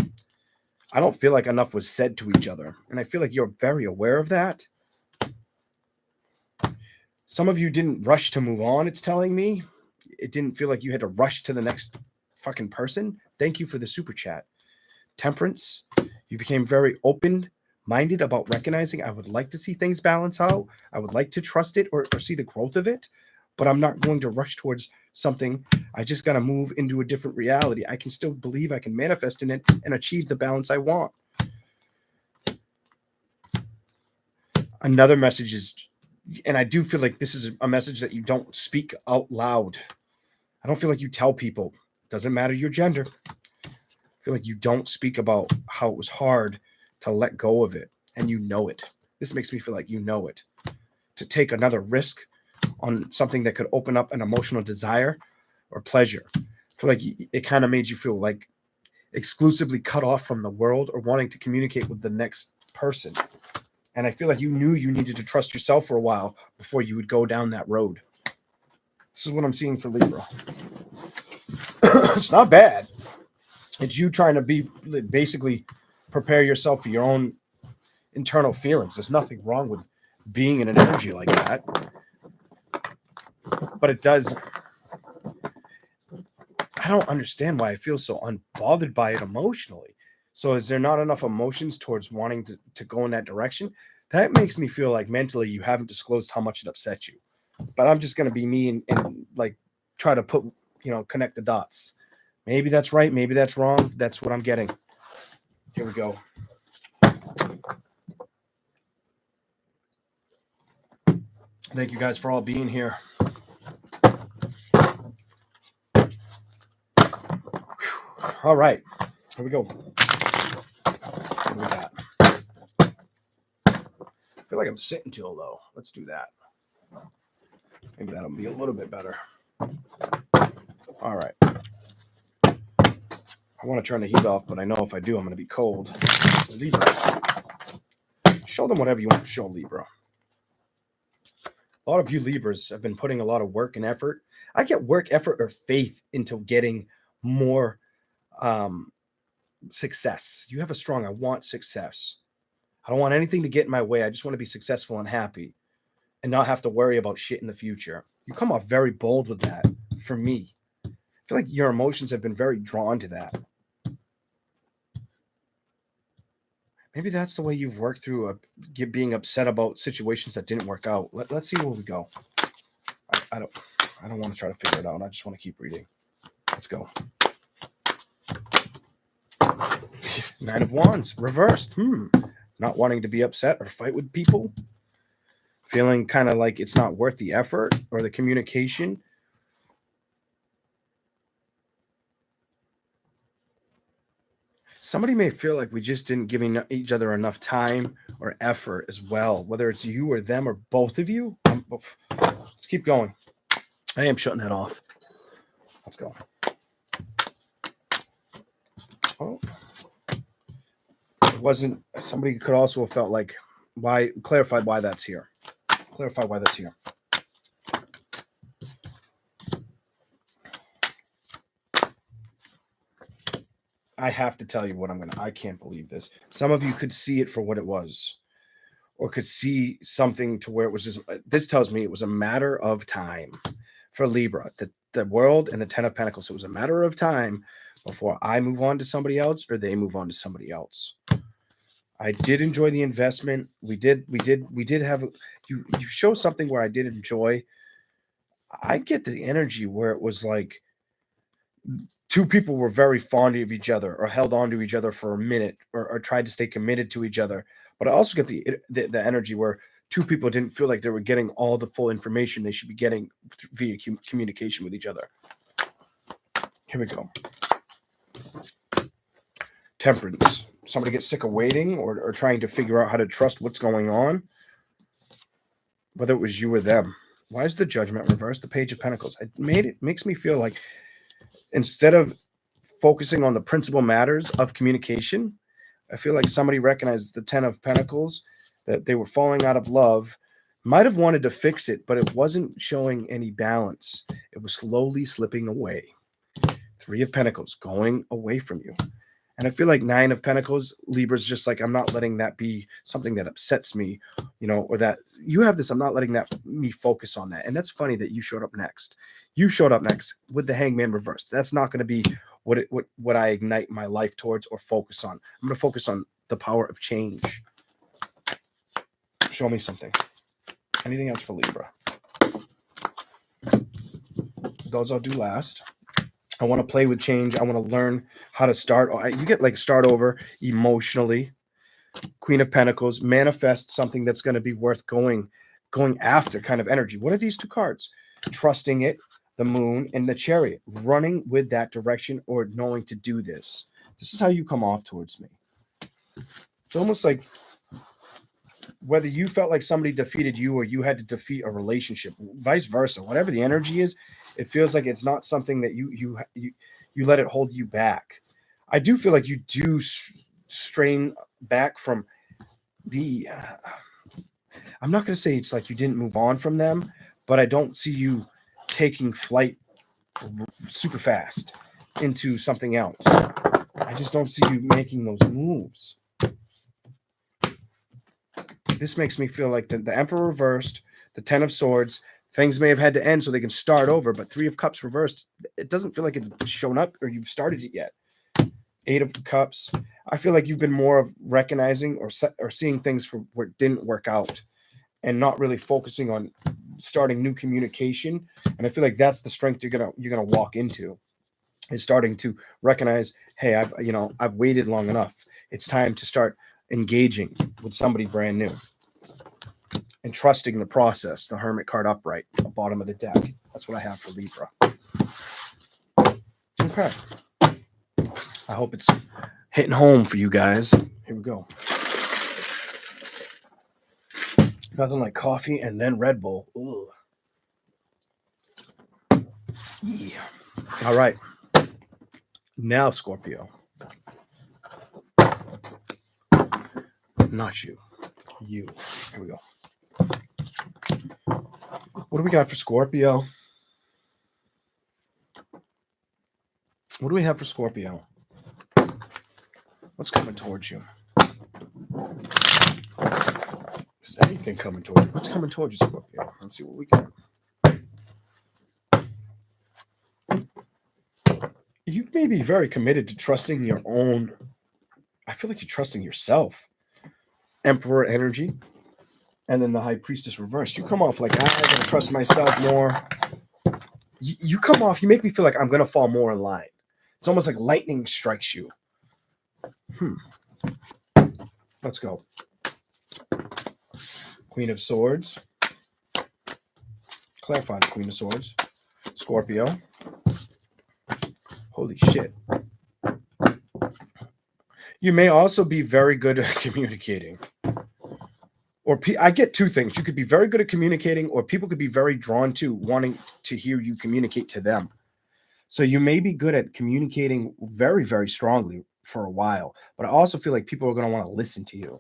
I don't feel like enough was said to each other. And I feel like you're very aware of that. Some of you didn't rush to move on, it's telling me. It didn't feel like you had to rush to the next fucking person. Thank you for the super chat. Temperance, you became very open-minded about recognizing I would like to see things balance out. I would like to trust it or see the growth of it, but I'm not going to rush towards something. I just got to move into a different reality. I can still believe I can manifest in it and achieve the balance I want. Another message is, and I do feel like this is a message that you don't speak out loud. I don't feel like you tell people. It doesn't matter your gender. I feel like you don't speak about how it was hard to let go of it, and you know it. This makes me feel like you know it. To take another risk on something that could open up an emotional desire or pleasure. I feel like it kind of made you feel like exclusively cut off from the world or wanting to communicate with the next person. And I feel like you knew you needed to trust yourself for a while before you would go down that road. This is what I'm seeing for Libra. It's not bad. It's you trying to basically prepare yourself for your own internal feelings. There's nothing wrong with being in an energy like that. But it does. I don't understand why I feel so unbothered by it emotionally. So is there not enough emotions towards wanting to go in that direction? That makes me feel like mentally you haven't disclosed how much it upset you. But I'm just going to be me and like try to put, connect the dots. Maybe that's right. Maybe that's wrong. That's what I'm getting. Here we go. Thank you guys for all being here. All right. Here we go. What do we got? I feel like I'm sitting too low. Let's do that. Maybe that'll be a little bit better. All right. I want to turn the heat off, but I know if I do, I'm going to be cold. Libra. Show them whatever you want to show, Libra. A lot of you Libras have been putting a lot of work and effort. I get work, effort, or faith into getting more success. You have a strong, I want success. I don't want anything to get in my way. I just want to be successful and happy and not have to worry about shit in the future. You come off very bold with that for me. I feel like your emotions have been very drawn to that. Maybe that's the way you've worked through being upset about situations that didn't work out. Let's see where we go. I don't want to try to figure it out. I just want to keep reading. Let's go. Nine of Wands, reversed. Not wanting to be upset or fight with people. Feeling kind of like it's not worth the effort or the communication. Somebody may feel like we just didn't give each other enough time or effort as well, whether it's you or them or both of you. Let's keep going. I am shutting that off. Let's go. Oh, it wasn't. Somebody could also have felt like clarified why that's here. Clarify why that's here. I have to tell you what I can't believe this. Some of you could see it for what it was, or could see something to where it was just, this tells me it was a matter of time for Libra, the world and the 10 of Pentacles. It was a matter of time before I move on to somebody else or they move on to somebody else. I did enjoy the investment. We did have, you show something where I did enjoy. I get the energy where it was like two people were very fond of each other or held on to each other for a minute or tried to stay committed to each other. But I also get the energy where two people didn't feel like they were getting all the full information they should be getting via communication with each other. Here we go. Temperance. Somebody gets sick of waiting or trying to figure out how to trust what's going on, whether it was you or them. Why is the Judgment reversed? The Page of Pentacles. It makes me feel like instead of focusing on the principal matters of communication, I feel like somebody recognized the 10 of Pentacles, that they were falling out of love, might have wanted to fix it, but it wasn't showing any balance. It was slowly slipping away. 3 of Pentacles going away from you. And I feel like 9 of Pentacles, Libra's just like, I'm not letting that be something that upsets me, or that you have this, I'm not letting me focus on that. And that's funny that you showed up next. You showed up next with the Hangman reversed. That's not going to be what I ignite my life towards or focus on. I'm going to focus on the power of change. Show me something. Anything else for Libra? Those I'll do last. I want to play with change. I want to learn how to start. You get like start over emotionally. Queen of Pentacles, manifest something that's going to be worth going after kind of energy. What are these 2 cards? Trusting it, the Moon, and the Chariot. Running with that direction or knowing to do this. This is how you come off towards me. It's almost like whether you felt like somebody defeated you or you had to defeat a relationship, vice versa, whatever the energy is, it feels like it's not something that you let it hold you back. I do feel like you do strain back from the, I'm not going to say it's like you didn't move on from them, but I don't see you taking flight super fast into something else. I just don't see you making those moves. This makes me feel like the Emperor reversed, the 10 of Swords, things may have had to end so they can start over, but 3 of Cups reversed, it doesn't feel like it's shown up or you've started it yet. 8 of Cups, I feel like you've been more of recognizing or seeing things for what didn't work out and not really focusing on starting new communication. And I feel like that's the strength you're gonna walk into, is starting to recognize, hey, I've waited long enough. It's time to start engaging with somebody brand new and trusting the process. The Hermit card upright, the bottom of the deck. That's what I have for Libra. Okay. I hope it's hitting home for you guys. Here we go. Nothing like coffee and then Red Bull. Ooh. Yeah. All right. Now, Scorpio. Not you. You. Here we go. What do we got for Scorpio? What do we have for Scorpio? What's coming towards you? Is anything coming towards you? What's coming towards you, Scorpio? Let's see what we got. You may be very committed to trusting your own. I feel like you're trusting yourself. Emperor energy. And then the High Priestess reversed. You come off like, I'm going to trust myself more. You come off, you make me feel like I'm going to fall more in line. It's almost like lightning strikes you. Let's go. Queen of Swords. Clarify the Queen of Swords. Scorpio. Holy shit. You may also be very good at communicating. Or I get 2 things. You could be very good at communicating, or people could be very drawn to wanting to hear you communicate to them. So you may be good at communicating very, very strongly for a while, but I also feel like people are going to want to listen to you,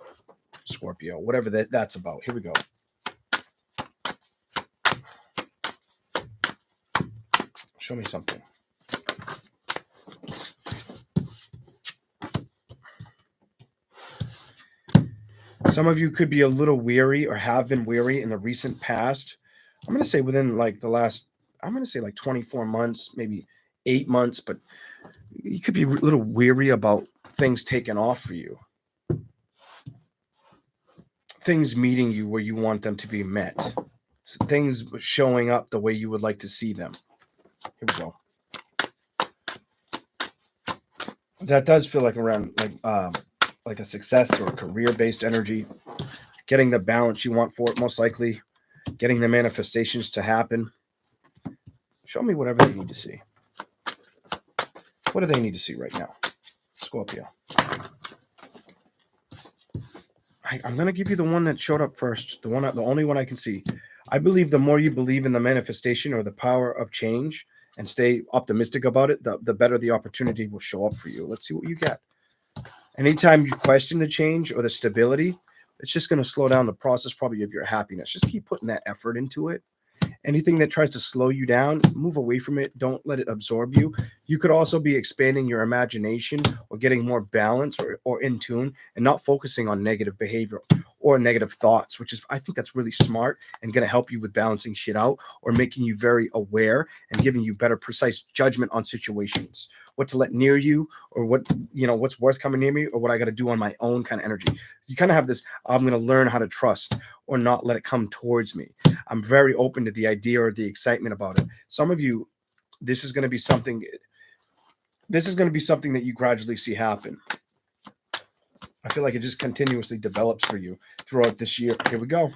Scorpio, whatever that's about. Here we go. Show me something. Some of you could be a little weary or have been weary in the recent past. I'm going to say within like the last, I'm going to say like 24 months, maybe 8 months, but you could be a little weary about things taking off for you. Things meeting you where you want them to be met. Things showing up the way you would like to see them. Here we go. That does feel like around like a success or a career-based energy. Getting the balance you want for it, most likely. Getting the manifestations to happen. Show me whatever they need to see. What do they need to see right now? Scorpio. I'm going to give you the one that showed up first. The only one I can see. I believe the more you believe in the manifestation or the power of change and stay optimistic about it, the better the opportunity will show up for you. Let's see what you get. Anytime you question the change or the stability, it's just going to slow down the process probably of your happiness. Just keep putting that effort into it. Anything that tries to slow you down, move away from it. Don't let it absorb you. You could also be expanding your imagination or getting more balance or in tune and not focusing on negative behavior or negative thoughts, which is, I think that's really smart and going to help you with balancing shit out or making you very aware and giving you better, precise judgment on situations, what to let near you or what's worth coming near me or what I got to do on my own kind of energy. You kind of have this, I'm going to learn how to trust or not let it come towards me. I'm very open to the idea or the excitement about it. Some of you, this is going to be something that you gradually see happen. I feel like it just continuously develops for you throughout this year. Here we go.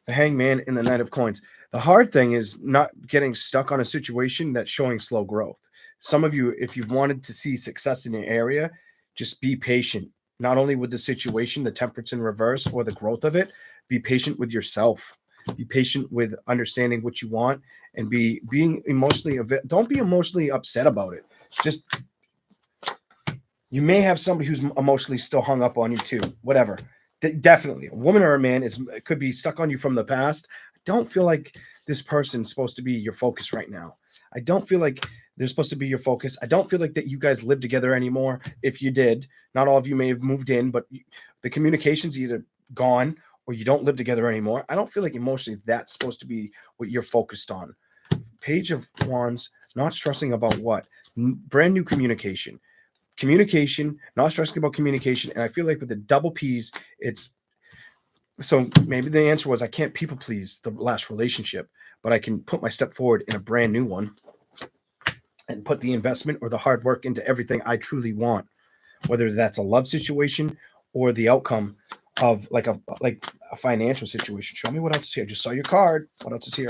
The Hangman and the Knight of Coins. The hard thing is not getting stuck on a situation that's showing slow growth. Some of you, if you've wanted to see success in your area, just be patient. Not only with the situation, the temperance in reverse, or the growth of it, be patient with yourself. Be patient with understanding what you want and being emotionally, don't be emotionally upset about it. Just, you may have somebody who's emotionally still hung up on you too, whatever. Definitely a woman or a man could be stuck on you from the past. I don't feel like this person's supposed to be your focus right now. I don't feel like they're supposed to be your focus. I don't feel like that you guys live together anymore. If you did, not all of you may have moved in, but the communication's either gone or you don't live together anymore. I don't feel like emotionally that's supposed to be what you're focused on. Page of Wands, not stressing about what? Brand new communication, not stressing about communication. And I feel like with the double P's, it's, so maybe the answer was I can't people please the last relationship, but I can put my step forward in a brand new one and put the investment or the hard work into everything I truly want, whether that's a love situation or the outcome of like a financial situation. Show me what else is here. Just saw your card. What else is here?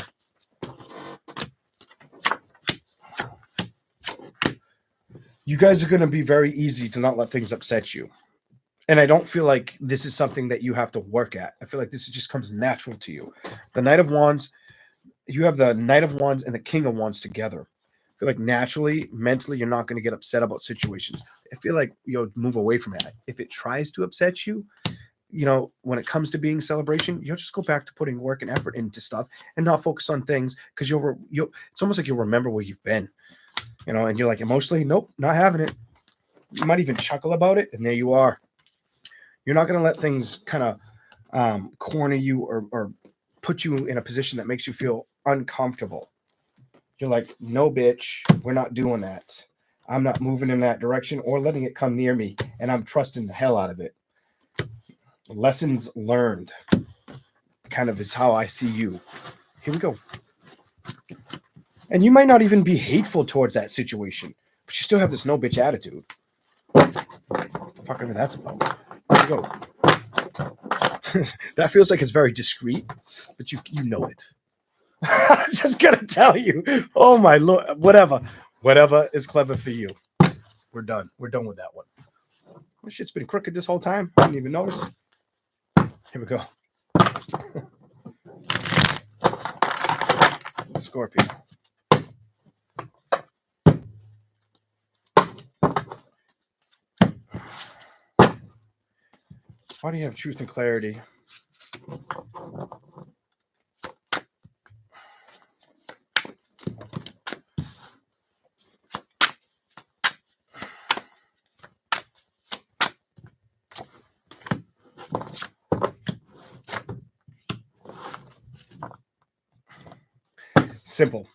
You guys are going to be very easy to not let things upset you. And I don't feel like this is something that you have to work at. I feel like this just comes natural to you. The Knight of Wands, you have the Knight of Wands and the King of Wands together. I feel like naturally, mentally, you're not going to get upset about situations. I feel like you'll move away from it. If it tries to upset you, when it comes to being celebration, you'll just go back to putting work and effort into stuff and not focus on things because you'll it's almost like you'll remember where you've been, and you're like emotionally, nope, not having it. You might even chuckle about it, and there you are. You're not going to let things kind of corner you or put you in a position that makes you feel uncomfortable. You're like, no, bitch, we're not doing that. I'm not moving in that direction or letting it come near me, and I'm trusting the hell out of it. Lessons learned kind of is how I see you. Here we go. And you might not even be hateful towards that situation, but you still have this no bitch attitude. What the fuck ever that's about. Here we go. That feels like it's very discreet, but you know it. I'm just gonna tell you. Oh my Lord. Whatever is clever for you. We're done. We're done with that one. This shit's been crooked this whole time. I didn't even notice. Here we go. Scorpio. Why do you have truth and clarity? Simple.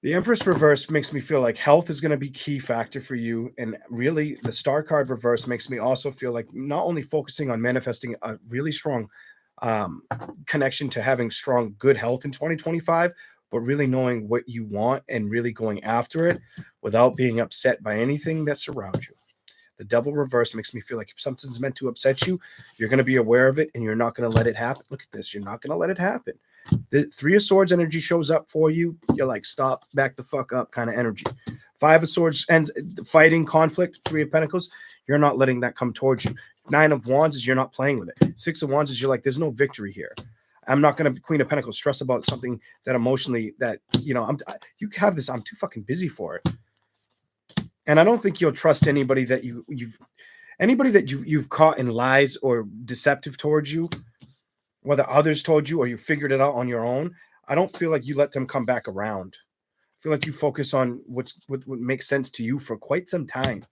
The Empress reverse makes me feel like health is going to be key factor for you. And really, the Star card reverse makes me also feel like not only focusing on manifesting a really strong connection to having strong, good health in 2025, but really knowing what you want and really going after it without being upset by anything that surrounds you. The Devil reverse makes me feel like if something's meant to upset you, you're going to be aware of it and you're not going to let it happen. Look at this. You're not going to let it happen. The Three of Swords energy shows up for you. You're like, stop, back the fuck up kind of energy. Five of Swords ends fighting, conflict. Three of Pentacles, you're not letting that come towards you. Nine of Wands is you're not playing with it. Six of Wands is you're like, there's no victory here. I'm not going to, Queen of Pentacles, stress about something that emotionally that, you know, you have this, I'm too fucking busy for it. And I don't think you'll trust anybody that you've caught in lies or deceptive towards you, whether others told you or you figured it out on your own. I don't feel like you let them come back around. I feel like you focus on what makes sense to you for quite some time.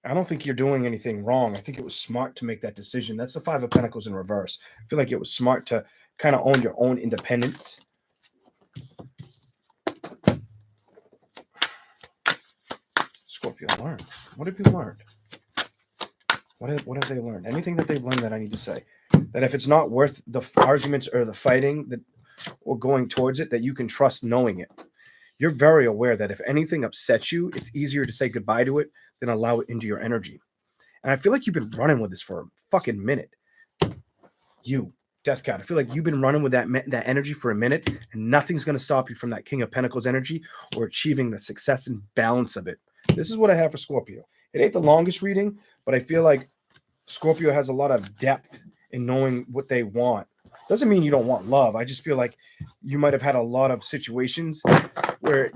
I don't think you're doing anything wrong. I think it was smart to make that decision. That's the Five of Pentacles in reverse. I feel like it was smart to kind of own your own independence. Scorpio, learn. What have you learned? What have they learned? Anything that they've learned that I need to say? That if it's not worth the arguments or the fighting that or going towards it, that you can trust knowing it. You're very aware that if anything upsets you, it's easier to say goodbye to it than allow it into your energy. And I feel like you've been running with this for a fucking minute. You, Death Cat, I feel like you've been running with that energy for a minute, and nothing's going to stop you from that King of Pentacles energy or achieving the success and balance of it. This is what I have for Scorpio. It ain't the longest reading, but I feel like Scorpio has a lot of depth in knowing what they want. Doesn't mean you don't want love. I just feel like you might have had a lot of situations where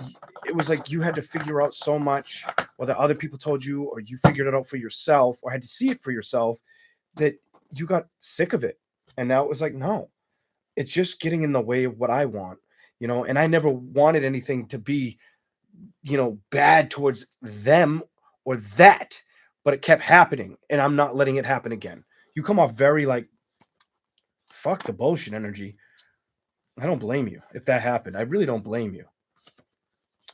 it was like you had to figure out so much, whether other people told you or you figured it out for yourself or had to see it for yourself, that you got sick of it. And now it was like, no, it's just getting in the way of what I want, you know, and I never wanted anything to be, you know, bad towards them or that, but it kept happening and I'm not letting it happen again. You come off very like, fuck the bullshit energy. I don't blame you if that happened. I really don't blame you.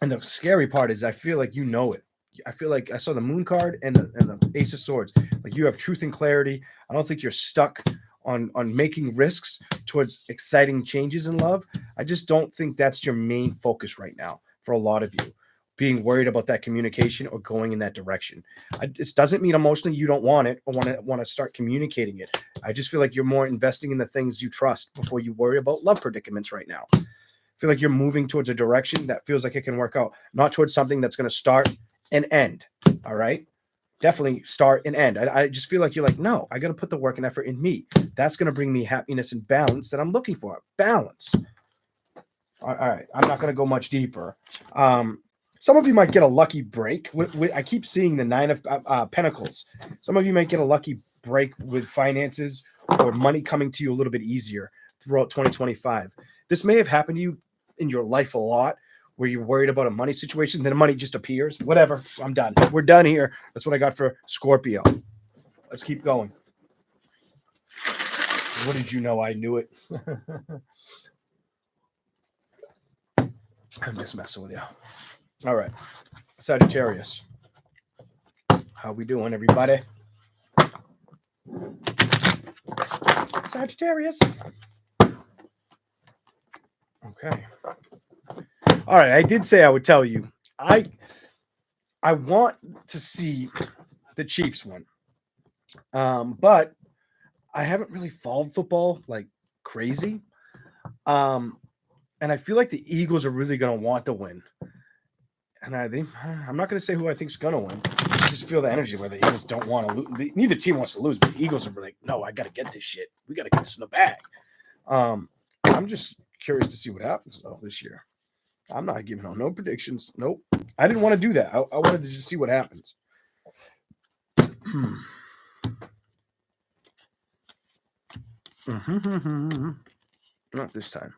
And the scary part is I feel like you know it. I feel like I saw the Moon card and the Ace of Swords. Like you have truth and clarity. I don't think you're stuck on making risks towards exciting changes in love. I just don't think that's your main focus right now for a lot of you. Being worried about that communication or going in that direction. It doesn't mean emotionally you don't want it or want to start communicating it. I just feel like you're more investing in the things you trust before you worry about love predicaments right now. I feel like you're moving towards a direction that feels like it can work out, not towards something that's going to start and end. All right? Definitely start and end. I just feel like you're like, no, I got to put the work and effort in me. That's going to bring me happiness and balance that I'm looking for. Balance. All right. I'm not going to go much deeper. Some of you might get a lucky break. I keep seeing the Nine of Pentacles. Some of you might get a lucky break with finances or money coming to you a little bit easier throughout 2025. This may have happened to you in your life a lot where you're worried about a money situation, then the money just appears. Whatever. I'm done. We're done here. That's what I got for Scorpio. Let's keep going. What did you know? I knew it. I'm just messing with you. All right. Sagittarius. How we doing, everybody? Sagittarius. Okay. All right. I did say I would tell you. I want to see the Chiefs win. But I haven't really followed football like crazy. And I feel like the Eagles are really going to want to win. And I'm not going to say who I think is going to win. I just feel the energy where the Eagles don't want to lose. Neither team wants to lose, but the Eagles are like, no, I got to get this shit. We got to get this in the bag. I'm just curious to see what happens though this year. I'm not giving out no predictions. Nope. I didn't want to do that. I wanted to just see what happens. Not this time.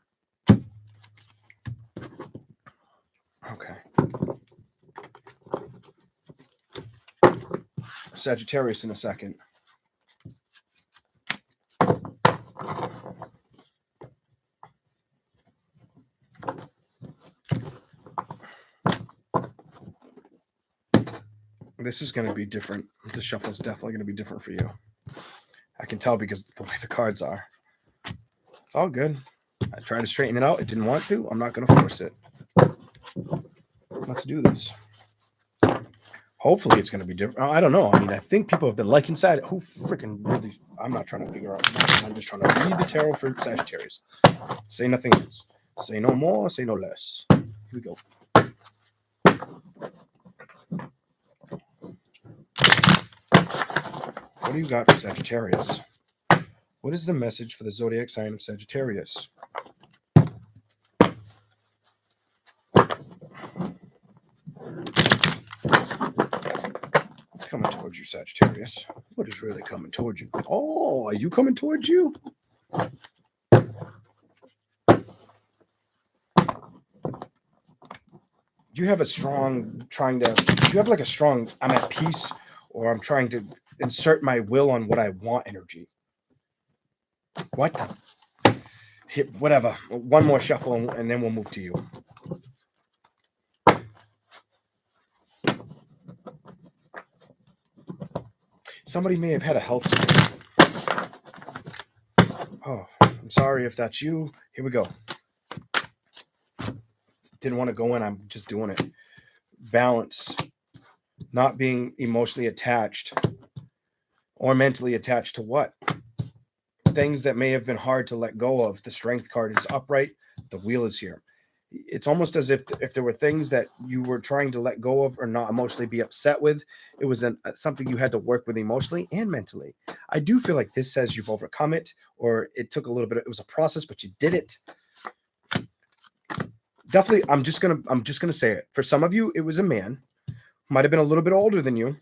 Okay. Sagittarius in a second. This is going to be different. The shuffle is definitely going to be different for you. I can tell because the way the cards are. It's all good. I tried to straighten it out. It didn't want to. I'm not going to force it. Let's do this. Hopefully it's going to be different. I don't know. I mean, I think people have been liking Sagittarius. Who freaking really... I'm not trying to figure out. I'm just trying to read the tarot for Sagittarius. Say nothing else. Say no more. Say no less. Here we go. What do you got for Sagittarius? What is the message for the zodiac sign of Sagittarius? What's coming towards you, Sagittarius? What is really coming towards you? Oh, are you coming towards you? You have a strong you have like a strong, I'm at peace, or I'm trying to insert my will on what I want energy. What the? Hit, whatever. One more shuffle and then we'll move to you. Somebody may have had a health scare. Oh, I'm sorry if that's you. Here we go. Didn't want to go in. I'm just doing it. Balance. Not being emotionally attached or mentally attached to what? Things that may have been hard to let go of. The Strength card is upright. The Wheel is here. It's almost as if there were things that you were trying to let go of or not emotionally be upset with. It was something you had to work with emotionally and mentally. I do feel like this says you've overcome it, or it took a little bit. It was a process, but you did it. Definitely, I'm just gonna say it. For some of you, it was a man, might have been a little bit older than you,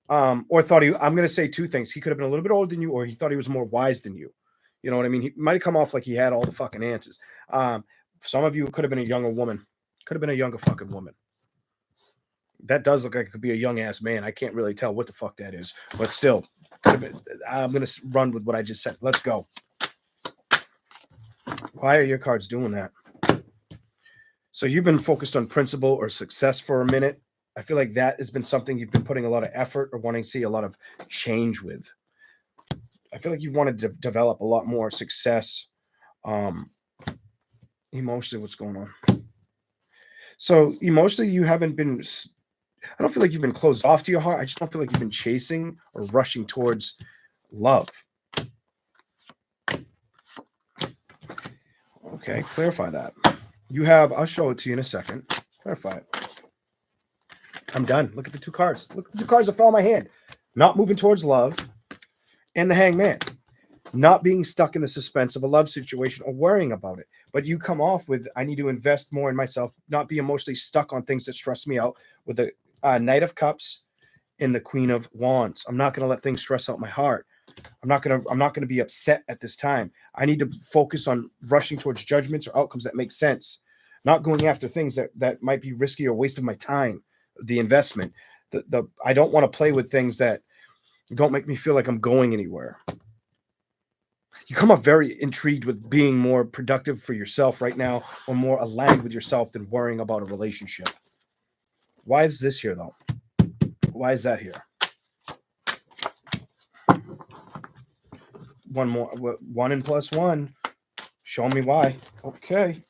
or thought he. I'm gonna say two things. He could have been a little bit older than you, or he thought he was more wise than you. You know what I mean? He might have come off like he had all the fucking answers. Some of you could have been a younger woman. Could have been a younger fucking woman. That does look like it could be a young ass man. I can't really tell what the fuck that is, but still, could have been. I'm gonna run with what I just said. Let's go. Why are your cards doing that? So you've been focused on principle or success for a minute. I feel like that has been something you've been putting a lot of effort or wanting to see a lot of change with. I feel like you've wanted to develop a lot more success. Emotionally, what's going on? So emotionally, you haven't been, I don't feel like you've been closed off to your heart. I just don't feel like you've been chasing or rushing towards love. Okay, clarify that. You have, I'll show it to you in a second. Clarify it. I'm done. Look at the two cards. Look at the two cards that fell in my hand. Not moving towards love and the Hangman. Not being stuck in the suspense of a love situation or worrying about it. But you come off with, I need to invest more in myself, not be emotionally stuck on things that stress me out, with the Knight of Cups and the Queen of Wands. I'm not going to let things stress out my heart. I'm not going to be upset at this time. I need to focus on rushing towards judgments or outcomes that make sense. Not going after things that might be risky or waste of my time, the investment. I don't want to play with things that don't make me feel like I'm going anywhere. You come off very intrigued with being more productive for yourself right now, or more aligned with yourself than worrying about a relationship. Why is this here, though? Why is that here? One more. 1 and +1. Show me why. Okay.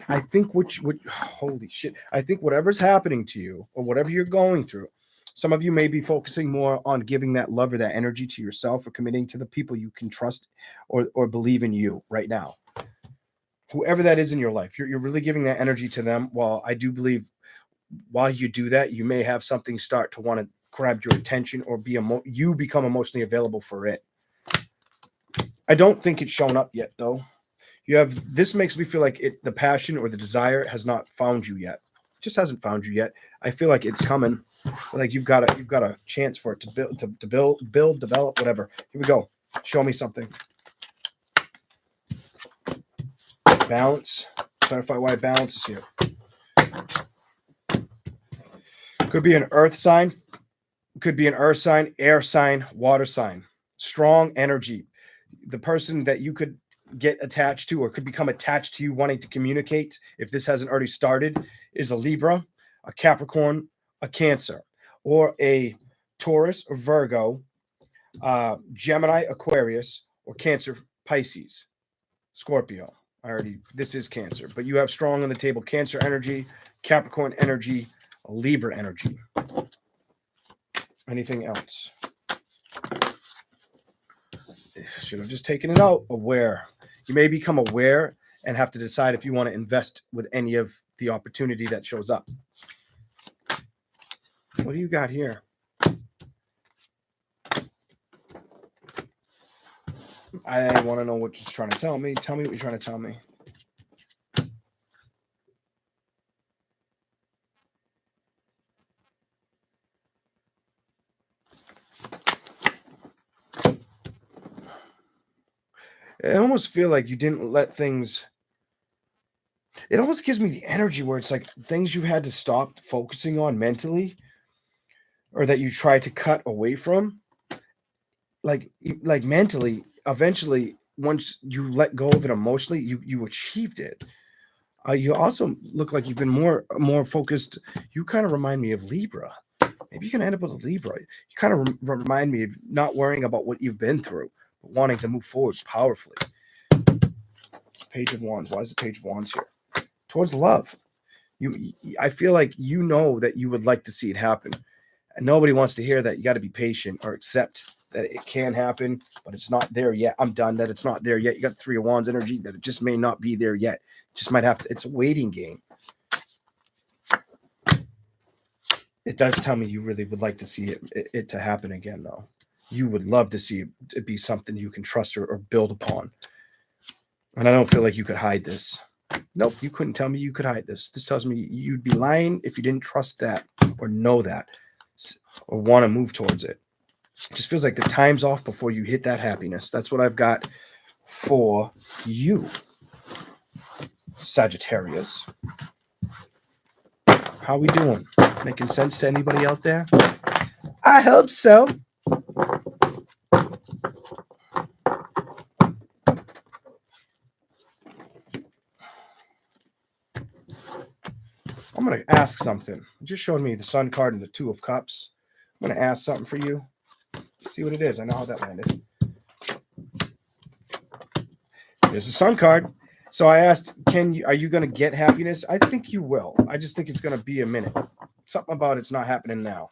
I think holy shit. I think whatever's happening to you or whatever you're going through, some of you may be focusing more on giving that love or that energy to yourself, or committing to the people you can trust or believe in you right now. Whoever that is in your life, you're really giving that energy to them. While I do believe while you do that, you may have something start to want to grab your attention or you become emotionally available for it. I don't think it's shown up yet, though. This makes me feel like the passion or the desire has not found you yet. It just hasn't found you yet. I feel like it's coming. Like you've got a chance for it to build, develop, whatever. Here we go. Show me something. Balance. Clarify why balance is here. Could be an earth sign. Could be an earth sign, air sign, water sign. Strong energy. The person that you could get attached to or could become attached to you wanting to communicate, if this hasn't already started, is a Libra, a Capricorn, a Cancer, or a Taurus or Virgo, Gemini, Aquarius, or Cancer, Pisces, Scorpio. This is Cancer, but you have strong on the table Cancer energy, Capricorn energy, Libra energy. Anything else? Should have just taken it out. Aware. You may become aware and have to decide if you want to invest with any of the opportunity that shows up. What do you got here? I want to know what you're trying to tell me. Tell me what you're trying to tell me. I almost feel like you didn't let things. It almost gives me the energy where it's like things you had to stop focusing on mentally, or that you tried to cut away from. Like mentally, eventually, once you let go of it emotionally, you achieved it. You also look like you've been more focused. You kind of remind me of Libra. Maybe you can end up with a Libra. You kind of remind me of not worrying about what you've been through, but wanting to move forward powerfully. Page of Wands. Why is the Page of Wands here? Towards love. I feel like you know that you would like to see it happen. And nobody wants to hear that. You got to be patient or accept that it can happen, but it's not there yet. I'm done that it's not there yet. You got the Three of Wands energy that it just may not be there yet. Just might have to. It's a waiting game. It does tell me you really would like to see it to happen again, though. You would love to see it be something you can trust or build upon. And I don't feel like you could hide this. Nope, you couldn't tell me you could hide this. This tells me you'd be lying if you didn't trust that or know that or want to move towards it. It just feels like the time's off before you hit that happiness. That's what I've got for you, Sagittarius. How we doing? Making sense to anybody out there? I hope so. I'm going to ask something. You just showed me the Sun card and the Two of Cups. I'm going to ask something for you. See what it is. I know how that landed. There's the Sun card. So I asked, are you going to get happiness? I think you will. I just think it's going to be a minute. Something about it's not happening now.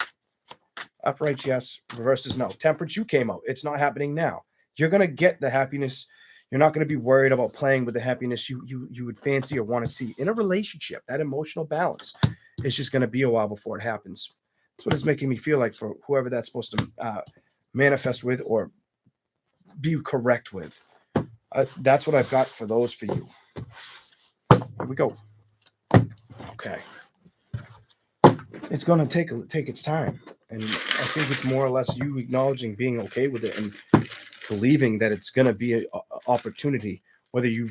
Upright, yes. Reversed is no. Temperance, you came out. It's not happening now. You're going to get the happiness. You're not going to be worried about playing with the happiness you would fancy or want to see in a relationship. That emotional balance is just going to be a while before it happens. That's what it's making me feel like for whoever that's supposed to manifest with or be correct with. That's what I've got for those for you. Here we go. Okay. It's going to take its time. And I think it's more or less you acknowledging being okay with it and believing that it's going to be an opportunity, whether you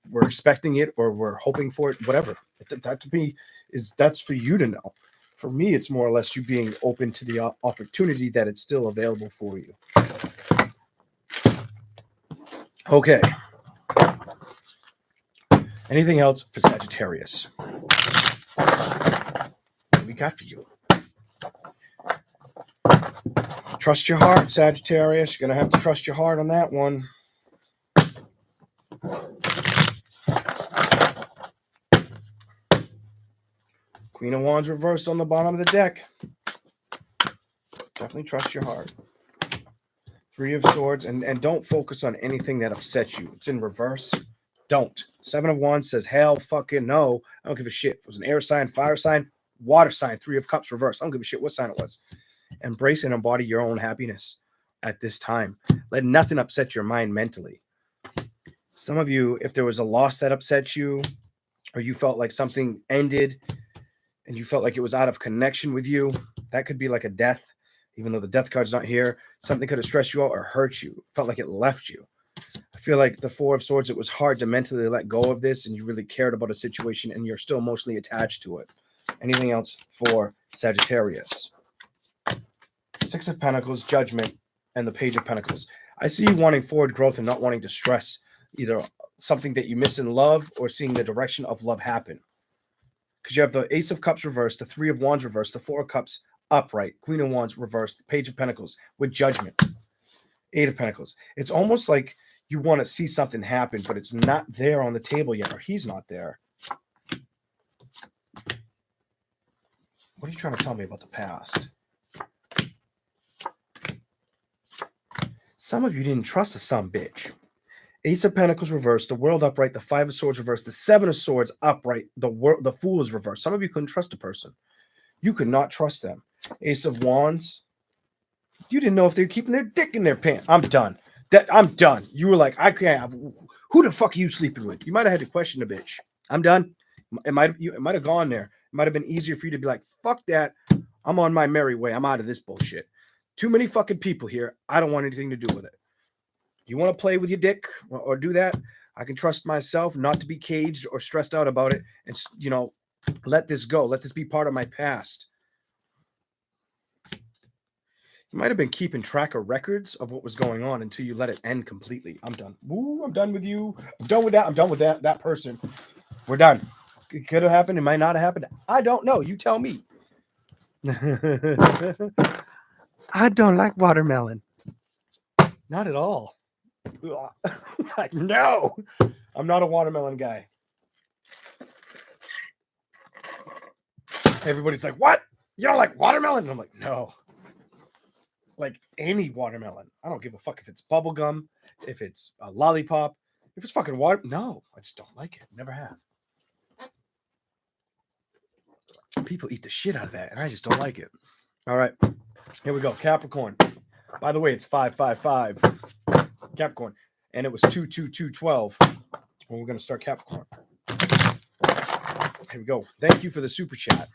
were expecting it or were hoping for it, whatever. That to me that's for you to know. For me, it's more or less you being open to the opportunity that it's still available for you. Okay. Anything else for Sagittarius? What we got for you? Trust your heart, Sagittarius. You're going to have to trust your heart on that one. Queen of Wands reversed on the bottom of the deck. Definitely trust your heart. Three of Swords. And don't focus on anything that upsets you. It's in reverse. Don't. Seven of Wands says, hell fucking no. I don't give a shit. If it was an air sign, fire sign, water sign, Three of Cups reversed. I don't give a shit what sign it was. Embrace and embody your own happiness at this time. Let nothing upset your mind mentally. Some of you, if there was a loss that upset you, or you felt like something ended and you felt like it was out of connection with you, that could be like a death, even though the death card's not here. Something could have stressed you out or hurt you, felt like it left you. I feel like the Four of Swords, it was hard to mentally let go of this and you really cared about a situation and you're still emotionally attached to it. Anything else for Sagittarius? Six of Pentacles, Judgment, and the Page of Pentacles. I see you wanting forward growth and not wanting to stress either something that you miss in love or seeing the direction of love happen. because you have the Ace of Cups reversed, the Three of Wands reversed, the Four of Cups upright, Queen of Wands reversed, Page of Pentacles with Judgment, Eight of Pentacles. It's almost like you want to see something happen, but it's not there on the table yet, or he's not there. What are you trying to tell me about the past? Some of you didn't trust the son bitch. Ace of Pentacles reversed, the World upright, the Five of Swords reversed, the Seven of Swords upright, the Fool is reversed. Some of you couldn't trust a person. You could not trust them. Ace of Wands. You didn't know if they were keeping their dick in their pants. I'm done. I'm done. You were like, I can't have. Who the fuck are you sleeping with? You might have had to question the bitch. I'm done. It might have gone there. It might have been easier for you to be like, fuck that. I'm on my merry way. I'm out of this bullshit. Too many fucking people here. I don't want anything to do with it. You want to play with your dick or do that? I can trust myself not to be caged or stressed out about it and, you know, let this go. Let this be part of my past. You might have been keeping track of records of what was going on until you let it end completely. I'm done. Ooh, I'm done with you. I'm done with that. I'm done with that person. We're done. It could have happened. It might not have happened. I don't know. You tell me. I don't like watermelon. Not at all. Like, no, I'm not a watermelon guy. Everybody's like, what? You don't like watermelon? And I'm like, no. Like any watermelon. I don't give a fuck if it's bubble gum, if it's a lollipop, if it's fucking water. No, I just don't like it. Never have. People eat the shit out of that, and I just don't like it. All right, here we go. Capricorn. By the way, it's 555. Capricorn, and it was 22212 when we're going to start Capricorn. Here we go. Thank you for the super chat.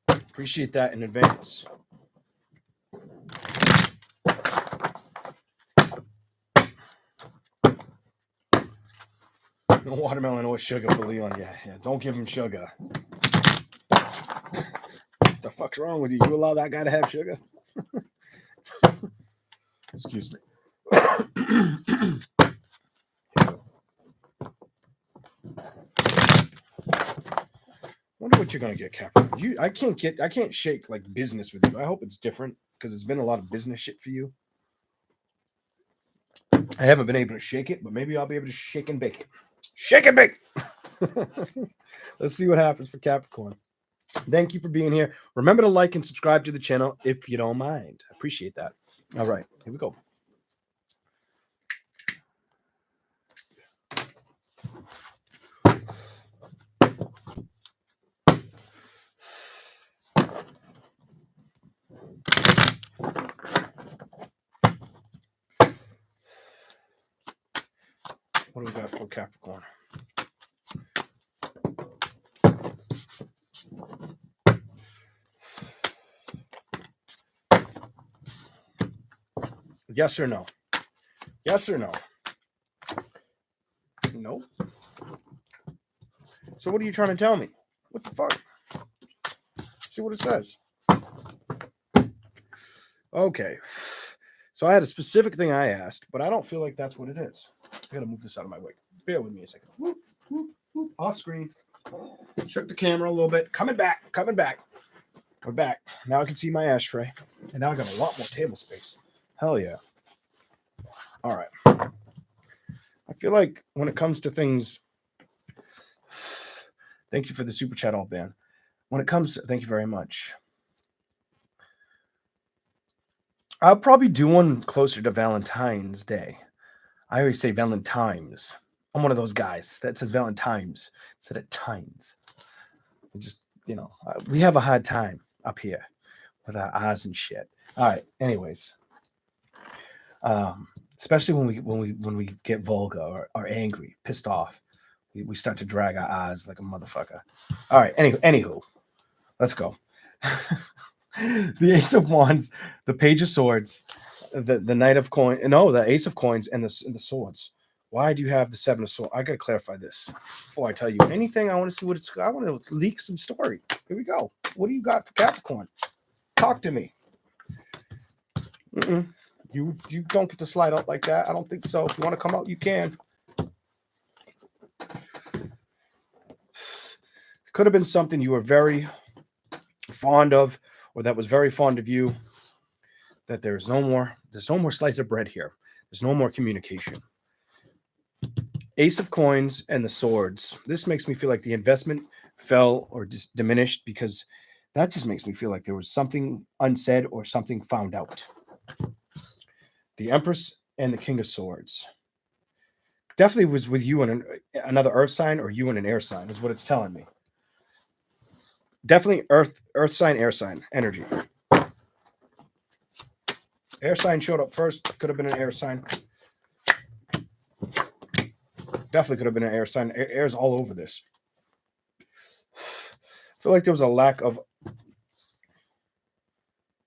Appreciate that in advance. No watermelon or sugar for Leon. Yeah, don't give him sugar. What the fuck's wrong with you? You allow that guy to have sugar? Excuse me. Wonder what you're gonna get, Capricorn. I can't shake like business with you. I hope it's different because it's been a lot of business shit for you. I haven't been able to shake it, but maybe I'll be able to shake and bake it. Shake and bake. Let's see what happens for Capricorn. Thank you for being here. Remember to like and subscribe to the channel if you don't mind. I appreciate that. All right, here we go. What do we got for Capricorn? Yes or no? Yes or no? No. So what are you trying to tell me? What the fuck? See what it says. Okay. So I had a specific thing I asked, but I don't feel like that's what it is. I gotta move this out of my way. Bear with me a second. Whoop, whoop, whoop. Off screen. Shook the camera a little bit. Coming back. We're back. Now I can see my ashtray. And now I got a lot more table space. Hell yeah. All right. I feel like when it comes to things, thank you for the super chat, all ban. When it comes, thank you very much. I'll probably do one closer to Valentine's Day. I always say Valentine's. I'm one of those guys that says Valentine's instead of times. Just, you know, we have a hard time up here with our eyes and shit. All right. Anyways, especially when we get vulgar or angry, pissed off, we start to drag our eyes like a motherfucker. All right. Anywho, let's go. The Ace of Wands, the Page of Swords, the Knight of Coins. No, the Ace of Coins and the Swords. Why do you have the Seven of Swords? I gotta clarify this before I tell you anything. I want to see what it's. I want to leak some story. Here we go. What do you got for Capricorn? Talk to me. You don't get to slide out like that. I don't think so. If you want to come out, you can. Could have been something you were very fond of, or that was very fond of you, that there's no more slice of bread here. There's no more communication. Ace of Coins and the Swords. This makes me feel like the investment fell or just diminished, because that just makes me feel like there was something unsaid or something found out. The Empress and the King of Swords. Definitely was with you and another earth sign, or you and an air sign, is what it's telling me. Definitely earth sign, air sign energy. Air sign showed up first. Could have been an air sign. Definitely could have been an air sign. Air's all over this. I feel like there was a lack of.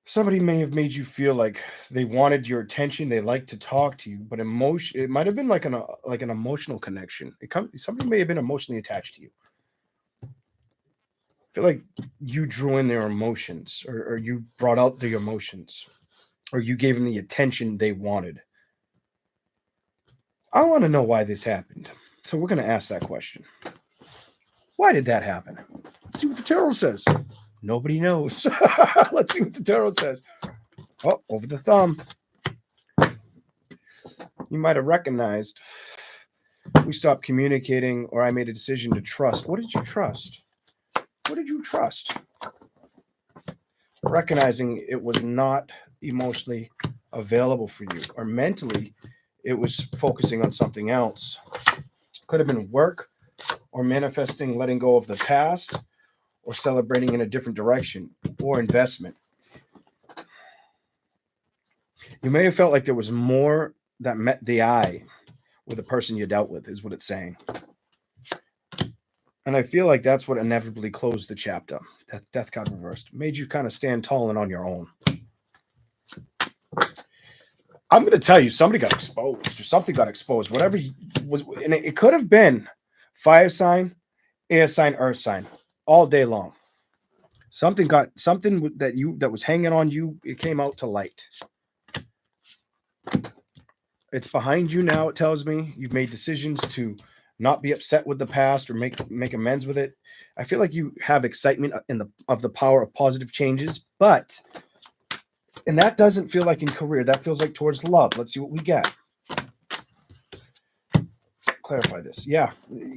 Somebody may have made you feel like they wanted your attention. They liked to talk to you, but emotion. It might have been like an emotional connection. Somebody may have been emotionally attached to you. I feel like you drew in their emotions, or you brought out the emotions, or you gave them the attention they wanted. I want to know why this happened. So we're going to ask that question. Why did that happen? Let's see what the tarot says. Nobody knows. Let's see what the tarot says. Oh, over the thumb. You might have recognized we stopped communicating, or I made a decision to trust. What did you trust? What did you trust? Recognizing it was not emotionally available for you, or mentally it was focusing on something else. Could have been work, or manifesting, letting go of the past, or celebrating in a different direction, or investment. You may have felt like there was more that met the eye with the person you dealt with, is what it's saying. And I feel like that's what inevitably closed the chapter. That death card reversed made you kind of stand tall and on your own. I'm going to tell you, somebody got exposed, or something got exposed. Whatever was, and it could have been fire sign, air sign, earth sign, all day long. Something that was hanging on you. It came out to light. It's behind you now. It tells me you've made decisions to not be upset with the past, or make amends with it. I feel like you have excitement of the power of positive changes, and that doesn't feel like in career. That feels like towards love. Let's see what we get. Clarify this. Yeah,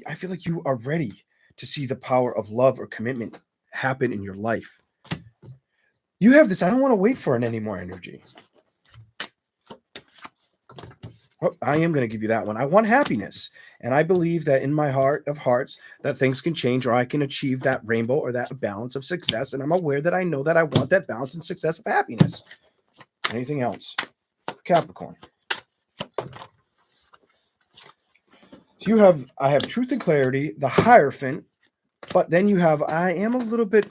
I feel like you are ready to see the power of love or commitment happen in your life. You have this, I don't want to wait for it anymore energy. Well, I am going to give you that one. I want happiness. And I believe that in my heart of hearts that things can change, or I can achieve that rainbow, or that balance of success. And I'm aware that I know that I want that balance and success of happiness. Anything else? Capricorn. So I have truth and clarity, the Hierophant, but then you have, I am a little bit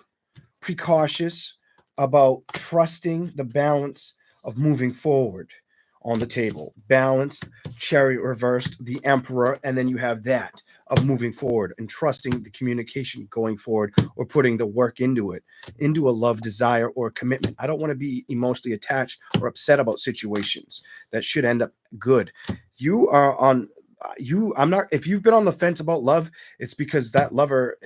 precautious about trusting the balance of moving forward on the table. Balance, Chariot reversed, the Emperor, and then you have that of moving forward and trusting the communication going forward, or putting the work into it, into a love, desire, or commitment. I don't want to be emotionally attached or upset about situations that should end up good. I'm not, if you've been on the fence about love, it's because that lover,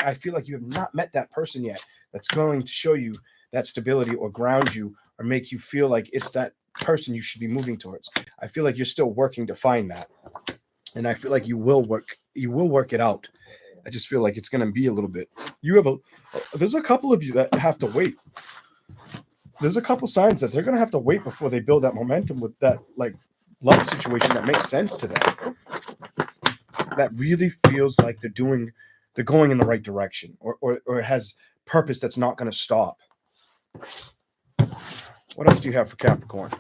I feel like you have not met that person yet that's going to show you that stability, or ground you, or make you feel like it's that person you should be moving towards. I feel like you're still working to find that. And I feel like you will work it out. I just feel like it's going to be a little bit. There's a couple of you that have to wait. There's a couple signs that they're going to have to wait before they build that momentum with that like love situation that makes sense to them. That really feels like they're going in the right direction, or has purpose that's not going to stop. What else do you have for Capricorn?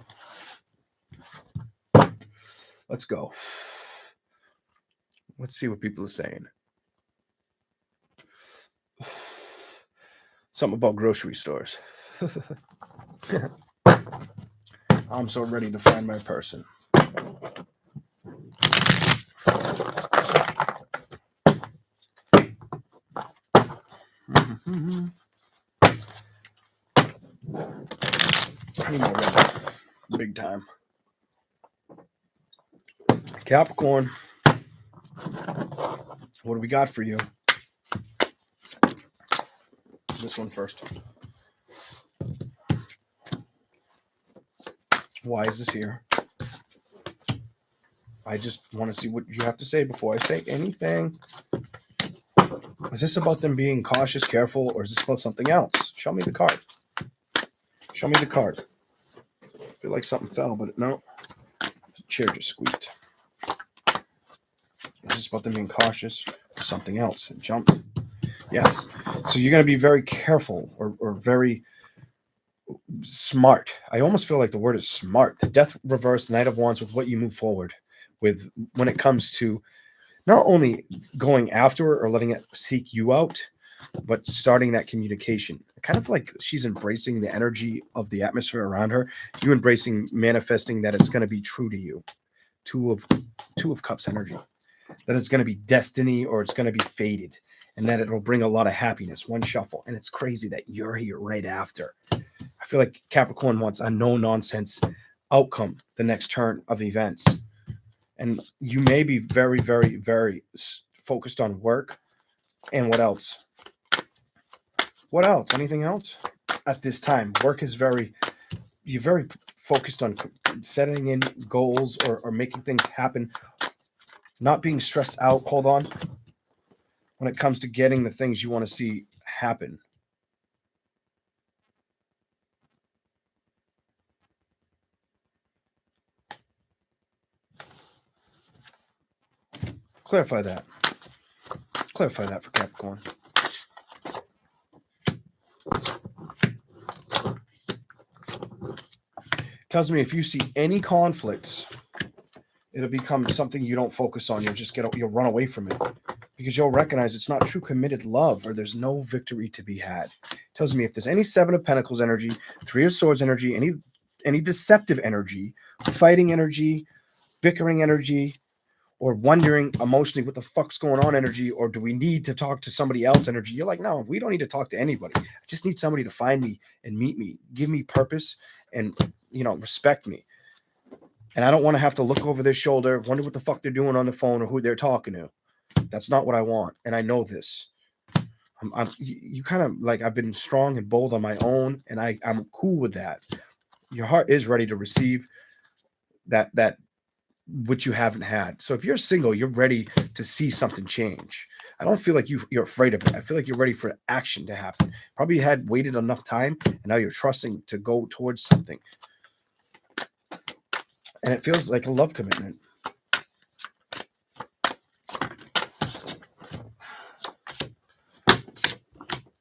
Let's go. Let's see what people are saying. Something about grocery stores. I'm so ready to find my person. I need more red. Big time. Capricorn. What do we got for you? this one first. Why is this here? I just want to see what you have to say before I say anything. Is this about them being cautious, careful, or is this about something else? Show me the card. Show me the card. I feel like something fell, but no. The chair just squeaked. Is this about them being cautious or something else? It jumped. Yes. So you're going to be very careful or very smart. I almost feel like the word is smart. The Death reversed, Knight of Wands with what you move forward with when it comes to not only going after or letting it seek you out, but starting that communication. Kind of like she's embracing the energy of the atmosphere around her. You embracing, manifesting that it's going to be true to you. Two of Cups energy. That it's going to be destiny or it's going to be fated. And that it'll bring a lot of happiness. One shuffle. And it's crazy that you're here right after. I feel like Capricorn wants a no-nonsense outcome the next turn of events. And you may be very, very, very focused on work. And what else? What else? Anything else? At this time, work is you're very focused on setting in goals or making things happen. Not being stressed out. Hold on. When it comes to getting the things you want to see happen. Clarify that. Clarify that for Capricorn. Tells me if you see any conflicts, it'll become something you don't focus on. You'll run away from it because you'll recognize it's not true committed love or there's no victory to be had. Tells me if there's any Seven of Pentacles energy, Three of Swords energy, any deceptive energy, fighting energy, bickering energy, or wondering emotionally what the fuck's going on energy, or do we need to talk to somebody else energy? You're like, no, we don't need to talk to anybody. I just need somebody to find me and meet me, give me purpose and, respect me. And I don't want to have to look over their shoulder, wonder what the fuck they're doing on the phone or who they're talking to. That's not what I want. And I know this. You kind of like, I've been strong and bold on my own, and I'm cool with that. Your heart is ready to receive that which you haven't had. So if you're single, you're ready to see something change. I don't feel like you're afraid of it. I feel like you're ready for action to happen. Probably had waited enough time, and now you're trusting to go towards something. And it feels like a love commitment.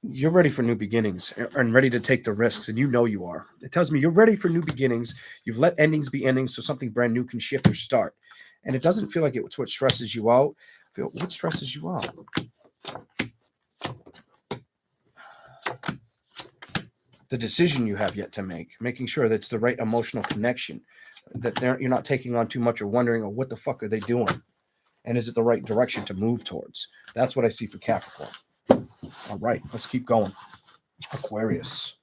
You're ready for new beginnings and ready to take the risks, and you know you are. It tells me you're ready for new beginnings. You've let endings be endings so something brand new can shift or start. And it doesn't feel like it's what stresses you out. What stresses you out? The decision you have yet to make, making sure that it's the right emotional connection, that you're not taking on too much or wondering, oh, what the fuck are they doing? And is it the right direction to move towards? That's what I see for Capricorn. All right, let's keep going. Aquarius.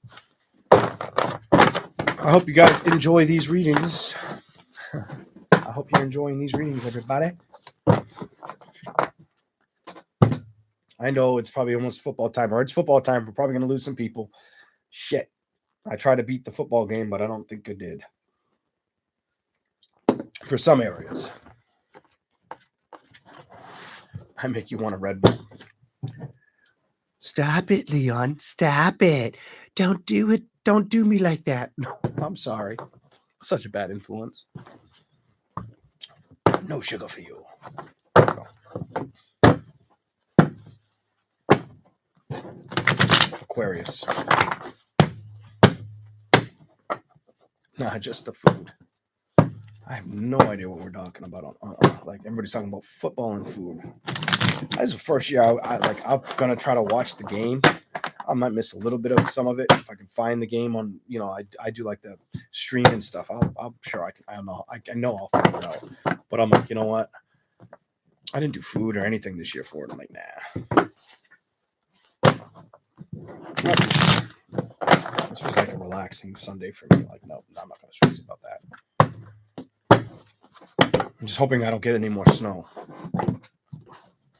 I hope you guys enjoy these readings. I hope you're enjoying these readings, everybody. I know it's probably almost football time, or it's football time. We're probably going to lose some people. Shit. I tried to beat the football game, but I don't think I did. For some areas. I make you want a Red Bull. Stop it, Leon. Stop it. Don't do it. Don't do me like that. No, I'm sorry. Such a bad influence. No sugar for you. Aquarius. Nah, just the food. I have no idea what we're talking about. Like everybody's talking about football and food. This is the first year I'm gonna try to watch the game. I might miss a little bit of some of it if I can find the game on. I do like the stream and stuff. I'm sure I can. I don't know. I know I'll figure it out. But I'm like, you know what? I didn't do food or anything this year for it. I'm like, nah. This was like a relaxing Sunday for me. Like, no, I'm not gonna stress about that. I'm just hoping I don't get any more snow.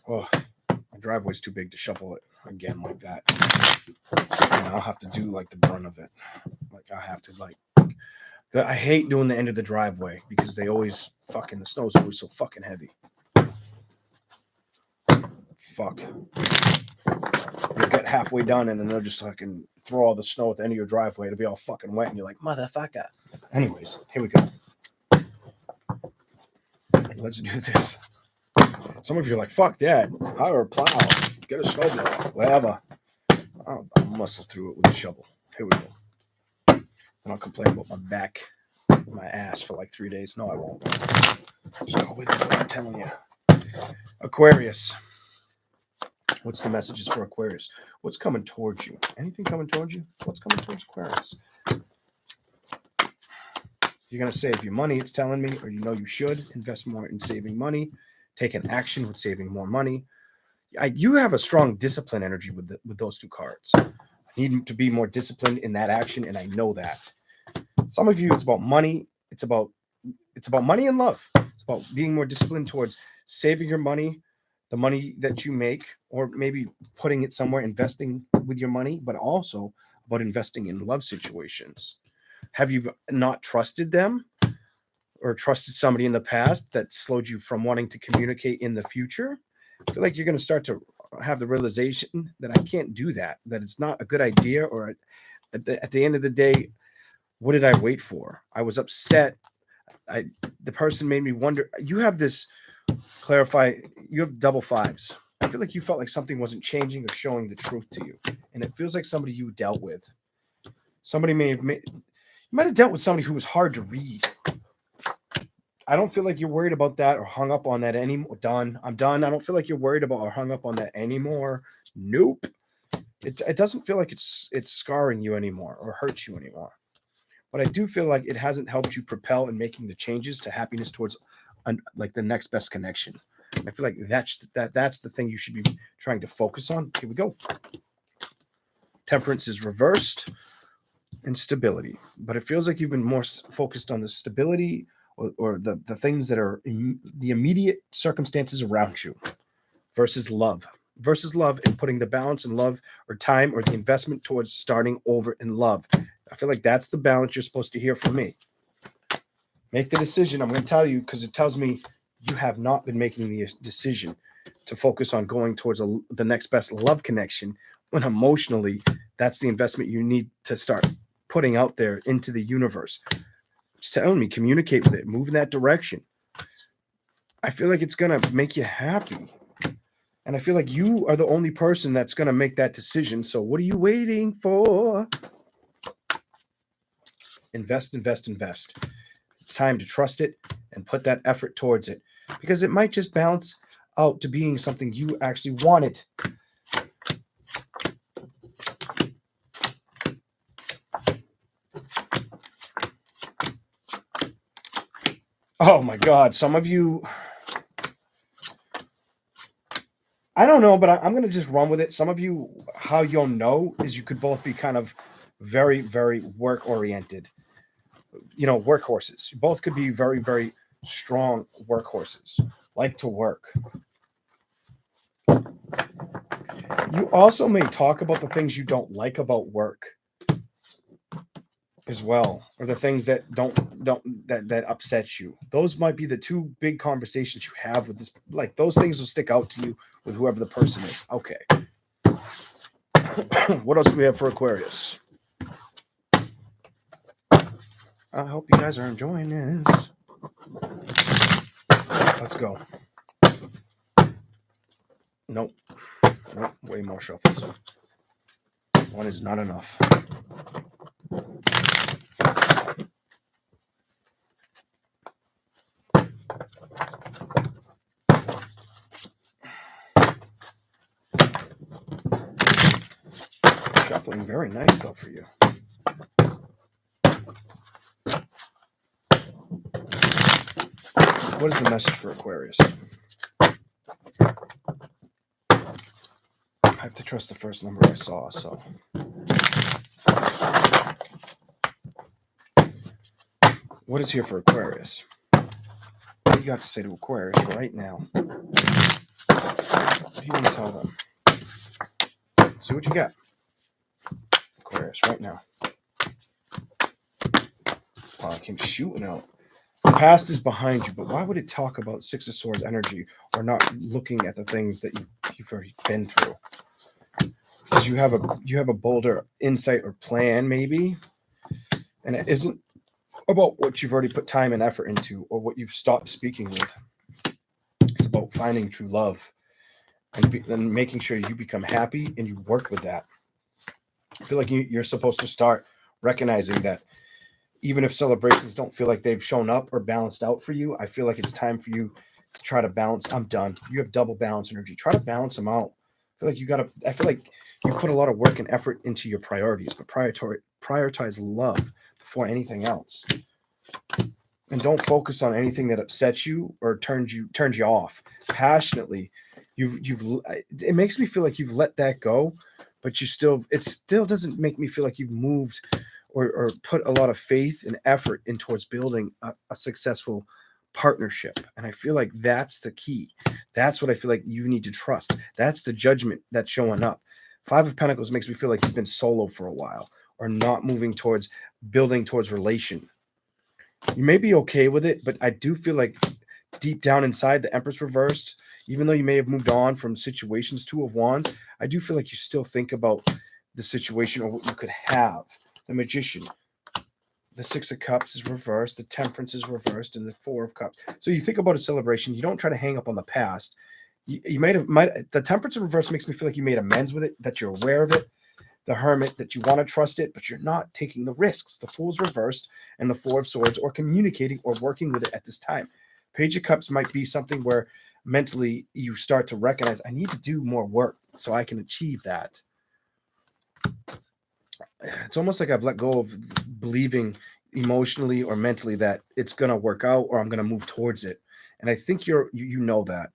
Oh, my driveway's too big to shovel it. again like that. And I'll have to do like the brunt of it. Like I have to like. I hate doing the end of the driveway because they always fucking the snow's always so fucking heavy. Fuck. You'll get halfway done and then they'll just fucking throw all the snow at the end of your driveway. It'll be all fucking wet and you're like, motherfucker. Anyways, here we go. Let's do this. Some of you are like, fuck that. Hire a plow. Get a snowblower. Whatever. I'll muscle through it with a shovel. Here we go. And I'll complain about my back, my ass for like 3 days. No, I won't. Just go with it. I'm telling you. Aquarius. What's the messages for Aquarius? What's coming towards you? Anything coming towards you? What's coming towards Aquarius? You're going to save your money, it's telling me, or you know you should invest more in saving money, take an action with saving more money. You have a strong discipline energy with those two cards. I need to be more disciplined in that action, and I know that. Some of you, it's about money. It's about money and love. It's about being more disciplined towards saving your money, the money that you make, or maybe putting it somewhere, investing with your money, but also about investing in love situations. Have you not trusted them or trusted somebody in the past that slowed you from wanting to communicate in the future? I feel like you're going to start to have the realization that I can't do that, that it's not a good idea, or at the end of the day, what did I wait for? I was upset. The person made me wonder. You have this, clarify, you have double fives. I feel like you felt like something wasn't changing or showing the truth to you. And it feels like somebody you dealt with. Somebody you might have dealt with somebody who was hard to read. I don't feel like you're worried about that or hung up on that anymore. Done. I'm done. I don't feel like you're worried about or hung up on that anymore. Nope. It doesn't feel like it's scarring you anymore or hurts you anymore. But I do feel like it hasn't helped you propel in making the changes to happiness towards like the next best connection. I feel like that's the thing you should be trying to focus on. Here we go. Temperance is reversed and stability. But it feels like you've been more focused on the stability or the things that are the immediate circumstances around you versus love and putting the balance in love or time or the investment towards starting over in love. I feel like that's the balance you're supposed to hear from me. Make the decision. I'm going to tell you because it tells me you have not been making the decision to focus on going towards the next best love connection when emotionally that's the investment you need to start putting out there into the universe. It's telling me communicate with it, move in that direction. I feel like it's going to make you happy. And I feel like you are the only person that's going to make that decision. So what are you waiting for? Invest. It's time to trust it and put that effort towards it because it might just balance out to being something you actually wanted. Oh my God. Some of you, I don't know, but I'm going to just run with it. Some of you, how you'll know is you could both be kind of very, very work oriented. You know, workhorses. You both could be very, very strong workhorses. Like to work. You also may talk about the things you don't like about work as well, or the things that that upset you. Those might be the two big conversations you have with this. Like those things will stick out to you with whoever the person is. Okay. What else do we have for Aquarius? I hope you guys are enjoying this. Let's go. Nope. Way more shuffles. One is not enough. Shuffling very nice though for you. What is the message for Aquarius? I have to trust the first number I saw, so. What is here for Aquarius? What do you got to say to Aquarius right now? What do you want to tell them? See what you got. Aquarius, right now. Wow, I came shooting out. The past is behind you, but why would it talk about Six of Swords energy or not looking at the things that you've already been through? Because you have a bolder insight or plan, maybe, and it isn't about what you've already put time and effort into or what you've stopped speaking with. It's about finding true love and making sure you become happy and you work with that. I feel like you're supposed to start recognizing that even if celebrations don't feel like they've shown up or balanced out for you, I feel like it's time for you to try to balance. I'm done. You have double balance energy. Try to balance them out. I feel like you put a lot of work and effort into your priorities, but prioritize love before anything else. And don't focus on anything that upsets you or turns you off. Passionately, it makes me feel like you've let that go, but it still doesn't make me feel like you've moved or put a lot of faith and effort in towards building a successful partnership. And I feel like that's the key. That's what I feel like you need to trust. That's the judgment that's showing up. Five of Pentacles makes me feel like you've been solo for a while or not moving towards building towards relation. You may be okay with it, but I do feel like deep down inside, the Empress reversed, even though you may have moved on from situations, Two of Wands, I do feel like you still think about the situation or what you could have. The Magician, the Six of Cups is reversed, the Temperance is reversed, and the Four of Cups. So you think about a celebration, you don't try to hang up on the past. You the Temperance in reverse makes me feel like you made amends with it, that you're aware of it. The Hermit, that you want to trust it, but you're not taking the risks. The Fool's reversed, and the Four of Swords, or communicating or working with it at this time. Page of Cups might be something where mentally you start to recognize, I need to do more work so I can achieve that. It's almost like I've let go of believing emotionally or mentally that it's going to work out or I'm going to move towards it. And I think you know that.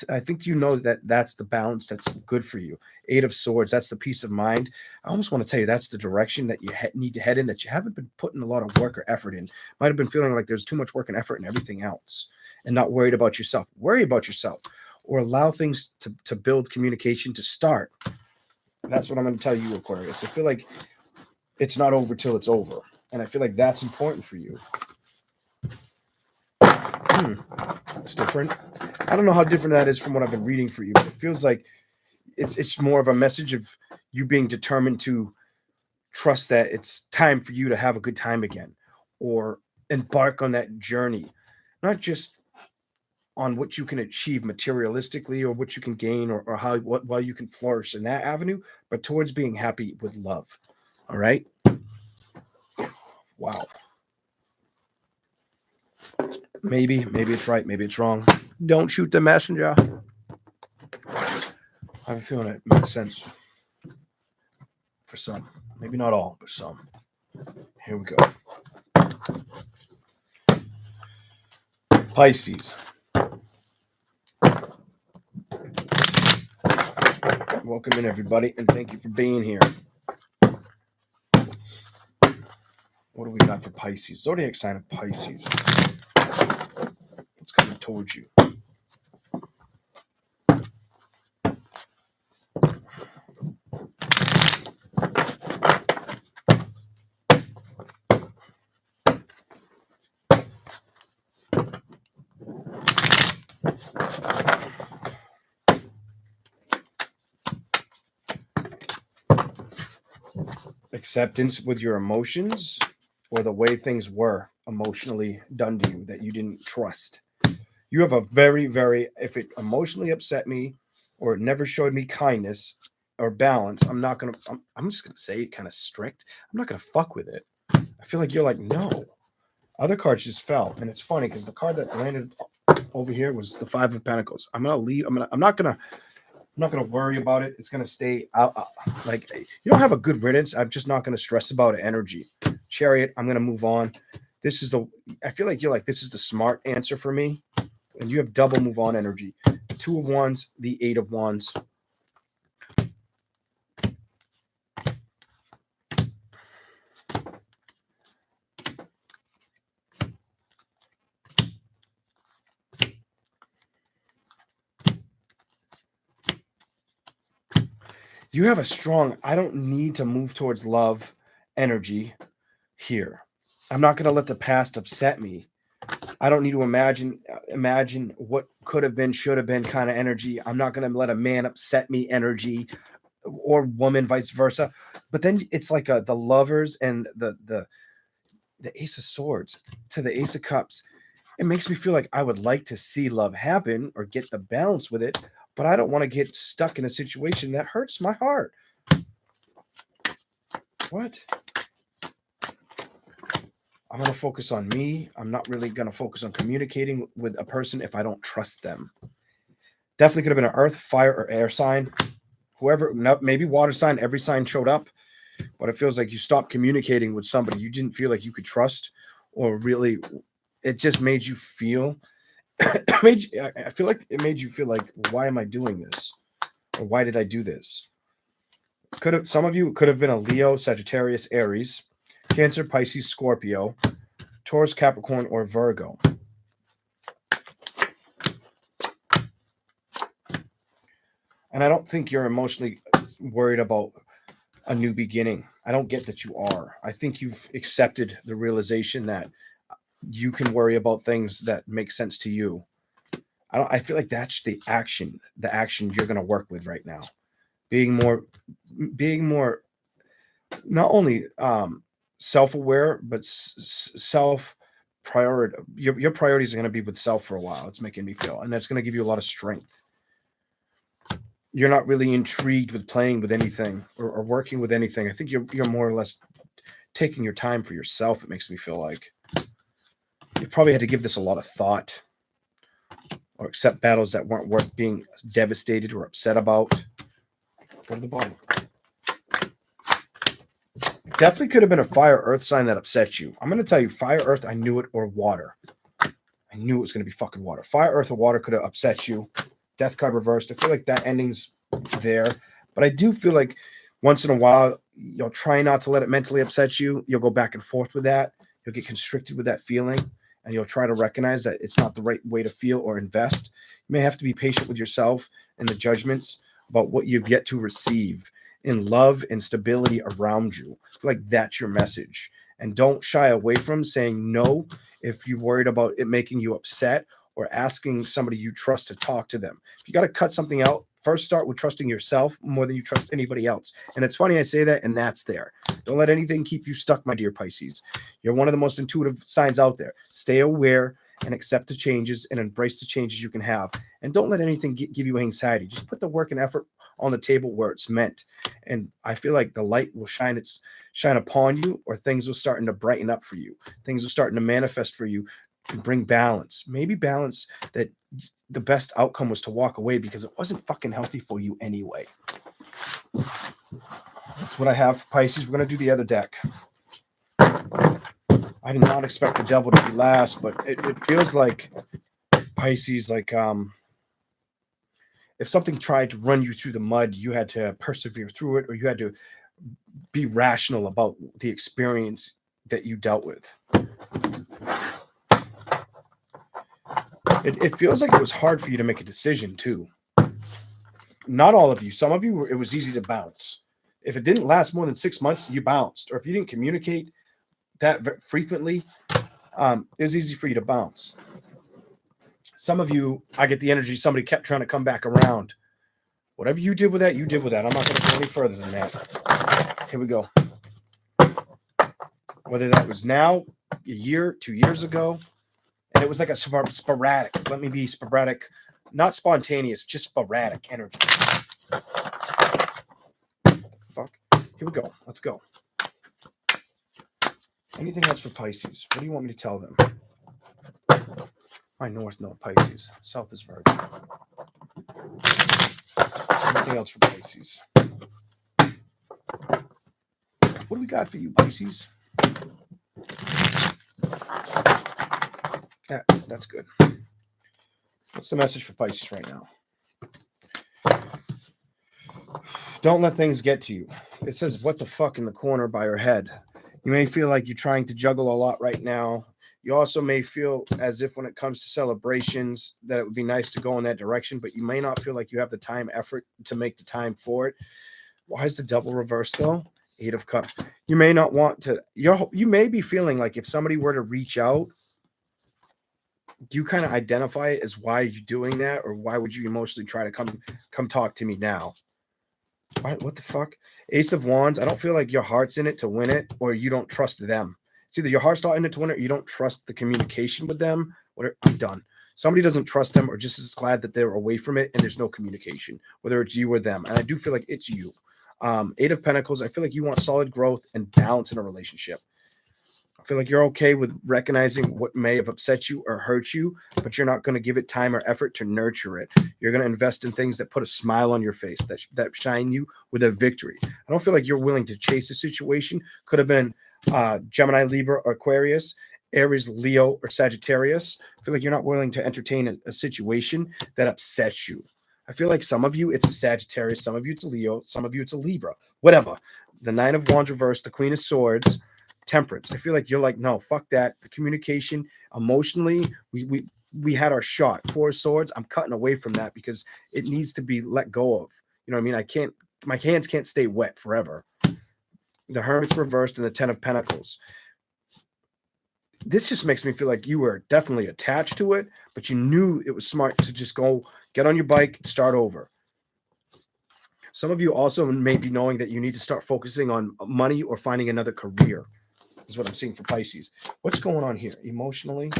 I think you know that that's the balance that's good for you. Eight of Swords, that's the peace of mind. I almost want to tell you that's the direction that you need to head in, that you haven't been putting a lot of work or effort in. Might have been feeling like there's too much work and effort in everything else and not worried about yourself. Worry about yourself or allow things to build communication to start. That's what I'm going to tell you, Aquarius. I feel like it's not over till it's over. And I feel like that's important for you. It's different. I don't know how different that is from what I've been reading for you, but it feels like it's more of a message of you being determined to trust that it's time for you to have a good time again or embark on that journey, not just on what you can achieve materialistically or what you can gain or while you can flourish in that avenue, but towards being happy with love. All right. Wow. Maybe it's right. Maybe it's wrong. Don't shoot the messenger. I have a feeling it makes sense for some. Maybe not all, but some. Here we go. Pisces. Welcome in, everybody, and thank you for being here. What do we got for Pisces? Zodiac sign of Pisces. What's coming towards you? Acceptance with your emotions or the way things were emotionally done to you that you didn't trust. You have a very, very, if it emotionally upset me or it never showed me kindness or balance, I'm just going to say it kind of strict. I'm not going to fuck with it. I feel like you're like, no. Other cards just fell. And it's funny because the card that landed over here was the Five of Pentacles. I'm going to leave. I'm not going to worry about it. It's going to stay out. Like, you don't have a good riddance. I'm just not going to stress about it. Energy. Chariot, I'm going to move on. I feel like you're like, this is the smart answer for me. And you have double move on energy. The Two of Wands, the Eight of Wands. You have a strong, I don't need to move towards love energy here. I'm not going to let the past upset me. I don't need to imagine what could have been, should have been kind of energy. I'm not going to let a man upset me energy, or woman, vice versa. But then it's like the lovers and the Ace of Swords to the Ace of Cups. It makes me feel like I would like to see love happen or get the balance with it, but I don't want to get stuck in a situation that hurts my heart. What? I'm going to focus on me. I'm not really going to focus on communicating with a person if I don't trust them. Definitely could have been an earth, fire, or air sign. Whoever, maybe water sign, every sign showed up, but it feels like you stopped communicating with somebody you didn't feel like you could trust, or really, it just made you feel, I feel like it made you feel like, why am I doing this? Or why did I do this? Some of you could have been a Leo, Sagittarius, Aries, Cancer, Pisces, Scorpio, Taurus, Capricorn, or Virgo. And I don't think you're emotionally worried about a new beginning. I don't get that you are. I think you've accepted the realization that you can worry about things that make sense to you. I feel like that's the action you're going to work with right now. Being more not only self-aware, but self-priority. Your priorities are going to be with self for a while. It's making me feel, and that's going to give you a lot of strength. You're not really intrigued with playing with anything or working with anything. I think you're more or less taking your time for yourself. It makes me feel like you probably had to give this a lot of thought, or accept battles that weren't worth being devastated or upset about. Go to the bottom. Definitely could have been a fire earth sign that upset you. I'm going to tell you, fire earth, I knew it, or water. I knew it was going to be fucking water. Fire earth or water could have upset you. Death card reversed. I feel like that ending's there. But I do feel like once in a while, you'll try not to let it mentally upset you. You'll go back and forth with that. You'll get constricted with that feeling. And you'll try to recognize that it's not the right way to feel or invest. You may have to be patient with yourself and the judgments about what you've yet to receive in love and stability around you. I feel like that's your message. And don't shy away from saying no if you're worried about it making you upset, or asking somebody you trust to talk to them. If you got to cut something out, first start with trusting yourself more than you trust anybody else. And it's funny I say that, and that's there. Don't let anything keep you stuck, my dear Pisces. You're one of the most intuitive signs out there. Stay aware and accept the changes and embrace the changes you can have. And don't let anything give you anxiety. Just put the work and effort on the table where it's meant. And I feel like the light will shine upon you, or things will starting to brighten up for you. Things will starting to manifest for you and bring balance. Maybe balance that the best outcome was to walk away because it wasn't fucking healthy for you anyway. That's what I have for Pisces. We're going to do the other deck. I did not expect the devil to be last, but it feels like Pisces, like if something tried to run you through the mud, you had to persevere through it, or you had to be rational about the experience that you dealt with. It feels like it was hard for you to make a decision too. Not all of you. Some of you, it was easy to bounce. If it didn't last more than 6 months, you bounced. Or if you didn't communicate that frequently, it was easy for you to bounce. Some of you, I get the energy, somebody kept trying to come back around. Whatever you did with that, you did with that. I'm not going to go any further than that. Here we go. Whether that was now, a year, 2 years ago, and it was like a sporadic. Let me be sporadic, not spontaneous, just sporadic energy. Fuck. Here we go. Let's go. Anything else for Pisces? What do you want me to tell them? My north node Pisces. South is Virgo. Anything else for Pisces? What do we got for you, Pisces? Yeah, that's good. What's the message for Pisces right now? Don't let things get to you. It says, what the fuck in the corner by your head. You may feel like you're trying to juggle a lot right now. You also may feel as if when it comes to celebrations that it would be nice to go in that direction, but you may not feel like you have the time, effort to make the time for it. Why is the Devil reversed though? 8 of Cups. You may not want to. You may be feeling like if somebody were to reach out, you kind of identify it as why are you doing that, or why would you emotionally try to come talk to me now? What the fuck? Ace of Wands. I don't feel like your heart's in it to win it, or you don't trust them. It's either your heart's not in it to win it, or you don't trust the communication with them. I'm done. Somebody doesn't trust them, or just is glad that they're away from it and there's no communication, whether it's you or them. And I do feel like it's you. 8 of Pentacles. I feel like you want solid growth and balance in a relationship. I feel like you're okay with recognizing what may have upset you or hurt you, but you're not going to give it time or effort to nurture it. You're going to invest in things that put a smile on your face, that shine you with a victory. I don't feel like you're willing to chase a situation. Could have been Gemini, Libra, or Aquarius, Aries, Leo, or Sagittarius. I feel like you're not willing to entertain a situation that upsets you. I feel like some of you, it's a Sagittarius, some of you, it's a Leo, some of you, it's a Libra, whatever. The 9 of Wands reversed, the Queen of Swords, Temperance. I feel like you're like, no, fuck that. The communication, emotionally, we had our shot. 4 of Swords, I'm cutting away from that because it needs to be let go of. You know what I mean? My hands can't stay wet forever. The Hermit's reversed and the 10 of Pentacles. This just makes me feel like you were definitely attached to it, but you knew it was smart to just go get on your bike, start over. Some of you also may be knowing that you need to start focusing on money or finding another career. Is what I'm seeing for Pisces. What's going on here? Emotionally,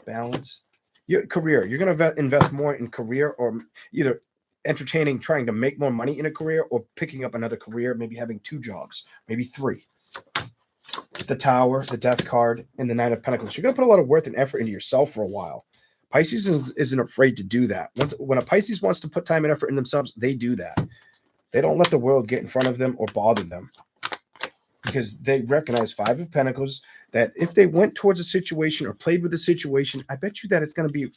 balance. Your career. You're going to invest more in career, or either entertaining, trying to make more money in a career, or picking up another career, maybe having 2 jobs, maybe 3. The Tower, the Death card, and the 9 of Pentacles. You're going to put a lot of worth and effort into yourself for a while. Pisces isn't afraid to do that. When a Pisces wants to put time and effort in themselves, they do that. They don't let the world get in front of them or bother them, because they recognize 5 of Pentacles, that if they went towards a situation or played with a situation, I bet you that it's going to be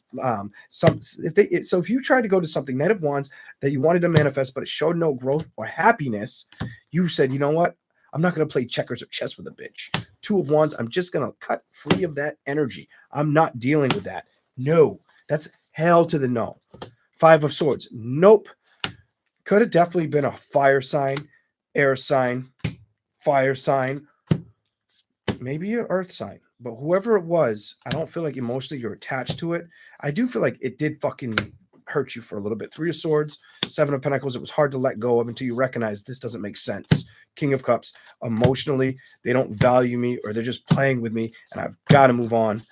so if you tried to go to something, Knight of Wands, that you wanted to manifest, but it showed no growth or happiness, you said, you know what? I'm not going to play checkers or chess with a bitch. 2 of Wands, I'm just going to cut free of that energy. I'm not dealing with that. No, that's hell to the no. 5 of Swords, nope. Could have definitely been a fire sign, air sign, fire sign, maybe an earth sign, but whoever it was, I don't feel like emotionally you're attached to it. I do feel like it did fucking hurt you for a little bit. 3 of Swords, 7 of Pentacles, it was hard to let go of until you recognize this doesn't make sense. King of Cups, emotionally, they don't value me, or they're just playing with me, and I've got to move on,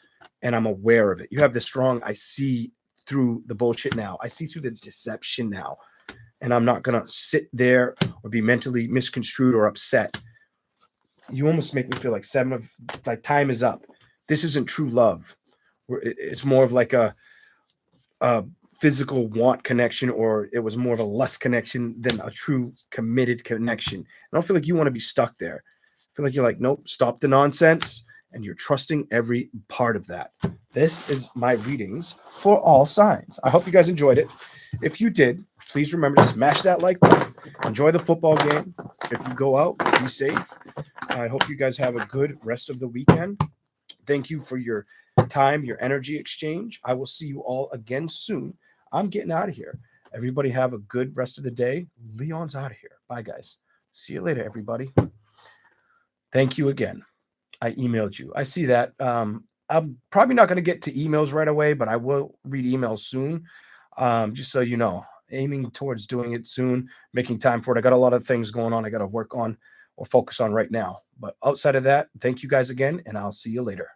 and I'm aware of it. You have the strong, I see through the bullshit now. I see through the deception now, and I'm not going to sit there or be mentally misconstrued or upset. You almost make me feel like time is up. This isn't true love. It's more of like a physical want connection, or it was more of a lust connection than a true committed connection. I don't feel like you want to be stuck there. I feel like you're like, nope, stop the nonsense, and you're trusting every part of that. This is my readings for all signs. I hope you guys enjoyed it. If you did, please remember to smash that like button. Enjoy the football game. If you go out, be safe. I hope you guys have a good rest of the weekend. Thank you for your time, your energy exchange. I will see you all again soon. I'm getting out of here. Everybody have a good rest of the day. Leon's out of here. Bye, guys. See you later, everybody. Thank you again. I emailed you. I see that. I'm probably not going to get to emails right away, but I will read emails soon. Just so you know, aiming towards doing it soon, making time for it. I got a lot of things going on I got to work on or focus on right now. But outside of that, thank you guys again, and I'll see you later.